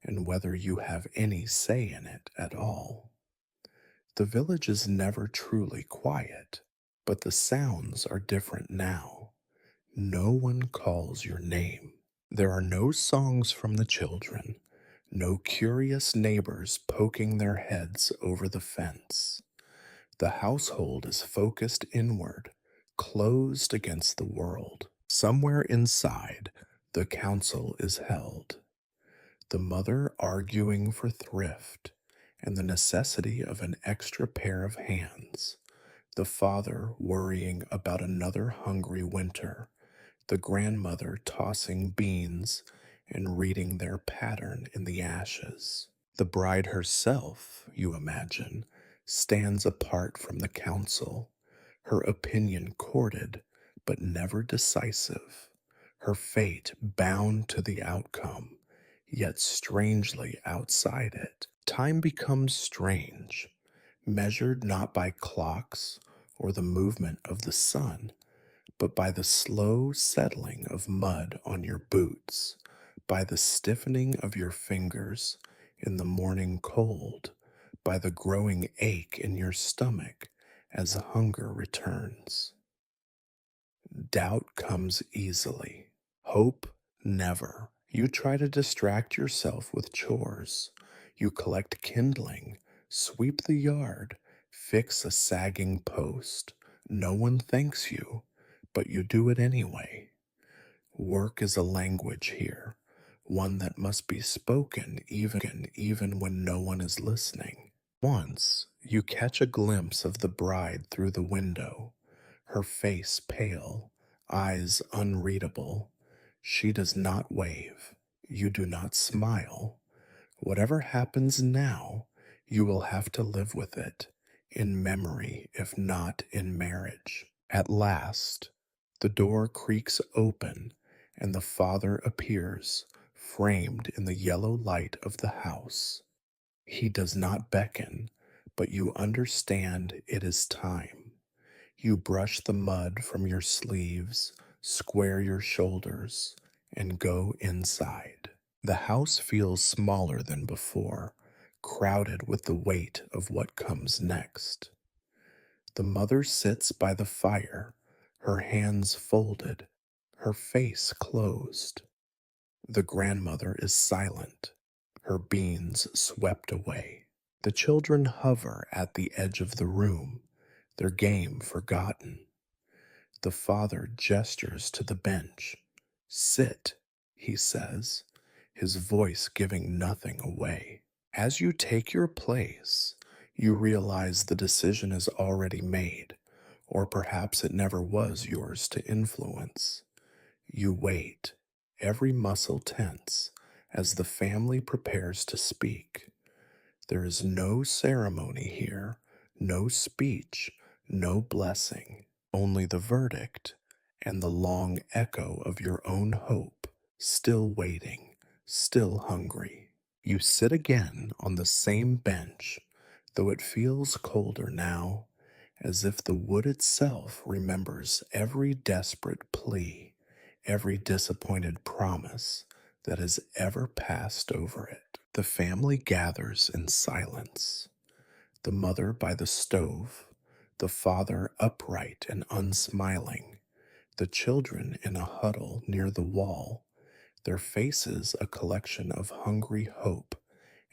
and whether you have any say in it at all. The village is never truly quiet, but the sounds are different now. No one calls your name. There are no songs from the children, no curious neighbors poking their heads over the fence. The household is focused inward, closed against the world. Somewhere inside, the council is held. The mother arguing for thrift and the necessity of an extra pair of hands. The father worrying about another hungry winter. The grandmother tossing beans and reading their pattern in the ashes. The bride herself, you imagine, stands apart from the council, her opinion courted but never decisive, her fate bound to the outcome, yet strangely outside it. Time becomes strange, measured not by clocks or the movement of the sun, but by the slow settling of mud on your boots, by the stiffening of your fingers in the morning cold, by the growing ache in your stomach as hunger returns. Doubt comes easily, hope never. You try to distract yourself with chores. You collect kindling, sweep the yard, fix a sagging post. No one thanks you, but you do it anyway. Work is a language here, one that must be spoken even when no one is listening. Once you catch a glimpse of the bride through the window, her face pale, eyes unreadable. She does not wave. You do not smile. Whatever happens now, you will have to live with it, in memory if not in marriage. At last, the door creaks open and the father appears, framed in the yellow light of the house. He does not beckon, but you understand it is time. You brush the mud from your sleeves, square your shoulders, and go inside. The house feels smaller than before, crowded with the weight of what comes next. The mother sits by the fire, her hands folded, her face closed. The grandmother is silent, her beans swept away. The children hover at the edge of the room, their game forgotten. The father gestures to the bench. Sit, he says, his voice giving nothing away. As you take your place, you realize the decision is already made, or perhaps it never was yours to influence. You wait, every muscle tense, as the family prepares to speak. There is no ceremony here, no speech, no blessing, only the verdict and the long echo of your own hope, still waiting, still hungry. You sit again on the same bench, though it feels colder now, as if the wood itself remembers every desperate plea, every disappointed promise that has ever passed over it. The family gathers in silence, the mother by the stove, the father upright and unsmiling, the children in a huddle near the wall, their faces a collection of hungry hope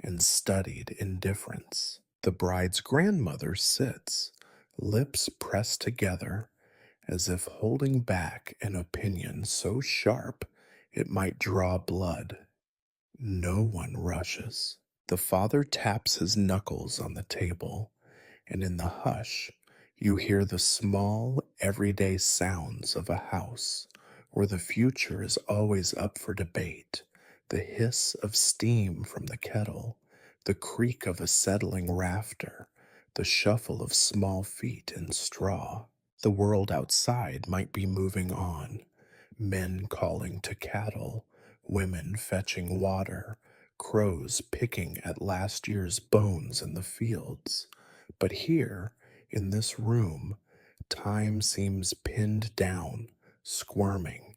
and studied indifference. The bride's grandmother sits, lips pressed together, as if holding back an opinion so sharp it might draw blood. No one rushes. The father taps his knuckles on the table, and in the hush, you hear the small, everyday sounds of a house where the future is always up for debate. The hiss of steam from the kettle, the creak of a settling rafter, the shuffle of small feet in straw. The world outside might be moving on, men calling to cattle, women fetching water, crows picking at last year's bones in the fields. But here, in this room, time seems pinned down, squirming.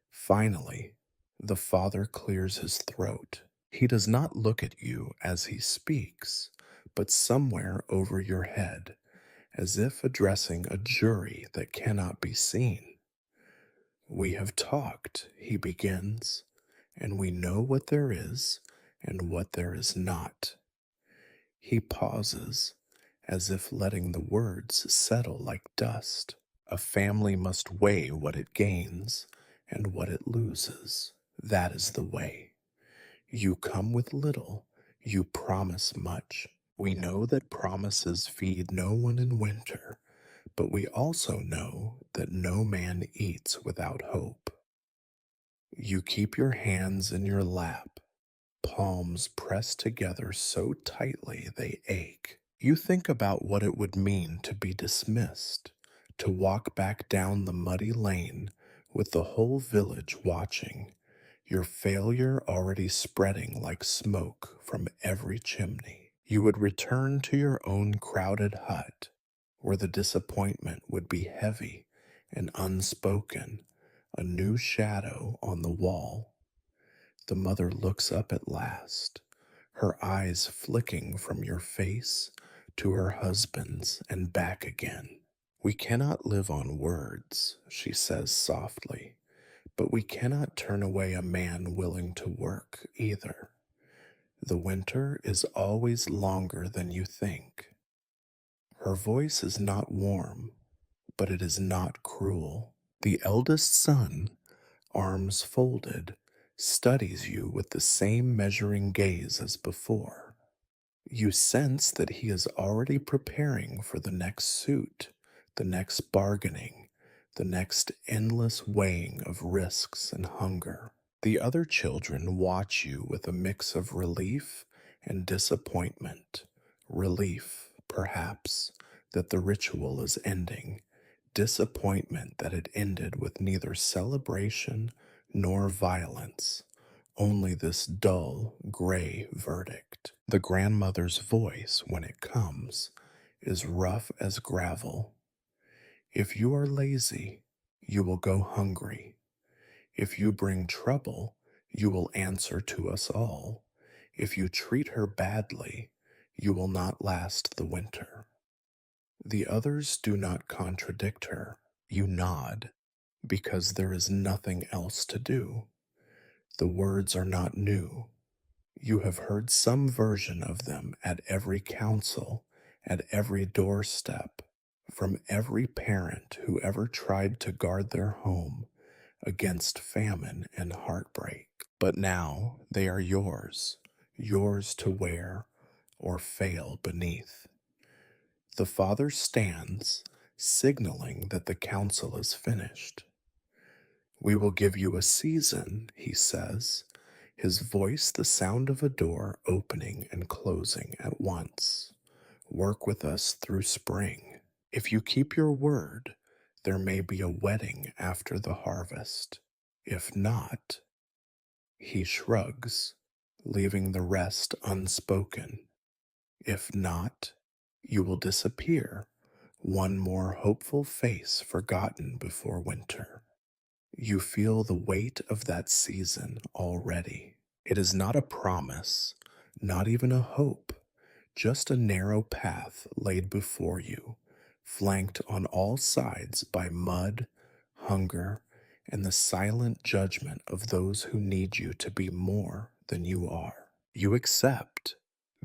Finally, the father clears his throat. He does not look at you as he speaks, but somewhere over your head, as if addressing a jury that cannot be seen. We have talked, he begins, and we know what there is and what there is not. He pauses, as if letting the words settle like dust. A family must weigh what it gains and what it loses. That is the way. You come with little, you promise much. We know that promises feed no one in winter, but we also know that no man eats without hope. You keep your hands in your lap, palms pressed together so tightly they ache. You think about what it would mean to be dismissed, to walk back down the muddy lane with the whole village watching, your failure already spreading like smoke from every chimney. You would return to your own crowded hut, where the disappointment would be heavy and unspoken, a new shadow on the wall. The mother looks up at last, her eyes flicking from your face to her husband's and back again. We cannot live on words, she says softly, but we cannot turn away a man willing to work either. The winter is always longer than you think. Her voice is not warm, but it is not cruel. The eldest son, arms folded, studies you with the same measuring gaze as before. You sense that he is already preparing for the next suit, the next bargaining, the next endless weighing of risks and hunger. The other children watch you with a mix of relief and disappointment. Relief, perhaps, that the ritual is ending, disappointment that it ended with neither celebration nor violence, only this dull, gray verdict. The grandmother's voice, when it comes, is rough as gravel. If you are lazy, you will go hungry. If you bring trouble, you will answer to us all. If you treat her badly, you will not last the winter. The others do not contradict her. You nod, because there is nothing else to do. The words are not new. You have heard some version of them at every council, at every doorstep, from every parent who ever tried to guard their home against famine and heartbreak. But now they are yours, yours to wear or fail beneath. The father stands, signaling that the council is finished. We will give you a season, he says, his voice the sound of a door opening and closing at once. Work with us through spring. If you keep your word, there may be a wedding after the harvest. If not, he shrugs, leaving the rest unspoken. If not, you will disappear, one more hopeful face forgotten before winter. You feel the weight of that season already. It is not a promise, not even a hope, just a narrow path laid before you, flanked on all sides by mud, hunger, and the silent judgment of those who need you to be more than you are. You accept,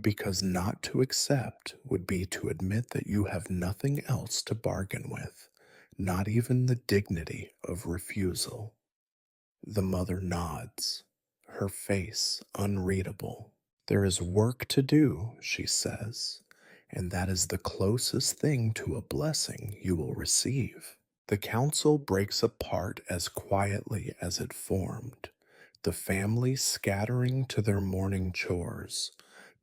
because not to accept would be to admit that you have nothing else to bargain with, not even the dignity of refusal. The mother nods, her face unreadable. There is work to do, she says, and that is the closest thing to a blessing you will receive. The council breaks apart as quietly as it formed, the family scattering to their morning chores,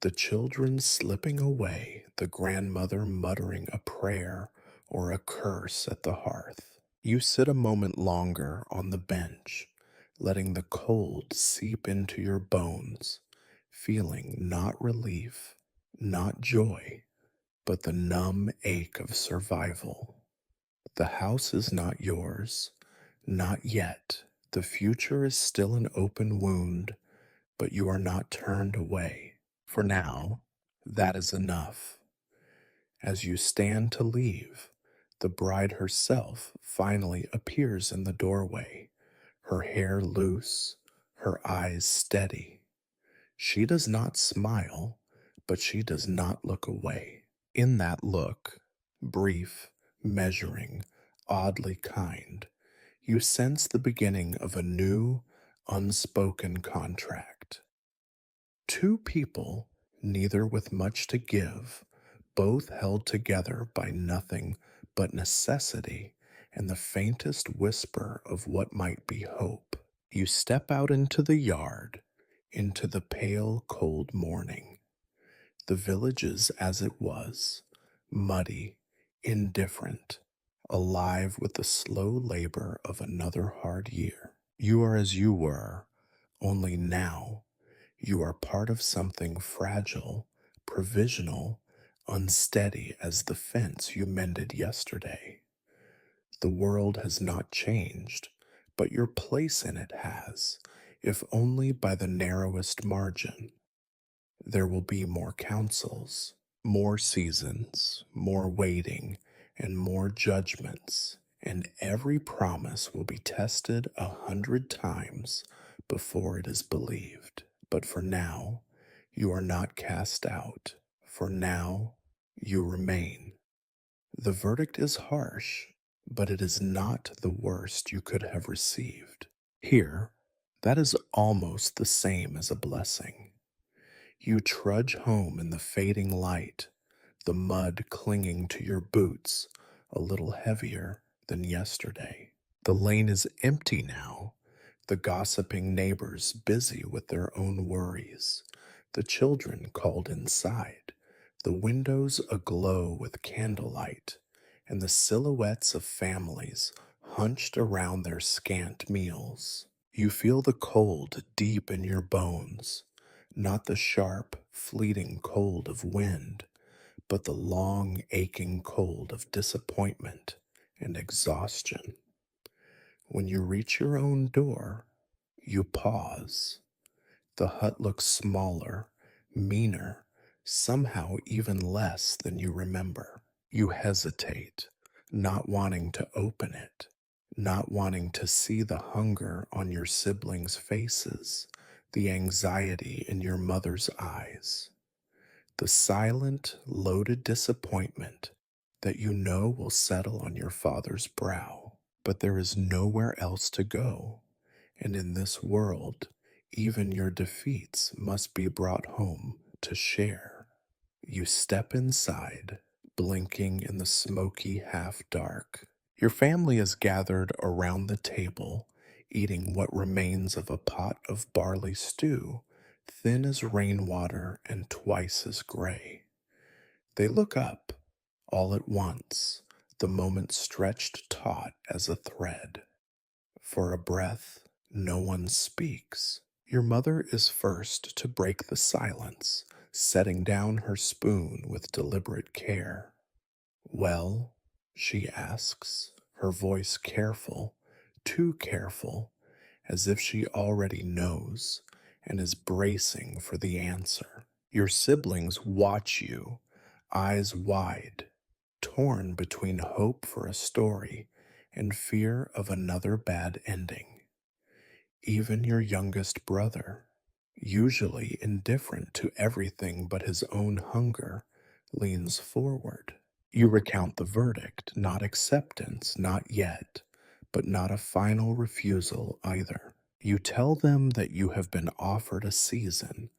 the children slipping away, the grandmother muttering a prayer or a curse at the hearth. You sit a moment longer on the bench, letting the cold seep into your bones, feeling not relief, not joy, but the numb ache of survival. The house is not yours, not yet. The future is still an open wound, but you are not turned away. For now, that is enough. As you stand to leave, the bride herself finally appears in the doorway, her hair loose, her eyes steady. She does not smile, but she does not look away. In that look, brief, measuring, oddly kind, you sense the beginning of a new, unspoken contract. Two people, neither with much to give, both held together by nothing but necessity and the faintest whisper of what might be hope. You step out into the yard, into the pale, cold morning. The village is as it was, muddy, indifferent, alive with the slow labor of another hard year. You are as you were, only now you are part of something fragile, provisional, unsteady as the fence you mended yesterday. The world has not changed, but your place in it has, if only by the narrowest margin. There will be more councils, more seasons, more waiting, and more judgments, and every promise will be tested 100 times before it is believed. But for now, you are not cast out. For now, you remain. The verdict is harsh, but it is not the worst you could have received. Here, that is almost the same as a blessing. You trudge home in the fading light, the mud clinging to your boots a little heavier than yesterday. The lane is empty now, the gossiping neighbors busy with their own worries, the children called inside, the windows aglow with candlelight, and the silhouettes of families hunched around their scant meals. You feel the cold deep in your bones, not the sharp, fleeting cold of wind, but the long, aching cold of disappointment and exhaustion. When you reach your own door, you pause. The hut looks smaller, meaner, somehow even less than you remember. You hesitate, not wanting to open it, not wanting to see the hunger on your siblings' faces, the anxiety in your mother's eyes, the silent, loaded disappointment that you know will settle on your father's brow. But there is nowhere else to go, and in this world, even your defeats must be brought home to share. You step inside, blinking in the smoky half dark. Your family is gathered around the table, eating what remains of a pot of barley stew, thin as rainwater and twice as gray. They look up, all at once, the moment stretched taut as a thread. For a breath, no one speaks. Your mother is first to break the silence, setting down her spoon with deliberate care. Well, she asks, her voice careful, too careful, as if she already knows and is bracing for the answer. Your siblings watch you, eyes wide, torn between hope for a story and fear of another bad ending. Even your youngest brother, usually indifferent to everything but his own hunger, leans forward. You recount the verdict, not acceptance, not yet, but not a final refusal either. You tell them that you have been offered a season,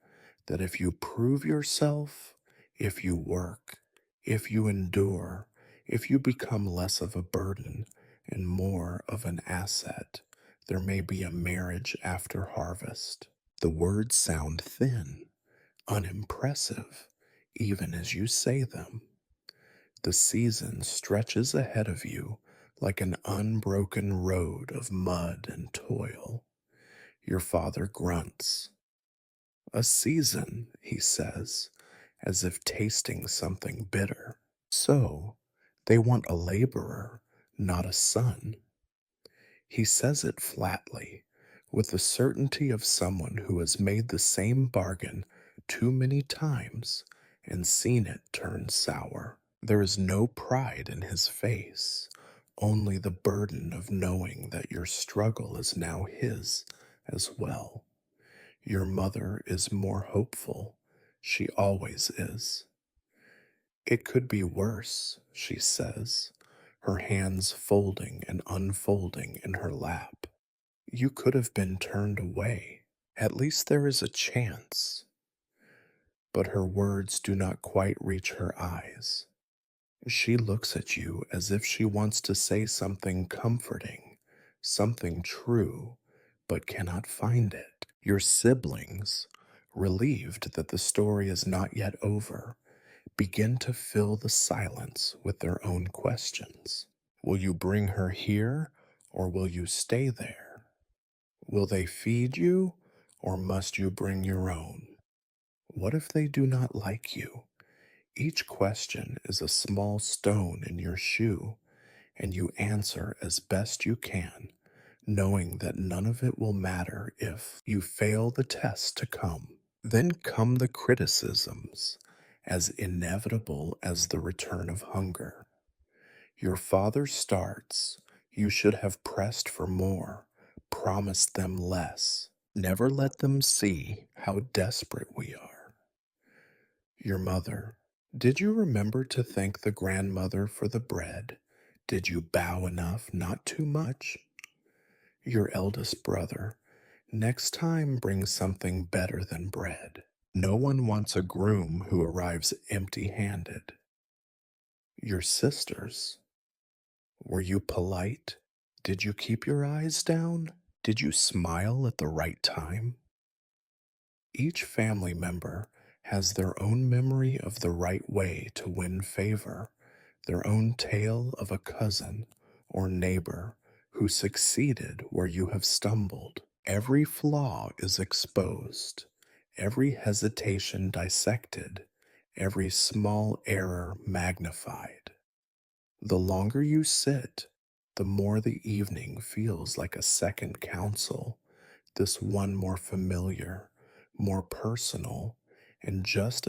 that if you prove yourself, if you work, if you endure, if you become less of a burden and more of an asset, there may be a marriage after harvest. The words sound thin, unimpressive, even as you say them. The season stretches ahead of you like an unbroken road of mud and toil. Your father grunts. A season, he says, as if tasting something bitter. So, they want a laborer, not a son. He says it flatly, with the certainty of someone who has made the same bargain too many times and seen it turn sour. There is no pride in his face, only the burden of knowing that your struggle is now his as well. Your mother is more hopeful. She always is. It could be worse, she says, her hands folding and unfolding in her lap. You could have been turned away. At least there is a chance. But her words do not quite reach her eyes. She looks at you as if she wants to say something comforting, something true, but cannot find it. Your siblings, relieved that the story is not yet over, begin to fill the silence with their own questions. Will you bring her here, or will you stay there? Will they feed you, or must you bring your own? What if they do not like you? Each question is a small stone in your shoe, and you answer as best you can, knowing that none of it will matter if you fail the test to come. Then come the criticisms, as inevitable as the return of hunger. Your father starts. You should have pressed for more, promised them less. Never let them see how desperate we are. Your mother. Did you remember to thank the grandmother for the bread? Did you bow enough, not too much? Your eldest brother. Next time bring something better than bread. No one wants a groom who arrives empty handed. Your sisters. Were you polite? Did you keep your eyes down? Did you smile at the right time? Each family member has their own memory of the right way to win favor, their own tale of a cousin or neighbor who succeeded where you have stumbled. Every flaw is exposed, every hesitation dissected, every small error magnified. The longer you sit, the more the evening feels like a second council, this one more familiar, more personal, and just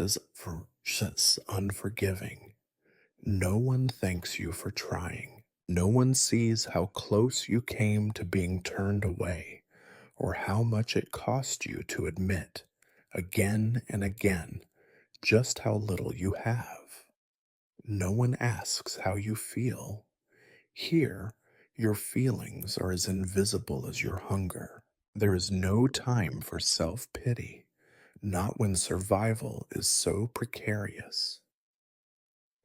unforgiving. No one thanks you for trying. No one sees how close you came to being turned away, or how much it cost you to admit, again and again, just how little you have. No one asks how you feel. Here, your feelings are as invisible as your hunger. There is no time for self pity, not when survival is so precarious.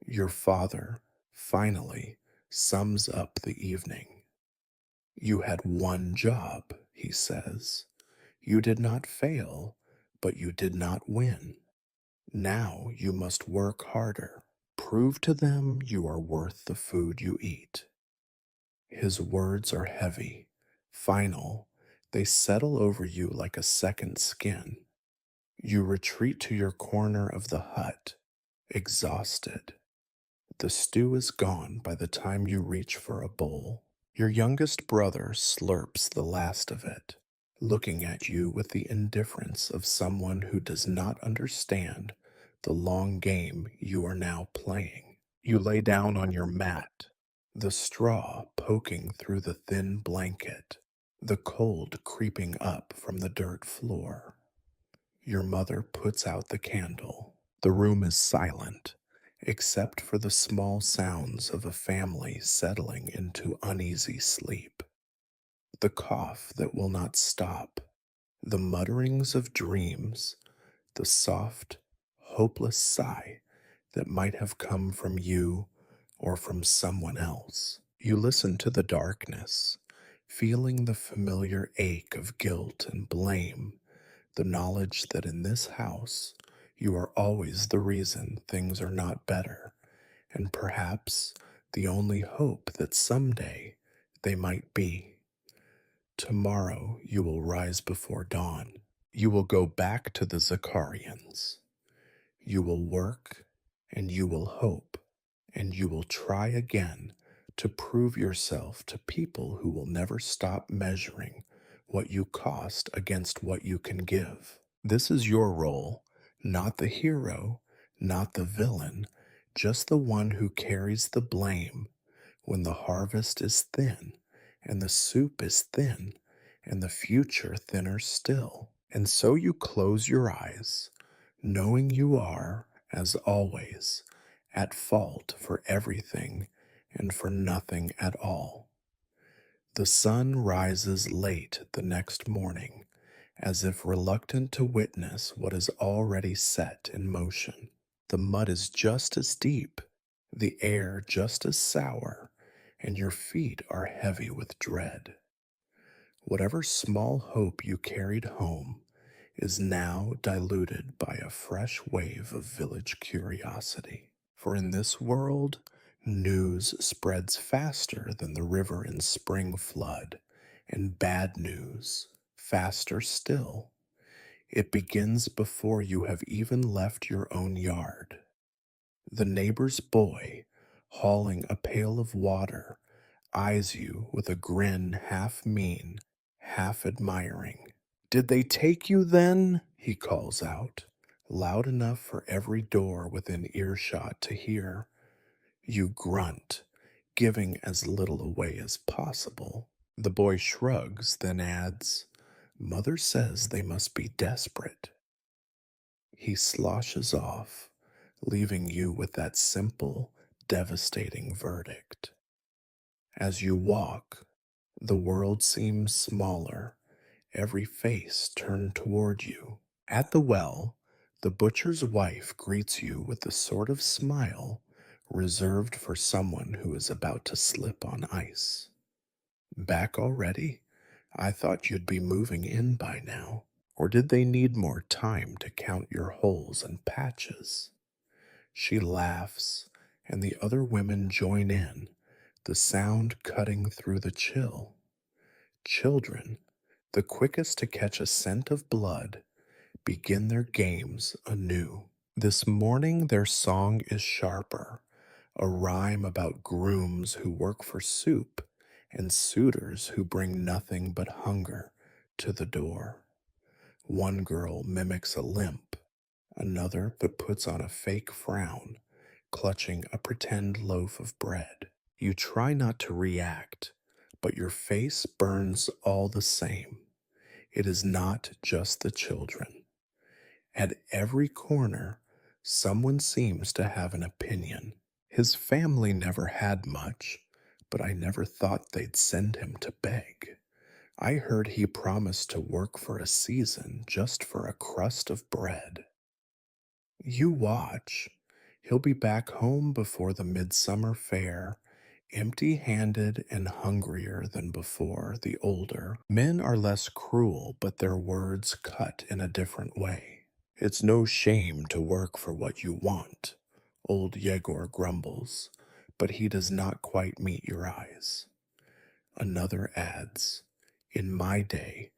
Your father, finally, sums up the evening. You had one job, he says. You did not fail, but you did not win. Now you must work harder. Prove to them you are worth the food you eat. His words are heavy, final. They settle over you like a second skin. You retreat to your corner of the hut, exhausted. The stew is gone by the time you reach for a bowl. Your youngest brother slurps the last of it, looking at you with the indifference of someone who does not understand the long game you are now playing. You lay down on your mat, the straw poking through the thin blanket, the cold creeping up from the dirt floor. Your mother puts out the candle. The room is silent, except for the small sounds of a family settling into uneasy sleep. the cough that will not stop, the mutterings of dreams, the soft, hopeless sigh that might have come from you or from someone else. You listen to the darkness, feeling the familiar ache of guilt and blame, the knowledge that in this house you are always the reason things are not better, and perhaps the only hope that someday they might be. Tomorrow you will rise before dawn. You will go back to the Zakarians. You will work and you will hope and you will try again to prove yourself to people who will never stop measuring what you cost against what you can give. This is your role, not the hero, not the villain, just the one who carries the blame when the harvest is thin and the soup is thin and the future thinner still. And so you close your eyes, knowing you are, as always, at fault for everything and for nothing at all. The sun rises late the next morning, as if reluctant to witness what is already set in motion. The mud is just as deep, the air just as sour, and your feet are heavy with dread. Whatever small hope you carried home is now diluted by a fresh wave of village curiosity. For in this world, news spreads faster than the river in spring flood, and bad news faster still. It begins before you have even left your own yard. The neighbor's boy, hauling a pail of water, eyes you with a grin half mean, half admiring. "Did they take you then?" he calls out, loud enough for every door within earshot to hear. You grunt, giving as little away as possible. The boy shrugs, then adds, "Mother says they must be desperate." He sloshes off, leaving you with that simple, devastating verdict. As you walk, the world seems smaller, every face turned toward you. At the well, the butcher's wife greets you with the sort of smile reserved for someone who is about to slip on ice. "Back already? I thought you'd be moving in by now. Or did they need more time to count your holes and patches?" She laughs, and the other women join in, the sound cutting through the chill. Children, the quickest to catch a scent of blood, begin their games anew. This morning their song is sharper, a rhyme about grooms who work for soup and suitors who bring nothing but hunger to the door. One girl mimics a limp, another but puts on a fake frown, clutching a pretend loaf of bread. You try not to react, but your face burns all the same. It is not just the children. At every corner, someone seems to have an opinion. "His family never had much, but I never thought they'd send him to beg. I heard he promised to work for a season just for a crust of bread." You watch. He'll be back home before the midsummer fair, empty handed and hungrier than before. The older men are less cruel, but their words cut in a different way. "It's no shame to work for what you want," old Yegor grumbles, but he does not quite meet your eyes. Another adds, "In my day,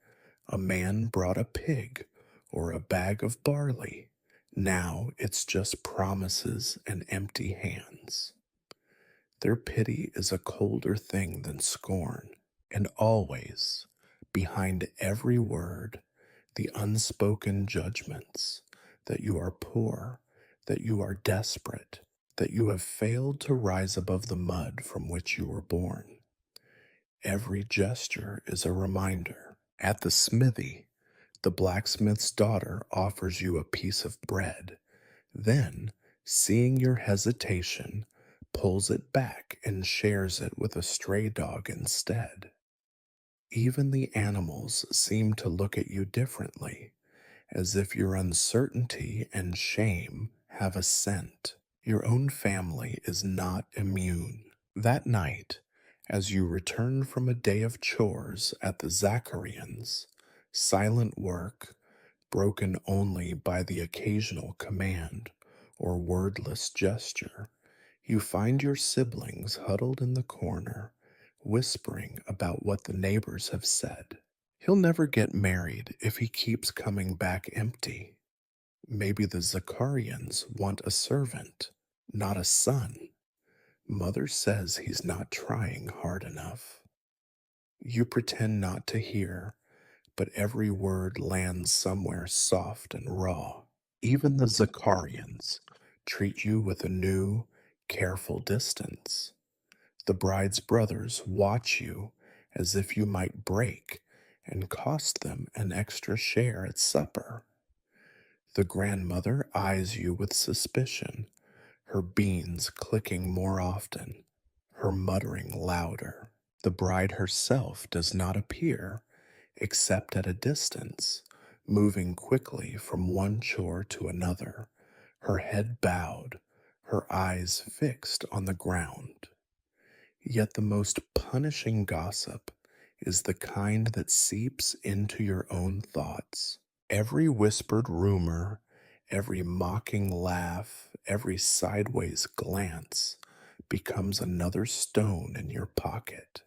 a man brought a pig or a bag of barley. Now it's just promises and empty hands." Their pity is a colder thing than scorn, and always, behind every word, the unspoken judgments that you are poor, that you are desperate, that you have failed to rise above the mud from which you were born. Every gesture is a reminder. At the smithy, the blacksmith's daughter offers you a piece of bread, then, seeing your hesitation, pulls it back and shares it with a stray dog instead. Even the animals seem to look at you differently, as if your uncertainty and shame have a scent. Your own family is not immune. That night, as you return from a day of chores at the Zacharians, silent work, broken only by the occasional command or wordless gesture, you find your siblings huddled in the corner, whispering about what the neighbors have said. He'll never get married if he keeps coming back empty. Maybe the Zacharians want a servant, not a son. Mother says he's not trying hard enough. You pretend not to hear, but every word lands somewhere soft and raw. Even the Zacharians treat you with a new, careful distance. The bride's brothers watch you as if you might break and cost them an extra share at supper. The grandmother eyes you with suspicion, her beans clicking more often, her muttering louder. The bride herself does not appear, except at a distance, moving quickly from one chore to another, her head bowed, her eyes fixed on the ground. Yet the most punishing gossip is the kind that seeps into your own thoughts. Every whispered rumor, every mocking laugh, every sideways glance becomes another stone in your pocket.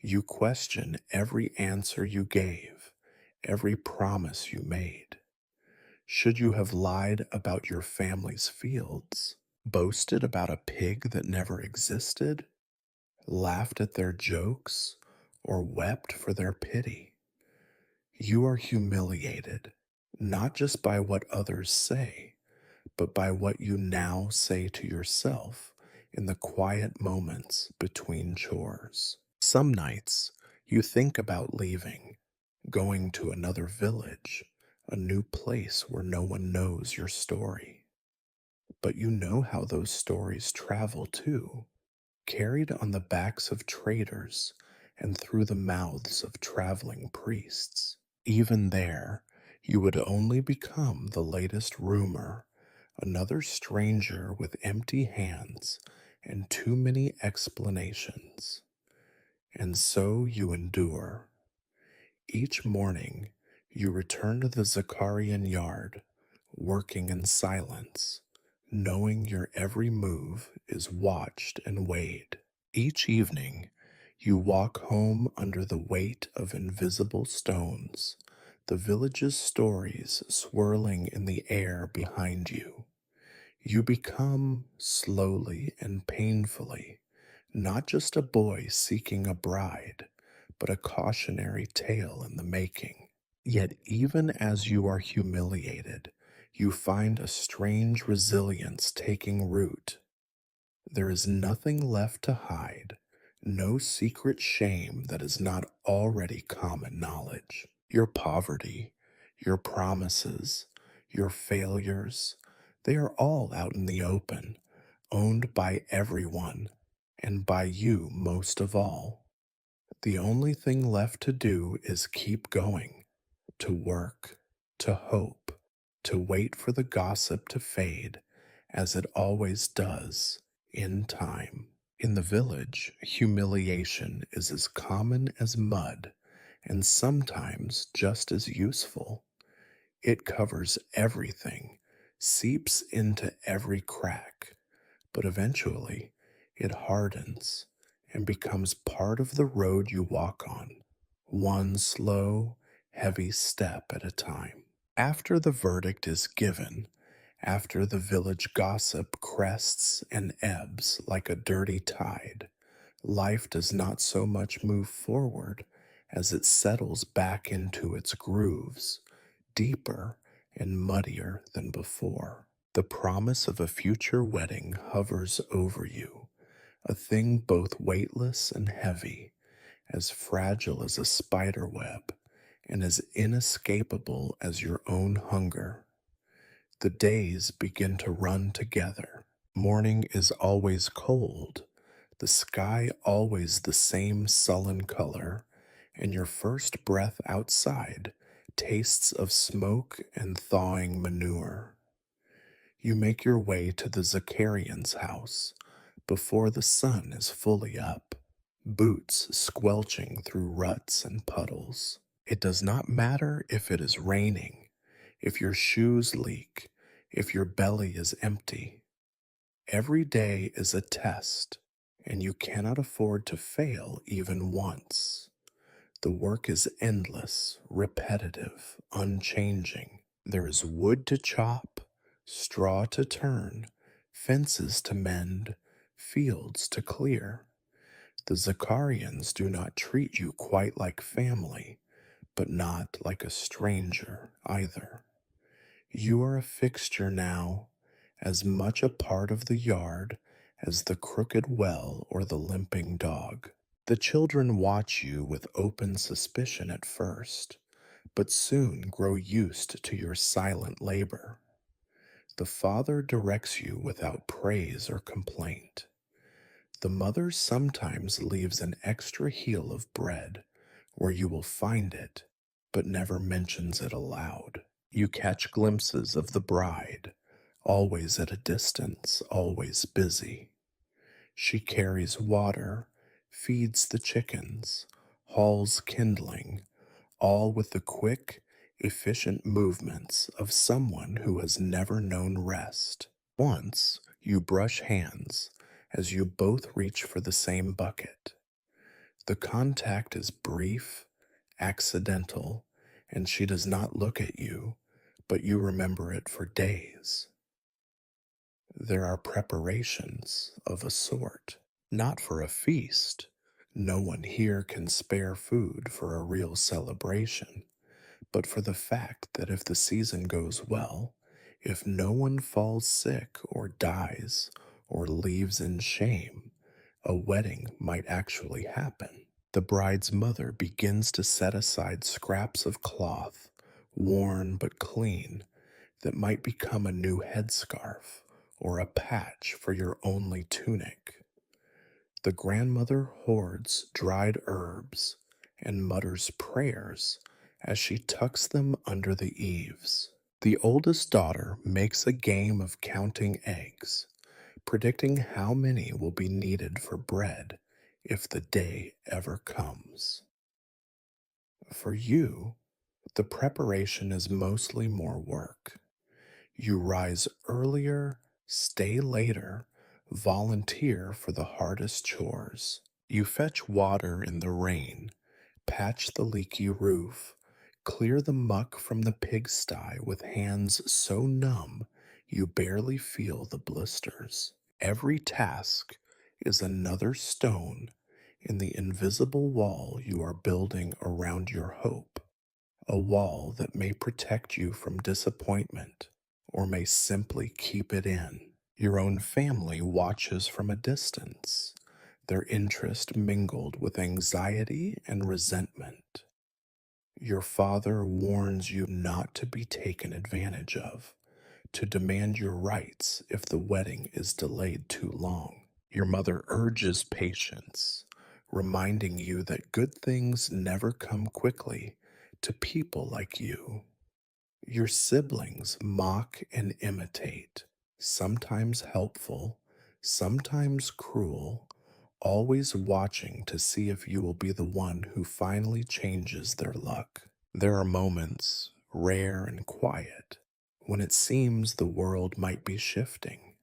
You question every answer you gave, every promise you made. Should you have lied about your family's fields, boasted about a pig that never existed, laughed at their jokes, or wept for their pity? You are humiliated, not just by what others say, but by what you now say to yourself in the quiet moments between chores. Some nights, you think about leaving, going to another village, a new place where no one knows your story. But you know how those stories travel too, carried on the backs of traders and through the mouths of traveling priests. Even there, you would only become the latest rumor, another stranger with empty hands and too many explanations. And so you endure. Each morning, you return to the Zacharian yard, working in silence, knowing your every move is watched and weighed. Each evening, you walk home under the weight of invisible stones, the village's stories swirling in the air behind you. You become, slowly and painfully, not just a boy seeking a bride, but a cautionary tale in the making. Yet, even as you are humiliated, you find a strange resilience taking root. There is nothing left to hide, no secret shame that is not already common knowledge. Your poverty, your promises, your failures, they are all out in the open, owned by everyone, and by you most of all. The only thing left to do is keep going, to work, to hope, to wait for the gossip to fade, as it always does in time. In the village, humiliation is as common as mud and sometimes just as useful. It covers everything, seeps into every crack, but eventually it hardens and becomes part of the road you walk on, one slow, heavy step at a time. After the verdict is given, after the village gossip crests and ebbs like a dirty tide, life does not so much move forward as it settles back into its grooves, deeper and muddier than before. The promise of a future wedding hovers over you, a thing both weightless and heavy, as fragile as a spider web, and as inescapable as your own hunger. The days begin to run together. Morning is always cold, the sky always the same sullen color, and your first breath outside tastes of smoke and thawing manure. You make your way to the Zaccharian's house before the sun is fully up, boots squelching through ruts and puddles. It does not matter if it is raining, if your shoes leak, if your belly is empty. Every day is a test, and you cannot afford to fail even once. The work is endless, repetitive, unchanging. There is wood to chop, straw to turn, fences to mend, fields to clear. The Zaccharians do not treat you quite like family, but not like a stranger either. You are a fixture now, as much a part of the yard as the crooked well or the limping dog. The children watch you with open suspicion at first, but soon grow used to your silent labor. The father directs you without praise or complaint. The mother sometimes leaves an extra heel of bread where you will find it, but never mentions it aloud. You catch glimpses of the bride, always at a distance, always busy. She carries water, feeds the chickens, hauls kindling, all with the quick, efficient movements of someone who has never known rest. Once you brush hands as you both reach for the same bucket. The contact is brief, accidental, and she does not look at you, but you remember it for days. There are preparations of a sort, not for a feast. No one here can spare food for a real celebration, but for the fact that if the season goes well, if no one falls sick or dies or leaves in shame, a wedding might actually happen. The bride's mother begins to set aside scraps of cloth, worn but clean, that might become a new headscarf or a patch for your only tunic. The grandmother hoards dried herbs and mutters prayers as she tucks them under the eaves. The oldest daughter makes a game of counting eggs, predicting how many will be needed for bread if the day ever comes. For you, the preparation is mostly more work. You rise earlier, stay later, volunteer for the hardest chores. You fetch water in the rain, patch the leaky roof, clear the muck from the pigsty with hands so numb you barely feel the blisters. Every task is another stone in the invisible wall you are building around your hope, a wall that may protect you from disappointment or may simply keep it in. Your own family watches from a distance, their interest mingled with anxiety and resentment. Your father warns you not to be taken advantage of, to demand your rights if the wedding is delayed too long. Your mother urges patience, reminding you that good things never come quickly to people like you. Your siblings mock and imitate, sometimes helpful, sometimes cruel, always watching to see if you will be the one who finally changes their luck. There are moments, rare and quiet, when it seems the world might be shifting.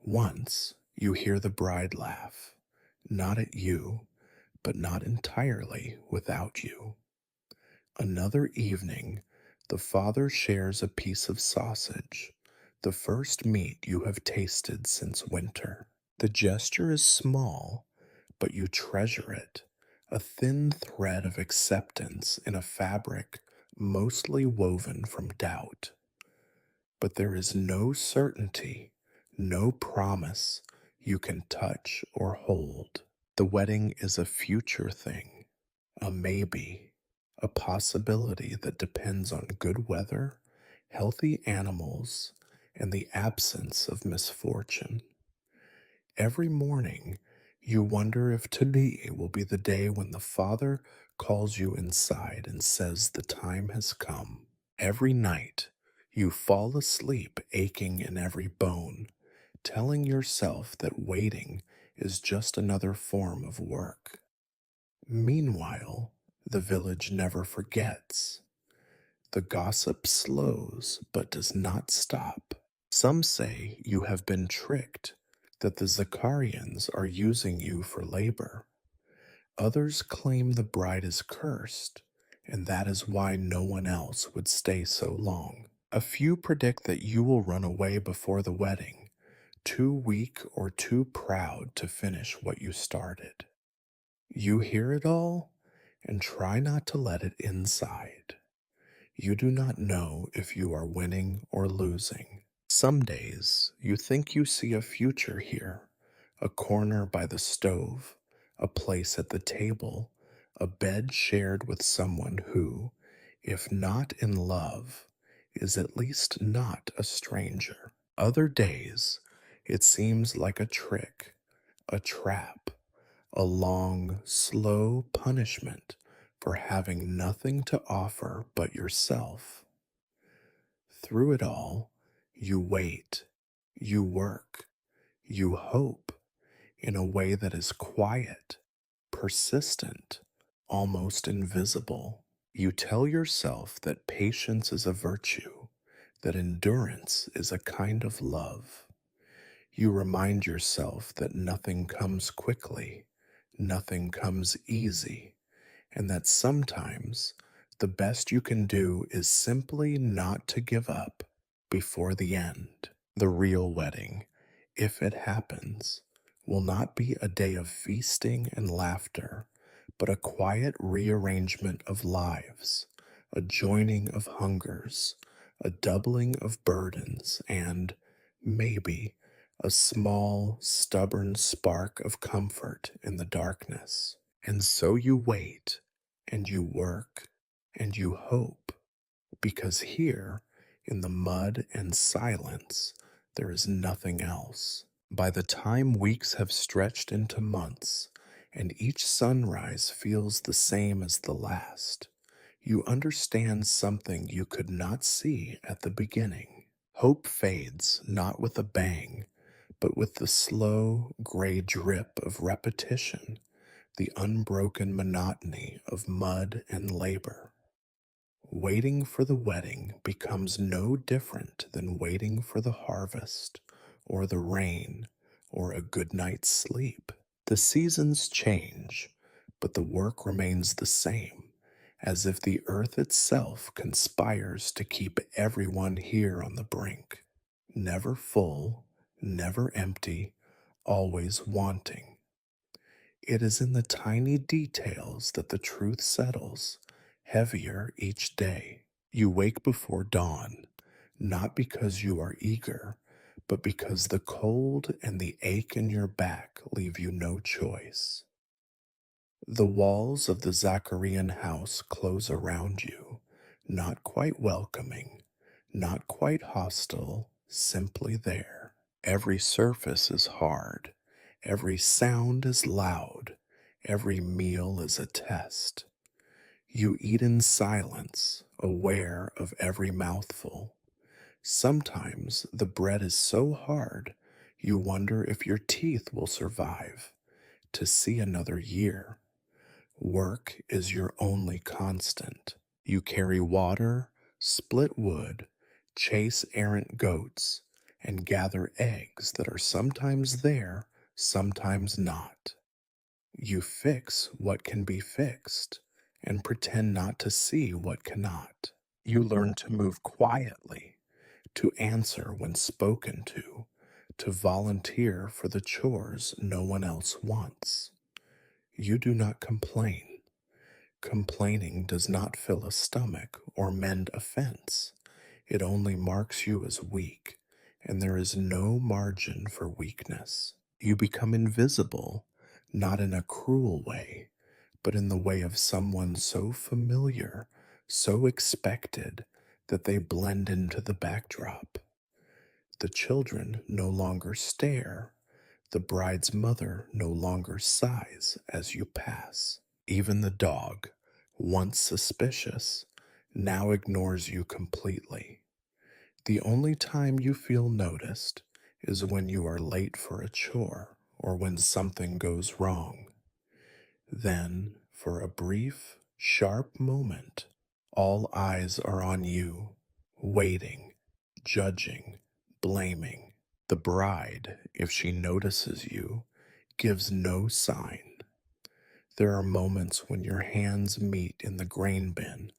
Once you hear the bride laugh, not at you, but not entirely without you. Another evening, the father shares a piece of sausage, the first meat you have tasted since winter. The gesture is small, but you treasure it, a thin thread of acceptance in a fabric mostly woven from doubt. But there is no certainty, no promise you can touch or hold. The wedding is a future thing, a maybe, a possibility that depends on good weather, healthy animals, and the absence of misfortune. Every morning, you wonder if today will be the day when the father calls you inside and says the time has come. Every night, you fall asleep aching in every bone, telling yourself that waiting is just another form of work. Meanwhile, the village never forgets. The gossip slows but does not stop. Some say you have been tricked, that the Zacarians are using you for labor. Others claim the bride is cursed, and that is why no one else would stay so long. A few predict that you will run away before the wedding, too weak or too proud to finish what you started. You hear it all and try not to let it inside. You do not know if you are winning or losing. Some days you think you see a future here, a corner by the stove, a place at the table, a bed shared with someone who, if not in love, is at least not a stranger. Other days it seems like a trick, a trap, a long, slow punishment for having nothing to offer but yourself. Through it all, you wait, you work, you hope in a way that is quiet, persistent, almost invisible. You tell yourself that patience is a virtue, that endurance is a kind of love. You remind yourself that nothing comes quickly, nothing comes easy, and that sometimes the best you can do is simply not to give up before the end. The real wedding, if it happens, will not be a day of feasting and laughter, but a quiet rearrangement of lives, a joining of hungers, a doubling of burdens, and, maybe, a small, stubborn spark of comfort in the darkness. And so you wait, and you work, and you hope, because here, in the mud and silence, there is nothing else. By the time weeks have stretched into months, and each sunrise feels the same as the last, you understand something you could not see at the beginning. Hope fades not with a bang, but with the slow, gray drip of repetition, the unbroken monotony of mud and labor. Waiting for the wedding becomes no different than waiting for the harvest, or the rain, or a good night's sleep. The seasons change, but the work remains the same, as if the earth itself conspires to keep everyone here on the brink, never full, never empty, always wanting. It is in the tiny details that the truth settles, heavier each day. You wake before dawn, not because you are eager, but because the cold and the ache in your back leave you no choice. The walls of the Zacharian house close around you, not quite welcoming, not quite hostile, simply there. Every surface is hard, every sound is loud, every meal is a test. You eat in silence, aware of every mouthful. Sometimes the bread is so hard, you wonder if your teeth will survive to see another year. Work is your only constant. You carry water, split wood, chase errant goats, and gather eggs that are sometimes there, sometimes not. You fix what can be fixed and pretend not to see what cannot. You learn to move quietly, to answer when spoken to volunteer for the chores no one else wants. You do not complain. Complaining does not fill a stomach or mend a fence. It only marks you as weak, and there is no margin for weakness. You become invisible, not in a cruel way, but in the way of someone so familiar, so expected, that they blend into the backdrop. The children no longer stare. The bride's mother no longer sighs as you pass. Even the dog, Once suspicious, now ignores you completely. The only time you feel noticed is when you are late for a chore or when something goes wrong. Then, for a brief, sharp moment, all eyes are on you, waiting, judging, blaming. The bride, if she notices you, gives no sign. There are moments when your hands meet in the grain bin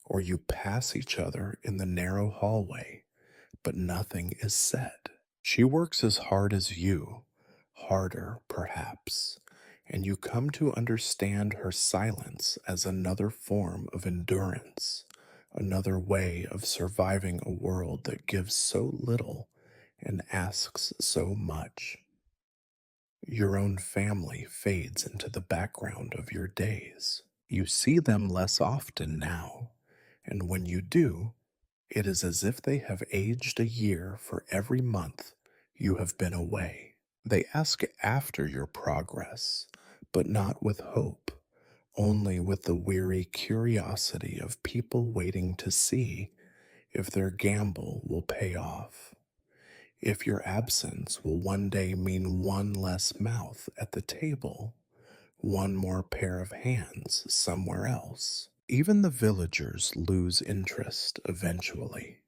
or you pass each other in the narrow hallway, but nothing is said. She works as hard as you, harder perhaps, and you come to understand her silence as another form of endurance, another way of surviving a world that gives so little and asks so much. Your own family fades into the background of your days. You see them less often now, and when you do, it is as if they have aged a year for every month you have been away. They ask after your progress, but not with hope, only with the weary curiosity of people waiting to see if their gamble will pay off, if your absence will one day mean one less mouth at the table, one more pair of hands somewhere else. Even the villagers lose interest eventually.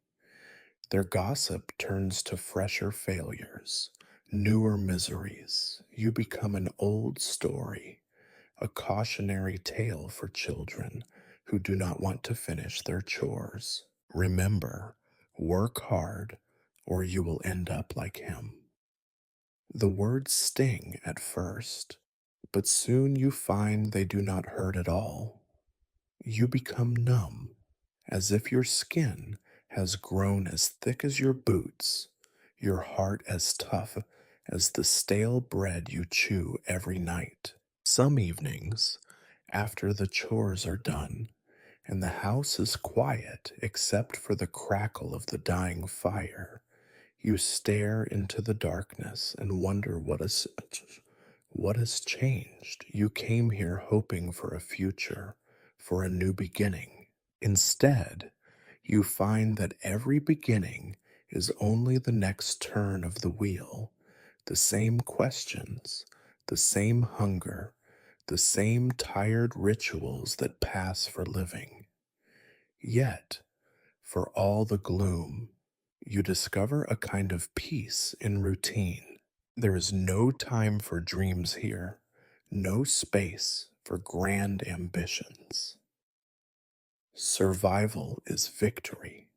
Their gossip turns to fresher failures, newer miseries. You become an old story, a cautionary tale for children who do not want to finish their chores. Remember, work hard or you will end up like him. The words sting at first, but soon you find they do not hurt at all. You become numb, as if your skin has grown as thick as your boots, your heart as tough as the stale bread you chew every night. Some evenings, after the chores are done, and the house is quiet except for the crackle of the dying fire, you stare into the darkness and wonder what has changed. You came here hoping for a future, for a new beginning. Instead, you find that every beginning is only the next turn of the wheel, the same questions, the same hunger, the same tired rituals that pass for living. Yet, for all the gloom, you discover a kind of peace in routine. There is no time for dreams here, no space for grand ambitions. Survival is victory.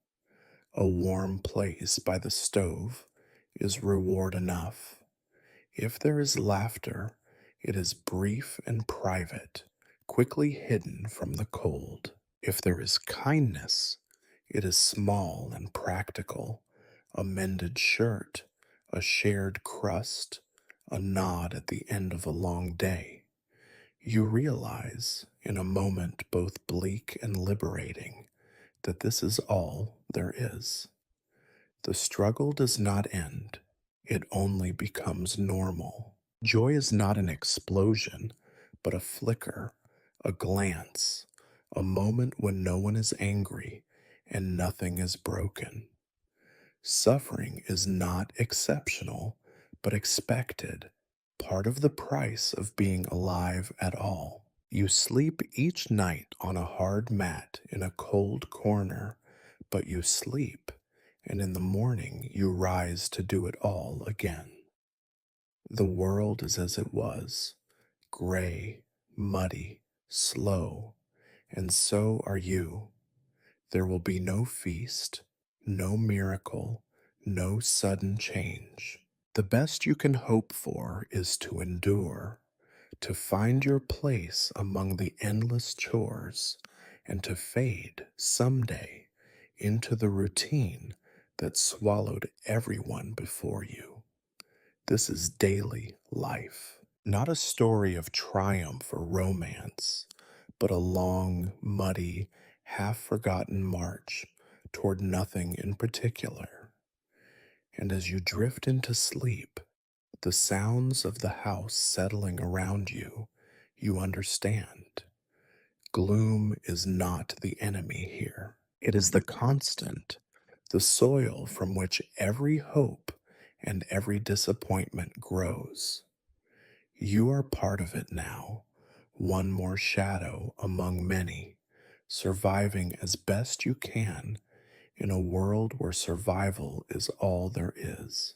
A warm place by the stove is reward enough. If there is laughter, it is brief and private, quickly hidden from the cold. If there is kindness, it is small and practical, a mended shirt, a shared crust, a nod at the end of a long day. You realize, in a moment both bleak and liberating, that this is all there is. The struggle does not end, it only becomes normal. Joy is not an explosion, but a flicker, a glance, a moment when no one is angry and nothing is broken. Suffering is not exceptional, but expected, part of the price of being alive at all. You sleep each night on a hard mat in a cold corner, but you sleep, and in the morning you rise to do it all again. The world is as it was, gray, muddy, slow, and so are you. There will be no feast, no miracle, no sudden change. The best you can hope for is to endure, to find your place among the endless chores, and to fade someday into the routine that swallowed everyone before you. This is daily life, not a story of triumph or romance, but a long, muddy, half forgotten march toward nothing in particular. And as you drift into sleep, the sounds of the house settling around you, you understand. Gloom is not the enemy here. It is the constant, the soil from which every hope and every disappointment grows. You are part of it now, one more shadow among many, surviving as best you can in a world where survival is all there is.